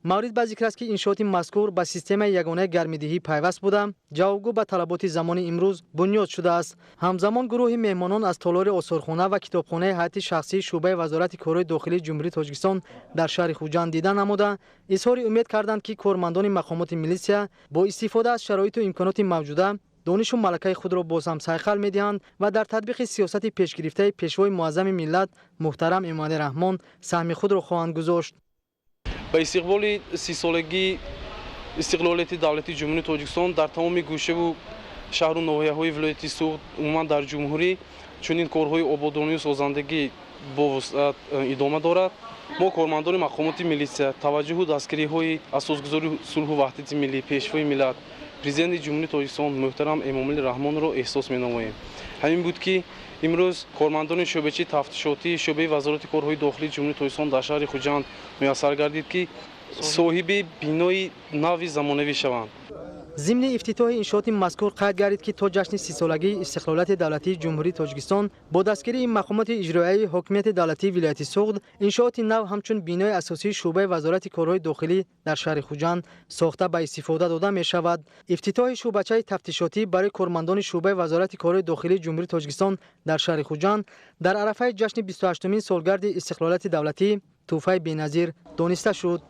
مورد به ذکر است که انشاءات مذکور به سیستم یگانه گرمیدهی پیوست بوده جوابگو به طلبات زمان امروز بنیاد شده است. همزمان گروه مهمانان از تالار آثارخانه و کتابخانه هیئت شخصی شعبه وزارت کارهای داخلی جمهوری تاجیکستان در شهر خوجند دیدن نموده اظهار امید کردند که کارمندان مقامات میلیسیا با استفاده از شرایط و امکانات موجوده دانش و ملکه خود را باز هم سایقل می‌دهند و در تطبیق سیاست پیشگرفته پیشوای معظم ملت محترم امامعلی رحمان سهم خود را خواهند گذاشت. به استقبال 30 سالگی استقلالیت دولتی جمهوری تاجیکستان در تمام گوشه و شهر و ناحیه‌های ولایت سوخت عموما در جمهوری چنین کارهای آبادانی و سازندگی با وسعت ادامه دارد. ما کارمندان مقامات میلیسیا توجه و دستگیری‌های اساسگذار صلح و وحدت ملی پیشوای ملت پرزیدنت جمهوری تاجیکستان محترم امامعلی رحمان را احساس می‌نماییم. همین بود که امروز کارمندان شعبه‌چی تفتیشاتی شعبه وزارت کارهای داخلی جمهوری تاجیکستان در شهر خوجند میسر گردید که صاحب بینای نوی زمانوی شوند. ضمن افتتاح انشاءات مذکور قید گردید که تا جشن 30 سالگی استقلالیت دولتی جمهوری تاجیکستان با دستگیری مقامات اجرایی حاکمیت دولتی ولایت سوخت انشاءات نو همچون بینای اساسی شعبه وزارت کارهای داخلی در شهر خوجند ساخته به استفاده داده می شود. افتتاح شعبه‌چه تفتیشاتی برای کارمندان شعبه وزارت کارهای داخلی جمهوری تاجیکستان در شهر خوجند در عرفه جشن 28مین سالگرد استقلالیت دولتی تحفه بی‌نظیر دانسته شد.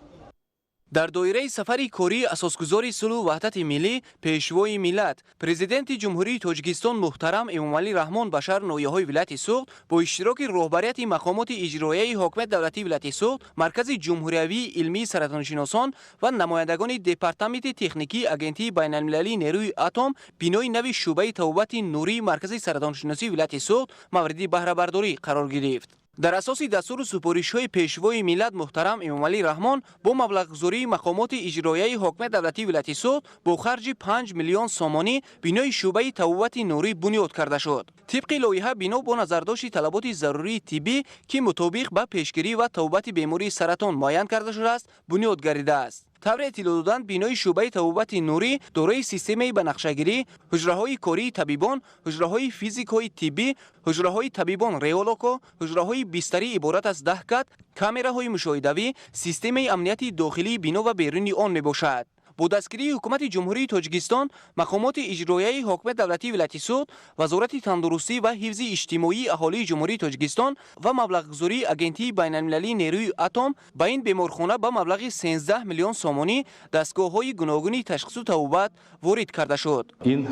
در دایره سفر کاری اساسگذار صلح و وحدت ملی پیشوای ملت پرزیدنت جمهوری تاجیکستان محترم امامعلی رحمان به شهر ناحیه‌های ولایت سوخت با اشتراک رهبریت مقامات اجرایی حاکمیت دولتی ولایت سوخت، مرکز جمهوری علمی سرطانشناسان و نمایندگان دپارتمنت تکنیکی اجنسی بین‌المللی نیروی اتم بینای نوی شعبه توبت نوری مرکز سرطانشناسی ولایت سوخت مورد بهره برداری قرار گرفت. در اساس دستور سپارش‌های پیشوای ملت محترم امامعلی رحمان با مبلغ‌گذاری مقامات اجرایی حکومت دولتی ولایت سوخت با خرج 5 میلیون سومانی بنای شعبه طبابت نوری بنیاد کرده شد. طبق لایحه بنا با نظرداشت طلبات ضروری طبی که مطابق با پیشگیری و طبابت بیماری سرطان معین کرده شده است بنیاد گردیده است. طبر اطلاع دادن بینای شعبه طبابت نوری دارای سیستمی بنقشه‌گیری، حجره‌های کاری طبیبان، حجره‌های فیزیک‌های طبی، حجره‌های طبیبان ریولوکو، حجره‌های بستری عبارت از 10 کت، کامراهای مشاهده‌ای، سیستم امنیتی داخلی بنا و بیرونی آن میباشد. با دستگیری حکومت جمهوری تاجیکستان، مقامات اجرایی حکومت دولتی ولایت سوخت، وزارت تندرستی و حفظ اجتماعی اهالی جمهوری تاجیکستان و مبلغ‌گذاری اگنتی بین‌المللی نیروی اتم به این بیمارخانه به مبلغ 13 میلیون سومانی دستگاه‌های گوناگونی تشخیص و طبابت وارد کرده شد. این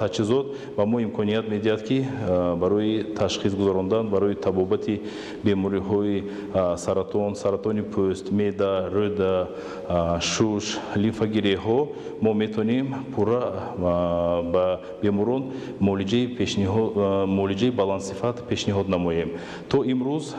تجهیزات به ما امکانیت می‌دهد که برای تشخیص گذراندن برای طبابت بیماری‌های سرطان پوست، معده، روده، شوش، لیمفگیری ها ما میتونیم پورا با بیماران معالجه بلندصفت پیشنهاد نماییم. تا امروز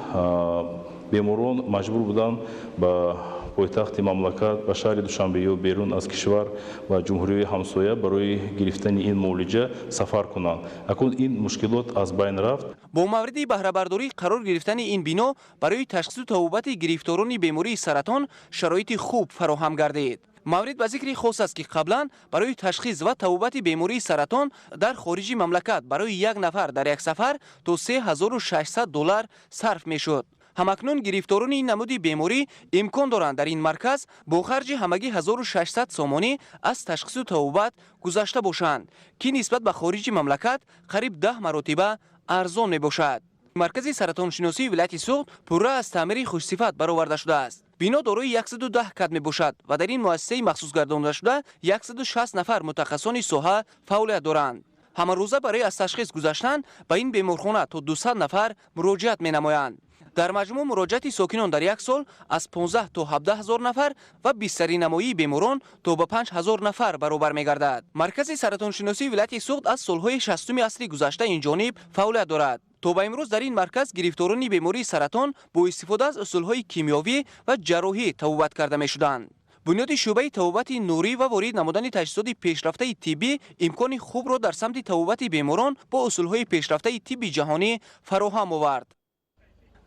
بیماران مجبور بودن با پایتخت مملکت به شهر دوشنبه یا بیرون از کشور و جمهوری همسایه برای گرفتن این معالجه سفر کنند. اکنون این مشکلات از بین رفت. با مورد بهره برداری قرار گرفتن این بنا برای تشخیص و طبابت گرفتاران بیماری سرطان شرایط خوب فراهم گردید. مورد به ذکر خاص است که قبلا برای تشخیص و طبابت بیماری سرطان در خارج مملکت برای یک نفر در یک سفر تا $3600 صرف میشد. همکنون گرفتاران این نمود بیماری امکان دارند در این مرکز با خرج همگی 1600 سومانی از تشخیص و طبابت گذشته باشند که نسبت به خارج مملکت قریب 10 مرتبه ارزان می باشد. مرکز سرطان شناسی ولایت سوخت پوره از تعمیر خوشصفت برآورده شده است. بنا دارای 110 کت می باشد و در این مؤسسه مخصوص گردانده شده 160 نفر متخصصان ساحه فعالیت دارند. همه روزه برای از تشخیص گذاشتن به این بیمارخانه تا 200 نفر مراجعت می نمایند. در مجموع مراجعت ساکنان در یک سال از 15 تا 17 هزار نفر و بستری نمایی بیماران تا به 5000 نفر برابر می گردد. مرکز سرطان شناسی ولایت سوخت از سالهای 60 عصر گذشته این جانب فعالیت دارد. تا به امروز در این مرکز گرفتاران بیماری سرطان با استفاده از اصولهای کیمیاوی و جراحی طبابت کرده می شدند. بنیاد شعبه طبابت نوری و وارد نمودن تجهیزات پیشرفته طبی امکان خوب را در سمت طبابت بیماران با اصولهای پیشرفته طبی جهانی فراهم آورد.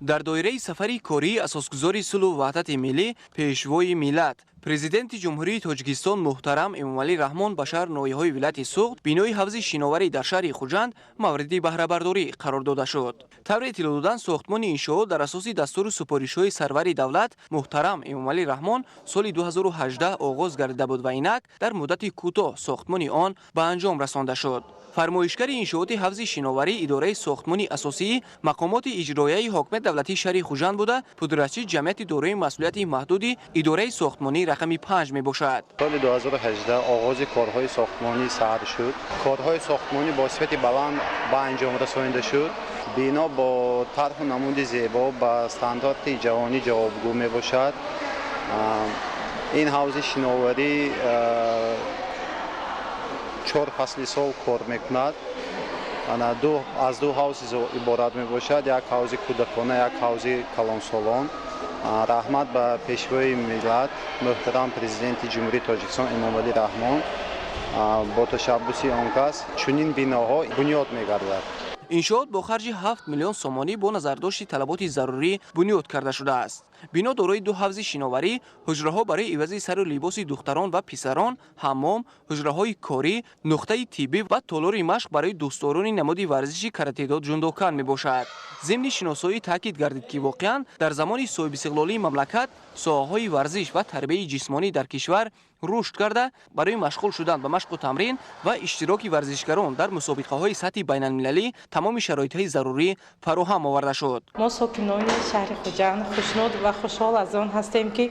در دایره سفری کاری اساسگذار صلح و وحدت ملی پیشوای ملت پرزیدنت جمهوری تاجیکستان محترم امامعلی رحمان به شهر نایهای ولایت سوخت بنای حوض شناوری در شهر خوجند مورد بهره برداری قرار داده شد. طبق اطلاع دادن ساختمان انشاءات در اساس دستور سپارش‌های سرور دولت محترم امامعلی رحمان سال 2018 آغاز گردیده بود و اینک در مدت کوتاه ساختمان آن به انجام رسانده شد. فرمایشگر انشاءات حوض شناوری اداره ساختمان اساسی مقامات اجرایی حکومت دولتی شهر خوجند بوده پدرچی جمعیت دارای مسئولیت محدود اداره ساختمانی رقم 5 می باشد. سال 2018 آغاز کارهای ساختمانی سر شد. کارهای ساختمانی با صفت بلند به انجام رسانیده شد. بنا با طرح و نمود زیبا به استاندارد جهانی جوابگو می باشد. این حوض شناوری 4 فصل سال کار میکند. از دو حوض عبارت می باشد. یک حوض کودکانه، یک حوض کلانسالان. رحمت به پیشوای ملت محترم پرزیدنت جمهوری تاجیکستان امامعلی رحمان با تشبث آن کس چنین بناها بنیاد می‌گردد. انشاءات با خرج 7 میلیون سومانی با نظرداشت طلبات ضروری بنیاد کرده شده است. بنا دارای 2 حوض شناوری، حجره‌ها برای عوض سر و لباس دختران و پسران، حمام، حجره‌های کاری، نقطه طبی و تالار مشق برای دوستداران نماد ورزشی کراته‌دو جندوکان میباشد. ضمن شناسایی تاکید گردید که واقعا در زمان صاحب استقلالی مملکت ساحه‌های ورزش و تربیت جسمانی در کشور رشد کرده برای مشغول شدن به مشق و تمرین و اشتراک ورزشکاران در مسابقه‌های سطح بین‌المللی تمام شرایط‌های ضروری فراهم آورده شد. ما ساکنان شهر خوجند خوشنود و خوشحال از آن هستیم که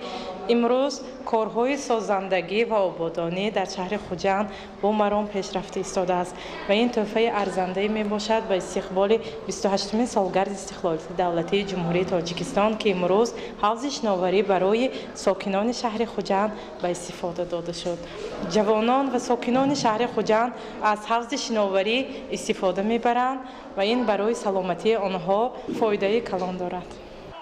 امروز کارهای سازندگی و آبادانی در شهر خوجند با مرام پیشرفت ایستاده است و این تحفه ارزنده می باشد به استقبال 28مین سالگرد استقلالیت دولتی جمهوری تاجیکستان که امروز حوض شناوری برای ساکنان شهر خوجند به استفاده داده شد. جوانان و ساکنان شهر خوجند از حوض شناوری استفاده میبرند و این برای سلامتی آنها فایده کلان دارد.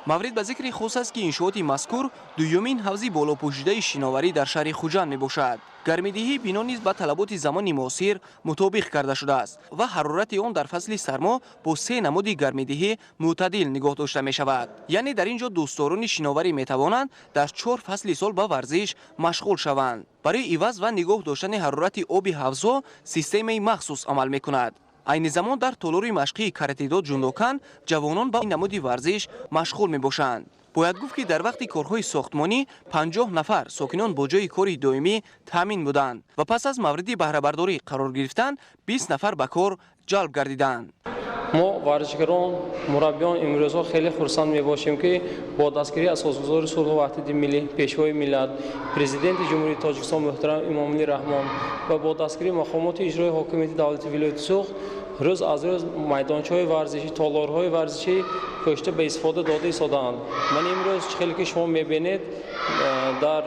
مورد به ذکر خاص است که انشاءات مذکور دومین حوض بالا پوشیده شناوری در شهر خوجند می باشد. گرمیدهی بنا نیز با طلبات زمان معاصر مطابق کرده شده است و حرارت آن در فصل سرما با 3 نمود گرمیدهی معتدل نگاه داشته می شود. یعنی در اینجا دوستداران شناوری می توانند در 4 فصل سال با ورزش مشغول شوند. برای عوض و نگاه داشتن حرارت آب حوض سیستم مخصوص عمل می کند. این زمان در طولوری مشقی کاراتیدو جوندوکان جوانان با این نمودی ورزش مشغول می باشند. باید گفت که در وقت کارهای ساختمانی 50 نفر ساکنان با جای کاری دائمی تامین بودند و پس از مورد بهره برداری قرار گرفتن 20 نفر به کار جلب گردیدند. ما ورزشکاران مربیان امروزها خیلی خرسند می باشیم که با دستگیری اساسگذار صلح و وحدت ملی پیشوای ملت پرزیدنت جمهوری تاجیکستان محترم امامعلی رحمان و با دستگیری مقامات اجرایی حاکمیت دولتی ولایت سوخت روز از روز میدانچه‌های ورزشی تالارهای ورزشی کشته به استفاده داده ایستاده‌اند. من امروز خیلی که شما می‌بینید در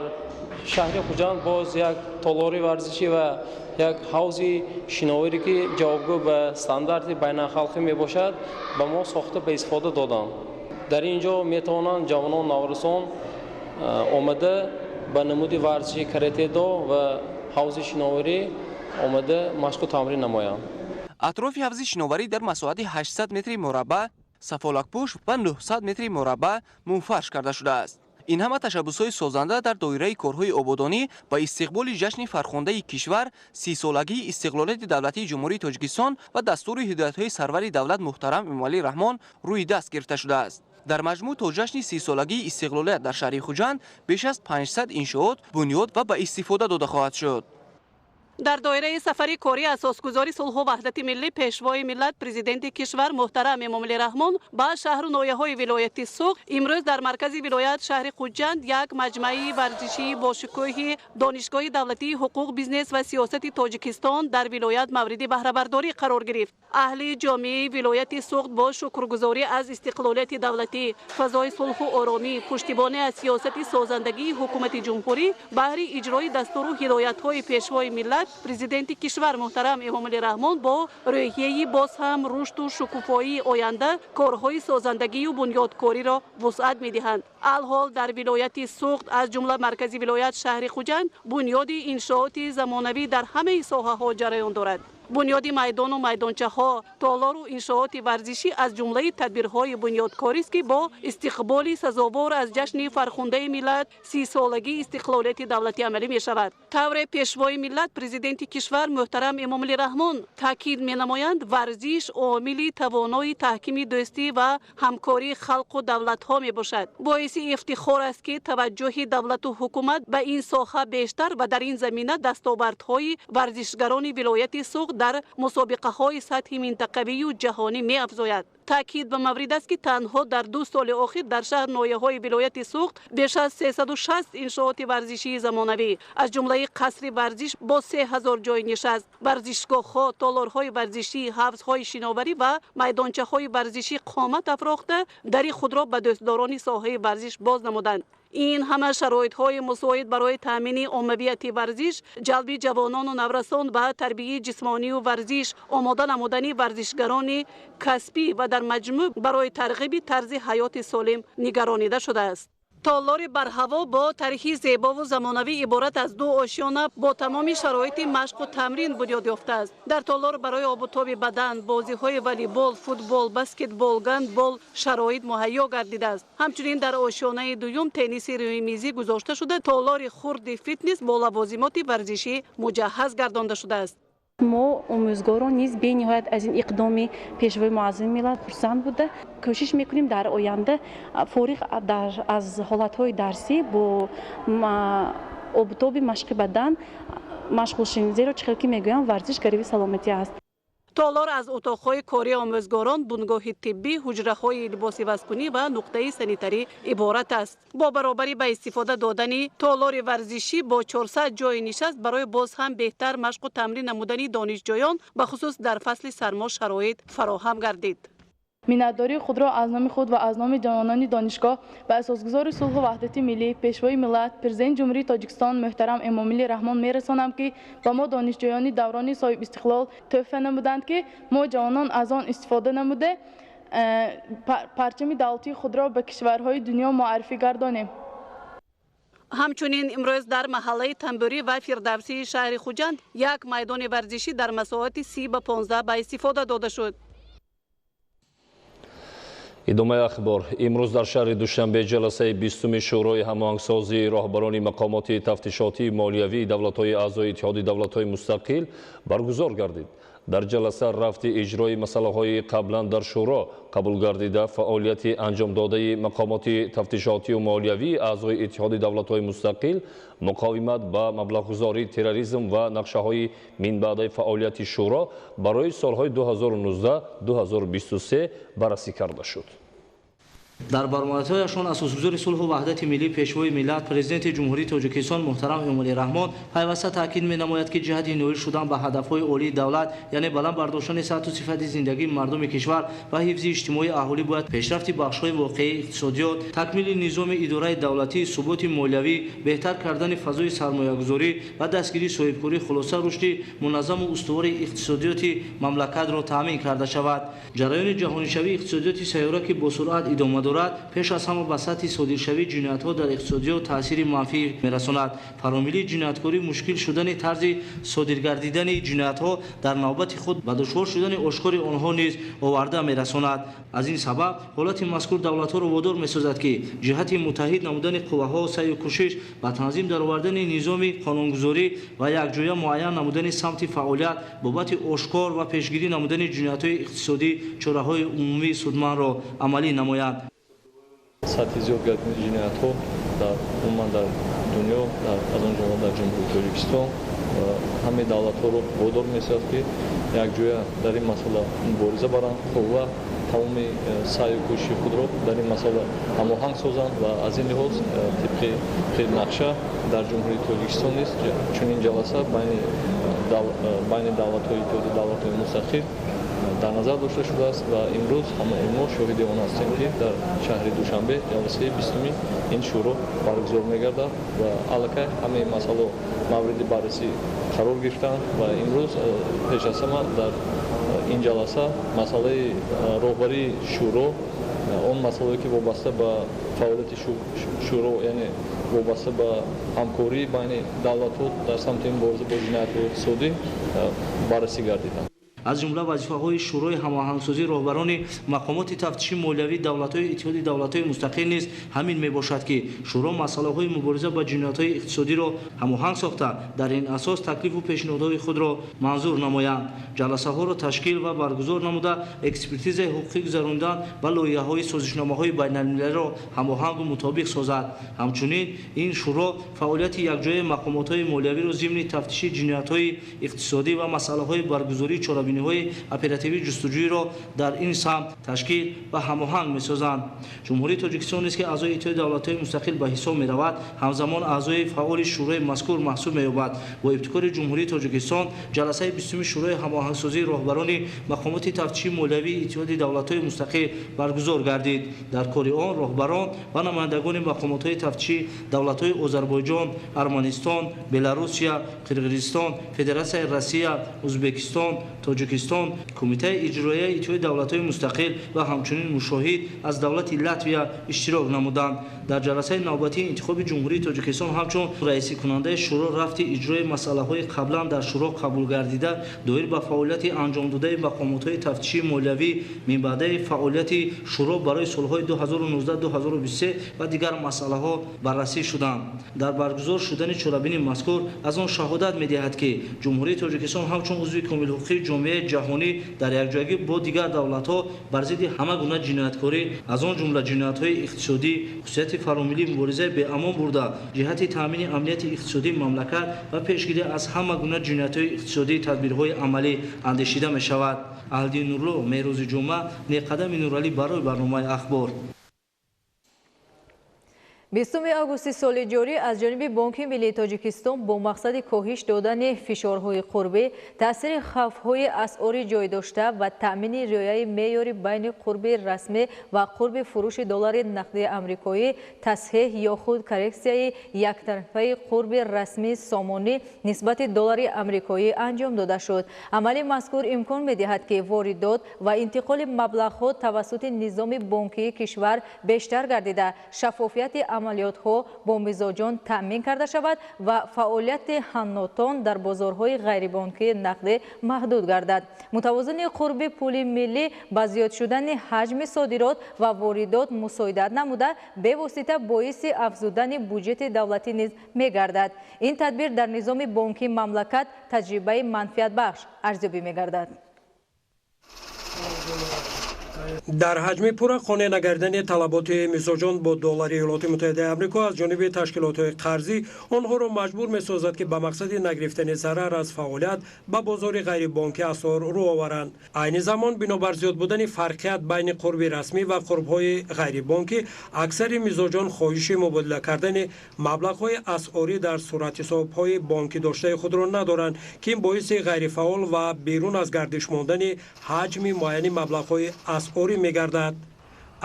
شهر خوجند باز یک تالار ورزشی و یک حوض شناوری که جوابگو به استاندارد بین‌الخلقی میباشد به ما ساخته به استفاده دادند. در اینجا میتوانند جوانان نورسان آمده به نمود ورزشی کاراتیدو و حوض شناوری آمده مشق و تمرین نمایند. اطراف حوض شناوری در مساحت 800 متر مربع سفالک‌پوش و 900 متر مربع منفرش کرده شده است. این همه تشبس‌های سازنده در دایره کارهای آبادانی با استقبال جشن فرخنده کشور 30 سالگی استقلالیت دولتی جمهوری تاجیکستان و دستور هدایت‌های سرور دولت محترم امامعلی رحمان روی دست گرفته شده است. در مجموع تا جشن 30 سالگی استقلالیت در شهر خوجند بیش از 500 انشاءات بنیاد و به استفاده داده خواهد شد. در دایره سفری کاری اساسگذاری صلح و وحدت ملی پیشوای ملت پرزیدنت کشور محترم امامعلی رحمان با شهر و ناحیه‌های ولایت سوخت امروز در مرکز ولایت شهر خوجند یک مجمع ورزشی با شکوه دانشگاه دولتی حقوق بیزنس و سیاست تاجیکستان در ولایت مورد بهره برداری قرار گرفت. اهل جامعه ولایت سوخت با شکرگزاری از استقلالیت دولتی، فضای صلح و آرامی، پشتیبانی از سیاست سازندگی حکومت جمهوری بهر اجرای دستور و هدایت‌های پیشوای ملت پرزیدنت کشور محترم امامعلی رحمان با روحیه باز هم رشد و شکوفایی آینده کارهای سازندگی و بنیادکاری را وسعت می‌دهند. الحال در ولایت سوخت از جمله مرکزی ولایت شهر خوجند بنیاد انشاءات زمانوی در همه ساحه‌ها جریان دارد. بنیاد میدان و میدانچه ها، تالار و انشاءات ورزشی از جمله تدبیرهای بنیادکاری است که با استقبال سزاوار از جشن فرخنده ملت 30 سالگی استقلالیت دولتی عملی می شود. طور پیشوای ملت پرزیدنت کشور محترم امامعلی رحمان تاکید می نمایند ورزش عامل توانای تحکیم دوستی و همکاری خلق و دولت ها می باشد. باعث افتخار است که توجه دولت و حکومت به این ساحه بیشتر و در این زمینه دستاوردهای ورزشگران ولایت سوخت در مسابقه های سطح منطقوی و جهانی می افزاید. تاکید به مورد است که تنها در 2 سال اخیر در شهر ناحیه‌های ولایت سوخت بیش از 360 انشاءات ورزشی زمانوی از جمله قصر ورزش با 3000 جای نشست، ورزشگاه‌ها، تالارهای ورزشی، حوض‌های شناوری و میدانچه‌های ورزشی قامت افراخته در خود را به دوستداران ساحه ورزش باز نمودند. این همه شرایط‌های مساعد برای تامین عمومیت ورزش، جلب جوانان و نورسان به تربیت جسمانی و ورزش، آماده نمودن ورزشگران کسبی و در مجموع برای ترغیب طرز حیات سالم نگرانیده شده است. تالار برهوا با طرحی زیبا و زمانوی عبارت از 2 آشیانه با تمام شرایط مشق و تمرین بنیاد یافته است. در تالار برای آب و تاب بدن، بازی‌های والیبال، فوتبال، بسکتبال، گندبال شرایط مهیا گردیده است. همچنین در آشیانه دوم تنیس روی میزی گذاشته شده، تالار خرد فیتنس با لوازمات ورزشی مجهز گردانده شده است. ما آموزگاران نیز به نهایت از این اقدام پیشوای معظم ملت خرسند بوده. کوشش میکنیم در آینده فارغ از حالتهای درسی با آب و تاب مشق بدن مشغول شویم، زیرا چقدر که میگویم ورزش گروی سلامتی است. تالار از اتاقهای کاری آموزگاران، بنگاه طبی، حجره‌های لباس وزکنی و نقطه سانیتری عبارت است. با برابری به استفاده دادن تالار ورزشی با 400 جای نشست برای باز هم بهتر مشق و تمرین نمودن دانشجویان به خصوص در فصل سرما شرایط فراهم گردید. منتداری خود را از نام خود و از نام جوانان دانشگاه و اساسگزار صلح و وحدت ملی پیشوای ملت پرزیدنت جمهوری تاجیکستان محترم امامعلی رحمان میرسانم که به ما دانشجویان دوران صاحب استقلال تحفه نمودند که ما جوانان از آن استفاده نموده پرچم دولتی خود را به کشورهای دنیا معرفی گردانیم. همچنین امروز در محله تنبوری و فردوسی شهر خوجند یک میدان ورزشی در مساحت 30 به 15 به استفاده داده شد. идомаи ахбор имрӯз дар шаҳри душанбе ҷаласаи 20-уми шӯрои ҳамоҳангсозии роҳбарони мақомоти тафтишотии молиявии давлатҳои аъзои иттиҳоди давлатҳои мустақил баргузор гардид. дар ҷаласа рафти иҷрои масъалаҳои қаблан дар шӯро қабул гардида фаъолияти анҷомдодаи мақомоти тафтишотию молиявии аъзои иттиҳоди давлатҳои мустақил муқовимат ба маблағгузории терроризм ва нақшаҳои минбаъдаи фаъолияти шӯро барои солҳои 2019-2023 баррасӣ карда шуд. дар баромадҳояшон асосгузори сулҳу ваҳдати миллӣ пешвои миллат президенти ҷумҳурии тоҷикистон муҳтарам эмомалӣ раҳмон пайваста таъкид менамояд ки ҷиҳати ноил шудан ба ҳадафҳои олии давлат яъне баланд бардоштани сатҳу сифати зиндагии мардуми кишвар ва ҳифзи иҷтимоии аҳолӣ бояд пешрафти бахшҳои воқеии иқтисодиёт, такмили низоми идораи давлатӣ, суботи молиявӣ, беҳтар кардани фазои сармоягузорӣ ва дастгирии соҳибкорӣ хулоса рушди муназзаму устувории иқтисодиёти мамлакатро таъмин карда шавад. ҷараёни ҷаҳонишавии иқтисодиёти сайёра ки бо суръат идома дорад пеш аз ҳама ба сатҳи содиршавии ҷиноятҳо дар иқтисодиёт таъсири манфӣ мерасонад. фаромилии ҷинояткорӣ мушкил шудани тарзи содиргардидани ҷиноятҳо дар навбати худ ба душвор шудани ошкори онҳо низ оварда мерасонад. аз ин сабаб ҳолати мазкур давлатҳоро водор месозад ки ҷиҳати муттаҳид намудани қувваҳо сайю кӯшиш ба танзим даровардани низоми қонунгузорӣ ва якҷоя муайян намудани самти фаъолият бобати ошкор ва пешгирӣ намудани ҷиноятҳои иқтисодӣ чораҳои умумии судманро амалӣ намояд. сатҳи зиёд гардидани ҷиноятҳо умуман дар дунё аз он ҷумла дар ҷумҳурии тоҷикистон ҳамаи давлатҳоро водор месозад ки якҷоя дар ин масъала мубориза баранд ва тамоми саъю кӯшиши худро дар ин масъала ҳамоҳанг созанд ва аз ин лиҳоз тибқи нақша дар ҷумҳурии тоҷикистон низ чунин ҷаласа байни давлатҳои иттиҳоди давлатҳои мустақил дар назар дошта шудааст ва имрӯз ҳамаи мо шоҳиди он ҳастем ки дар шаҳри душанбе ҷаласаи 20-уми ин шӯро баргузор мегардад ва аллакай ҳамаи масъало мавриди баррасӣ қарор гирифтанд ва имрӯз пеш аз ҳама дар ин ҷаласа масъалаи роҳбарии шӯро он масъалае ки вобаста ба фаъолияти шӯро яъне вобаста ба ҳамкории байни давлатҳо дар самти мубориза бо ҷиноятҳои иқтисодӣ баррасӣ гардиданд. аз ҷумла вазифаҳои шӯрои ҳамоҳангсозии роҳбарони мақомоти тафтиши молиявии давлатҳои иттиҳоди давлатҳои мустақил низ ҳамин мебошад ки шӯро масъалаҳои мубориза ба ҷиноятҳои иқтисодиро ҳамоҳанг сохта дар ин асос таклифу пешниҳодҳои худро манзур намоянд. ҷаласаҳоро ташкил ва баргузор намуда экспертизаи ҳуқуқӣ гузаронидан ба лоиҳаҳои созишномаҳои байналмилалиро ҳамоҳангу мутобиқ созад. ҳамчунин ин шӯро фаъолияти якҷояи мақомотҳои молиявиро зимни тафтиши ҷиноятҳои иқтисодӣ ва масъалаҳои баргузории чорабинии оперативии ҷустуҷӯиро дар ин самт ташкил ва ҳамоҳанг месозанд. ҷумҳурии тоҷикистон низ ки аъзои иттиҳоди давлатҳои мустақил ба ҳисоб меравад ҳамзамон аъзои фаъоли шӯрои мазкур маҳсуб меёбад. бо ибтикори ҷумҳурии тоҷикистон ҷаласаи 20-уми шӯрои ҳамоҳангсозии роҳбарони мақомоти тафтиши молиявии иттиҳоди давлатҳои мустақил баргузор гардид. дар кори он роҳбарон ва намояндагони мақомотҳои тафтиши давлатҳои озарбойҷон, арманистон, беларусия, қирғизистон, федератсияи россия, ӯзбекистон, тоҷикистон, кумитаи иҷроияи иттиҳоди давлатҳои мустақил ва ҳамчунин мушоҳид аз давлати Латвия иштирок намуданд. дар ҷаласаи навбатии интихоби ҷумҳурии тоҷикистон ҳамчун раисикунандаи шӯро рафти иҷрои масъалаҳои қаблан дар шӯро қабул гардида доир ба фаъолияти анҷомдодаи мақомотҳои тафтишии молиявӣ минбаъдаи фаъолияти шӯро барои солҳои 2019-2023 ва дигар масъалаҳо баррасӣ шуданд. дар баргузор шудани чорабини мазкур аз он шаҳодат медиҳад ки ҷумҳурии тоҷикистон ҳамчун узви комилҳуқуқии ҷомеаи ҷаҳонӣ дар якҷоягӣ бо дигар давлатҳо бар зидди ҳама гуна ҷинояткорӣ аз он ҷумла ҷиноятҳои иқтисодӣ хусусияти ҳояти фаромилии мубориза беамон бурда ҷиҳати таъмини амнияти иқтисодии мамлакат ва пешгирӣ аз ҳама гуна ҷиноятҳои иқтисодии тадбирҳои амалӣ андешида мешавад. Аҳлиддин Нурло, Меҳрӯзи ҷумъа, Неқадами Нуралӣ барои барномаи ахбор. 20 августи соли ҷорӣ аз ҷониби Бонки Миллии Тоҷикистон бо мақсади коҳиш додани фишорҳои қурбӣ, таъсири хавфҳои асъорӣ ҷойдошта ва таъмини риояи меъёри байни қурби расмӣ ва қурби фурӯши доллари нақдии амрикоӣ, тасҳеҳ ё худ коррексияи яктарафаи қурби расмии сомонӣ нисбати доллари амрикоӣ анҷом дода шуд. Амали мазкур имкон медиҳад ки воридот ва интиқоли маблағҳо тавассути низоми бонкии кишвар бештар гардида, шаффофияти амалиётҳо бо мизоҷон таъмин карда шавад ва фаъолияти ҳаннотон дар бозорҳои ғайрибонкии нақдӣ маҳдуд гардад. Мутавозини қурби пули миллӣ ба зиёд шудани ҳаҷми содирот ва воридот мусоидат намуда, бевосита боиси афзудани буҷети давлатӣ низ мегардад. Ин тадбир дар низоми бонкии мамлакат таҷрибаи манфиатбахш арзёбӣ мегардад. дар ҳаҷми пурра қонеъ нагардани талаботи мизоҷон бо доллари иёлоти муттаҳидаи амрико аз ҷониби ташкилотҳои қарзӣ онҳоро маҷбур месозад ки ба мақсади нагирифтани зарар аз фаъолият ба бозори ғайрибонкӣ асъор рӯ оваранд. айни замон бинобар зиёд будани фарқият байни қурби расмӣ ва қурбҳои ғайрибонкӣ, аксари мизоҷон хоҳиши мубодила кардани маблағҳои асъорӣ дар суратҳисобҳои бонкӣ доштаи худро надоранд, ки ин боиси ғайрифаъол ва берун аз гардиш мондани ҳаҷми муайяни маблағҳои асъорӣ мегардад.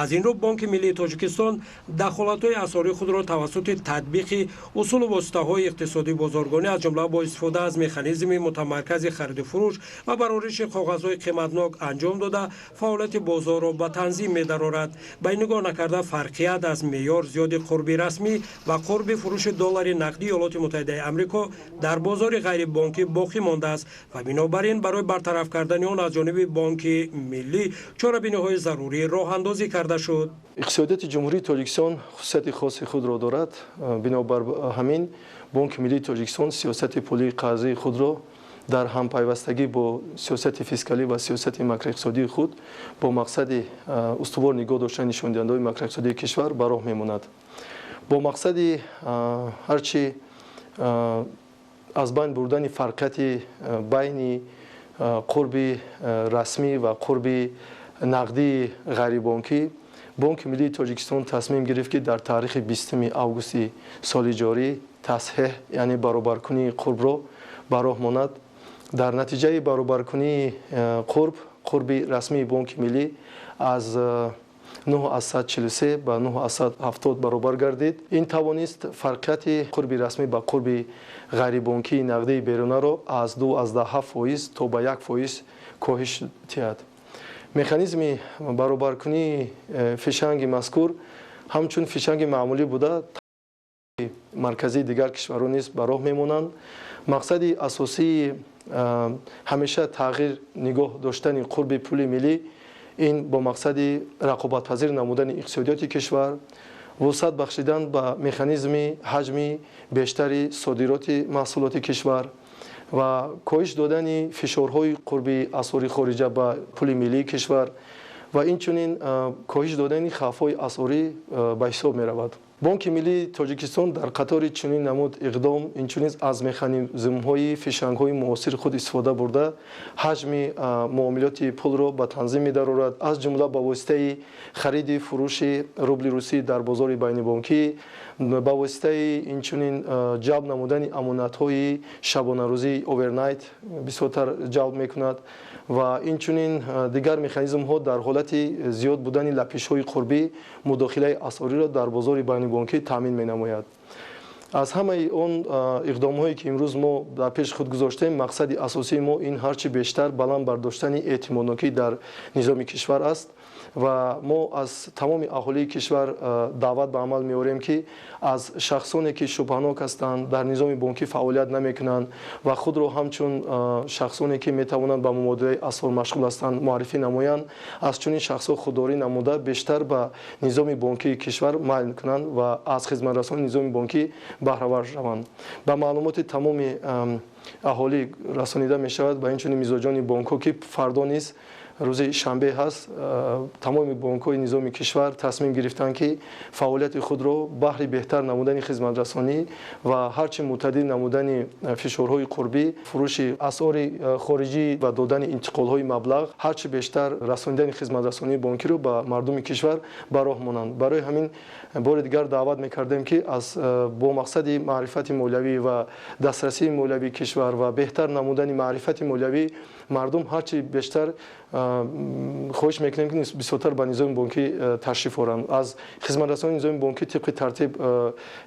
аз ин рӯ Бонки Миллии Тоҷикистон дахолатҳои асъории худро тавассути татбиқи усулу воситаҳои иқтисодии бозоргонӣ, аз ҷумла бо истифода аз механизми мутамаркази хариду фурӯш ва барориши коғазҳои қиматнок анҷом дода, фаъолияти бозорро ба танзим медарорад. ба ин нигоҳ накарда фарқият аз меъёр зиёди қурби расмӣ ва қурби фурӯши доллари нақдии иёлоти муттаҳидаи амрико дар бозори ғайрибонкӣ боқӣ мондааст ва бинобар ин барои бартараф кардани он аз ҷониби Бонки Миллӣ чорабиниҳои зарурӣ роҳандозӣ карда шуд. иқтисодияти ҷумҳурии Тоҷикистон хусусияти хоси худро дорад. бинобар ҳамин Бонки Миллии Тоҷикистон сиёсати пулии қарзии худро дар ҳампайвастагӣ бо сиёсати фискалӣ ва сиёсати макроиқтисодии худ бо мақсади устувор нигоҳ доштани нишондиҳандаҳои макроиқтисодии кишвар ба роҳ мемонад. бо мақсади ҳарчи аз байн бурдани фарқияти байни қурби расмӣ ва қурби нақдии ғайрибонкӣ, Бонки Миллии Тоҷикистон тасмим гирифт ки дар таърихи 20 августи соли ҷорӣ тасҳеҳ, яъне баробаркунии қурбро ба роҳ монад. дар натиҷаи баробаркунии қурби расмии Бонки Миллӣ аз 943 ба 970 баробар гардид. ин тавонист фарқияти қурби расмӣ ба қурби ғайрибонкии нақдии берунаро аз 2.7% то ба 1% коҳиш диҳад. механизми баробаркунии фишанги мазкур ҳамчун фишанги маъмулӣ буда марказии дигар кишварҳо низ ба роҳ мемонанд. мақсади асосии ҳамеша тағйир нигоҳ доштани қурби пули миллӣ, ин бо мақсади рақобатпазир намудани иқтисодиёти кишвар, вусъат бахшидан ба механизми ҳаҷми бештари содироти маҳсулоти кишвар ва коҳиш додани фишорҳои қурби асъори хориҷа ба пули миллии кишвар ва инчунин коҳиш додани хавфҳои асъорӣ ба ҳисоб меравад. Бонки Миллии Тоҷикистон дар қатори чунин намуд иқдом инчунин аз механизмҳои фишангҳои муосири худ истифода бурда ҳаҷми муомилоти пулро ба танзим медарорад, аз ҷумла ба воситаи хариди фурӯши рубли русӣ дар бозори байнибонкӣ, ба воситаи инчунин ҷалб намудани амонатҳои шабонарӯзии овернайт бисёртар ҷалб мекунад ва инчунин дигар механизмҳо дар ҳолати зиёд будани лапишҳои қурбӣ мудохилаи асъориро дар бозори байнибонкӣ таъмин менамояд. аз ҳамаи он иқдомҳое ки имрӯз мо дар пеши худ гузоштем, мақсади асосии мо ин ҳарчи бештар баланд бардоштани эътимоднокӣ дар низоми кишвар аст ва мо аз тамоми аҳолии кишвар даъват ба амал меорем ки аз шахсоне ки шубҳанок ҳастанд, дар низоми бонкӣ фаъолият намекунанд ва худро ҳамчун шахсоне ки метавонанд ба мубодилаи асъор машғул ҳастанд муаррифӣ намоянд, аз чунин шахсҳо худдорӣ намуда бештар ба низоми бонкии кишвар майл кунанд ва аз хизматрасони низоми бонкӣ баҳравар шаванд. ба маълумоти тамоми аҳолӣ расонида мешавад ба инчунин мизоҷони бонкҳо ки фардо низ рӯзи шанбе ҳаст тамоми бонкҳои низоми кишвар тасмим гирифтанд ки фаъолияти худро баҳри беҳтар намудани хизматрасонӣ ва ҳарчи мӯътадил намудани фишорҳои қурбӣ фурӯши асъори хориҷӣ ва додани интиқолҳои маблағ ҳарчи бештар расонидани хизматрасонии бонкиро ба мардуми кишвар ба роҳ монанд. Барои ҳамин бори дигар даъват мекардем ки бо мақсади маърифати молиявӣ ва дастрасии молиявии кишвар ва беҳтар намудани маърифати молиявӣ мардум ҳарчи бештар хоҳиш мекунем ки бисёртар ба низоми бонкӣ ташриф оранд, аз хизматрасони низоми бонкӣ тибқи тартиб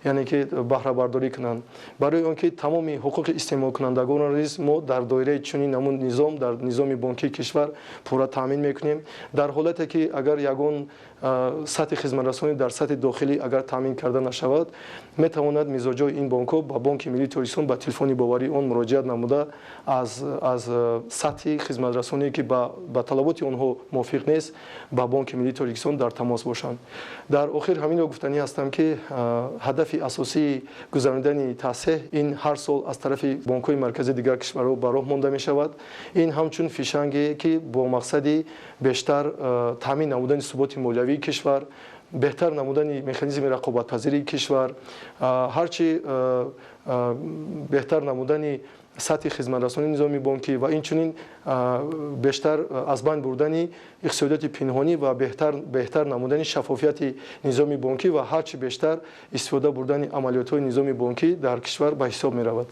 яъне ки баҳрабардорӣ кунанд. Барои он ки тамоми ҳуқуқи истеъмолкунандагонро низ мо дар доираи чунин намуд низом дар низоми бонкии кишвар пурра таъмин мекунем. Дар ҳолате ки агар ягон сатҳи хизматрасонӣ дар сатҳи дохилӣ агар таъмин карда нашавад, метавонад мизоҷои ин бонкҳо ба Бонки Миллии Тоҷикистон ба телефони боварии он муроҷиат намуда аз сатҳи хизматрасоние ки ба талаботи онҳо мувофиқ нест ба Бонки Миллии Тоҷикистон дар тамос бошанд. Дар охир ҳаминро гуфтанӣ ҳастам ки ҳадафи асосии гузаронидани таъсеҳ ин ҳар сол аз тарафи бонкҳои марказии дигар кишварҳо ба роҳ монда мешавад. Ин ҳамчун фишанге ки бо мақсади бештар таъмин намудани суботи молиявии кишвар, беҳтар намудани механизми рақобатпазирии кишвар, ҳарчи беҳтар намудани сатҳи хизматрасонии низоми бонкӣ ва инчунин бештар аз байн бурдани иқтисодиёти пинҳонӣ ва беҳтар намудани шаффофияти низоми бонкӣ ва ҳарчи бештар истифода бурдани амалиётҳои низоми бонкӣ дар кишвар ба ҳисоб меравад.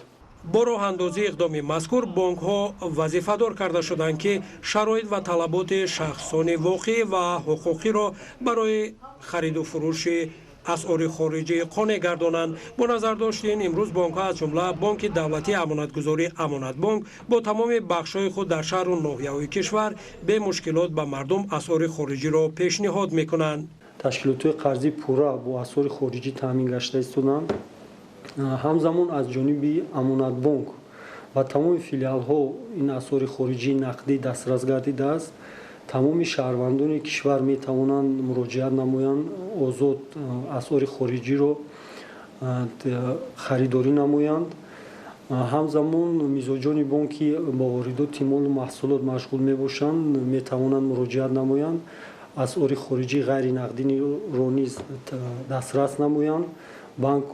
бо роҳандозии иқдоми мазкур бонкҳо вазифадор карда шуданд ки шароит ва талаботи шахсони воқеӣ ва ҳуқуқиро барои хариду фурӯши асъори хориҷӣ қонеъ гардонанд. Бо назар доштин имрӯз бонкҳо аз ҷумла Бонки давлатии амонатгузорӣ Амонатбонк бо тамоми бахшҳои худ дар шаҳру ноҳияҳои кишвар бе мушкилот ба мардум асъори хориҷиро пешниҳод мекунанд. Ташкилотҳои қарзӣ пурра бо асъори хориҷӣ таъмин гашта истоданд. ҳамзамон аз ҷониби Амонатбонк ва тамоми филиалҳо ин асъори хориҷии нақдӣ дастрас гардидааст. тамоми шаҳрвандони кишвар метавонанд муроҷиат намоянд, озод асъори хориҷиро харидорӣ намоянд. ҳамзамон мизоҷони бонки ба воридоти молу маҳсулот машғул мебошанд, метавонанд муроҷиат намоянд, асъори хориҷии ғайринақдиро низ дастрас намоянд. банк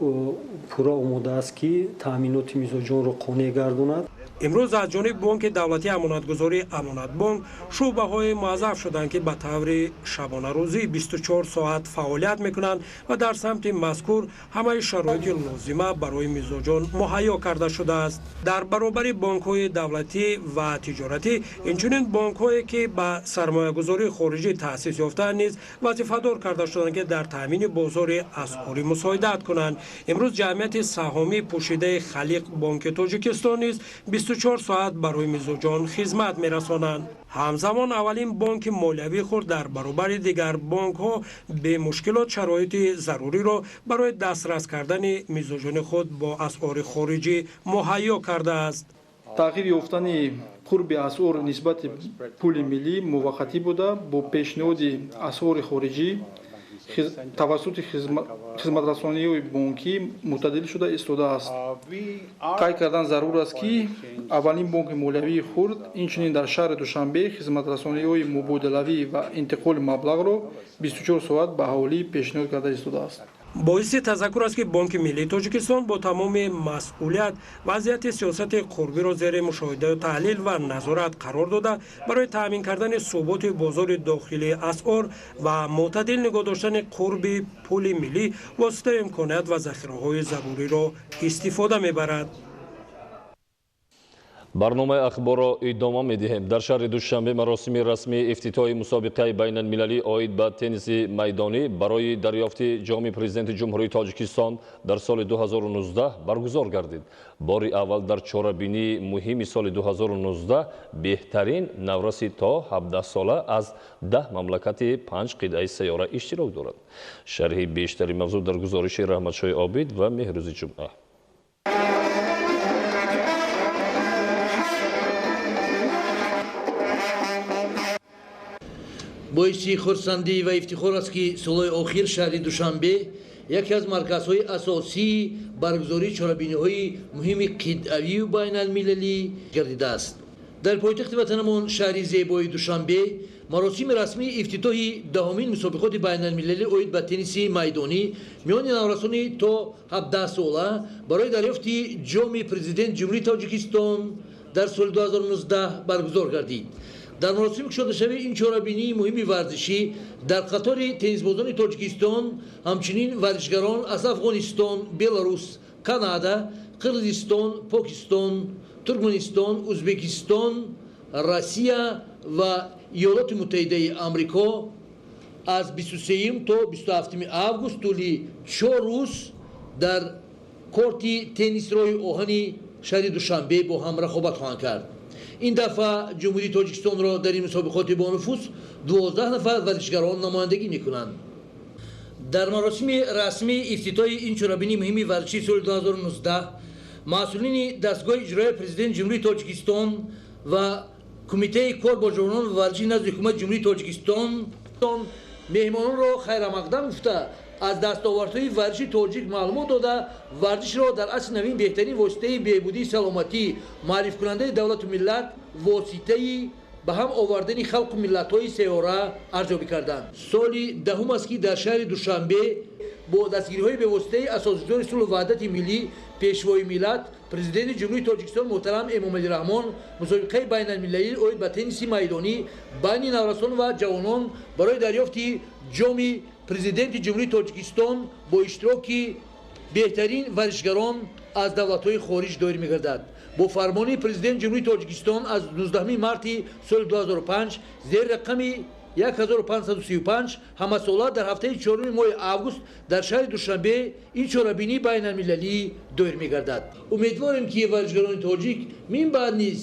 пурра омода аст ки таъминоти мизоҷонро қонеъ гардонад. имрӯз аз ҷониби Бонки давлатии амонатгузорӣ Амонатбонк шуъбаҳои муаззаф шуданд ки ба таври шабонарӯзӣ 24 соат фаъолият мекунанд ва дар самти мазкур ҳамаи шароити лозима барои мизоҷон муҳайё карда шудааст. дар баробари бонкҳои давлатӣ ва тиҷоратӣ инчунин бонкҳое ки ба сармоягузории хориҷӣ таъсис ёфтаанд низ вазифадор карда шуданд ки дар таъмини бозори асъорӣ мусоидат کنند. امروز جمعیت سهامی پوشیده خلیق بانک تاجیکستان نیز 24 ساعت برای میزوجان خدمت می‌رسانند. همزمان اولین بانک مالیوی خود در برابر دیگر بانک ها به مشکلات شرایط ضروری را برای دسترس کردن میزوجان خود با اسعار خارجی مهیا کرده است. تغییر یافتن قرب اسعار نسبت پول ملی موقتی بوده با پیشنهاد اسعار خارجی توسط خدمترسانی بانکی معتدل شده ایستاده است. قید کردن ضرور است که اولین بانک مالیوی خرد اینچنین در شهر دوشنبه خدمترسانی مبادلوی و انتقال مبلغ را 24 ساعت به اهالی پیشنهاد کرده ایستاده است. باعث تذکر است که بانک ملی تاجیکستان با تمام مسئولیت وضعیت سیاست قربی را زیر مشاهده و تحلیل و نظارت قرار داده برای تامین کردن ثبات بازار داخلی اسعار و معتدل نگاه داشتن قرب پول ملی واسطه امکانات و ذخیره‌های ضروری را استفاده می‌برد. برنامه اخبار را ادامه می‌دهیم. در شهر دوشنبه مراسم رسمی افتتاح مسابقه بین المللی عاید به تنیس میدانی برای دریافت جام پرزیدنت جمهوری تاجیکستان در سال 2019 برگزار گردید. بار اول در چهاربینی مهم سال 2019 بهترین نورسی تا 17 ساله از 10 مملکت 5 قطعه سیاره اشتراک دارد. شرح بیشتری موضوع در گزارش رحمتشاه عابد و مهروز جمعه. боиси хурсандӣ ва ифтихор аст ки солҳои охир шаҳри душанбе яке аз марказҳои асосии баргузории чорабиниҳои муҳими қитъавию байналмилалӣ гардидааст. дар пойтахти ватанамон шаҳри зебои душанбе маросими расмии ифтитоҳи даҳумин мусобиқоти байналмилалӣ оид ба тенниси майдонӣ миёни наврасони то 17-сола барои дарёфти ҷоми президент ҷумҳурии Тоҷикистон дар соли 2019 баргузор гардид. дар маросими кушодашавии ин чорабинии муҳими варзишӣ дар қатори теннисбозони Тоҷикистон ҳамчунин варзишгарон аз Афғонистон, Беларус, Канада, Қирғизистон, Покистон, Туркменистон, Узбекистон, Россия ва Иёлоти Муттаҳидаи Амрико аз 23 то 27 август тӯли 4 рӯз дар корти теннис роҳи оҳани шаҳри Душанбе бо ҳам рақобат хоҳанд кард. ин дафъа ҷумҳурии Тоҷикистонро дар ин мусобиқоти бонуфус 12 нафар варзишгарон намояндагӣ мекунанд. дар маросими расмии ифтитоҳи ин чорабинии муҳими варзишии соли 2019 масъулини дастгоҳи иҷроия президент ҷумҳурии Тоҷикистон ва кумитаи кор бо ҷавонон ва варзиши назди ҳукумати ҷумҳурии Тоҷикистон меҳмононро хайрамақдам гуфта аз дастовардҳои варзиши тоҷик маълумот дода варзишро дар асри навин беҳтарин воситаи беҳбудии саломатӣ муаллифкунандаи давлату миллат воситаи ба ҳам овардани халқу миллатҳои сеёра арзёбӣ карданд. соли даҳум аст ки дар шаҳри Душанбе бо дастгириҳои бевоситаи асосгузори сулҳу ваҳдати миллӣ пешвои миллат президенти ҷумҳурии Тоҷикистон муҳтарам Эмомалӣ Раҳмон мусобиқаи байналмилалӣ оид ба тенниси майдонӣ байни наврасон ва ҷавонон барои дарёфти ҷоми президенти ҷумҳурии Тоҷикистон бо иштироки беҳтарин варзишгарон аз давлатҳои хориҷ доир мегардад. бо фармони президенти ҷумҳурии Тоҷикистон аз 19 марти соли 2005 зери рақами 1535 ҳамасола дар ҳафтаи 4 моҳи август дар шаҳри Душанбе ин чорабинии байналмилалӣ доир мегардад. умедворем ки варзишгарони тоҷик мин баъд низ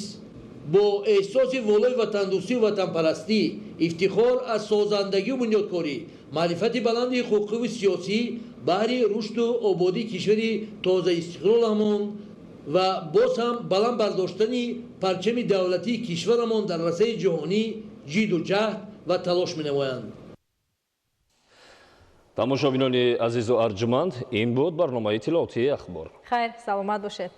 бо эҳсоси волои ватандӯстӣ ва ватанпарастӣ ифтихор аз созандагию бунёдкорӣ маърифати баланди ҳуқуқиву сиёсӣ баҳри рушду ободии кишвари тоза истиқлоламон ва боз ҳам баланд бардоштани парчами давлатии кишварамон дар арсаи ҷаҳонӣ ҷидду ҷаҳд ва талош менамоянд. тамошобинони азизу арҷуманд, ин буд барномаи иттилоотии ахбор. хайр, саломат бошед.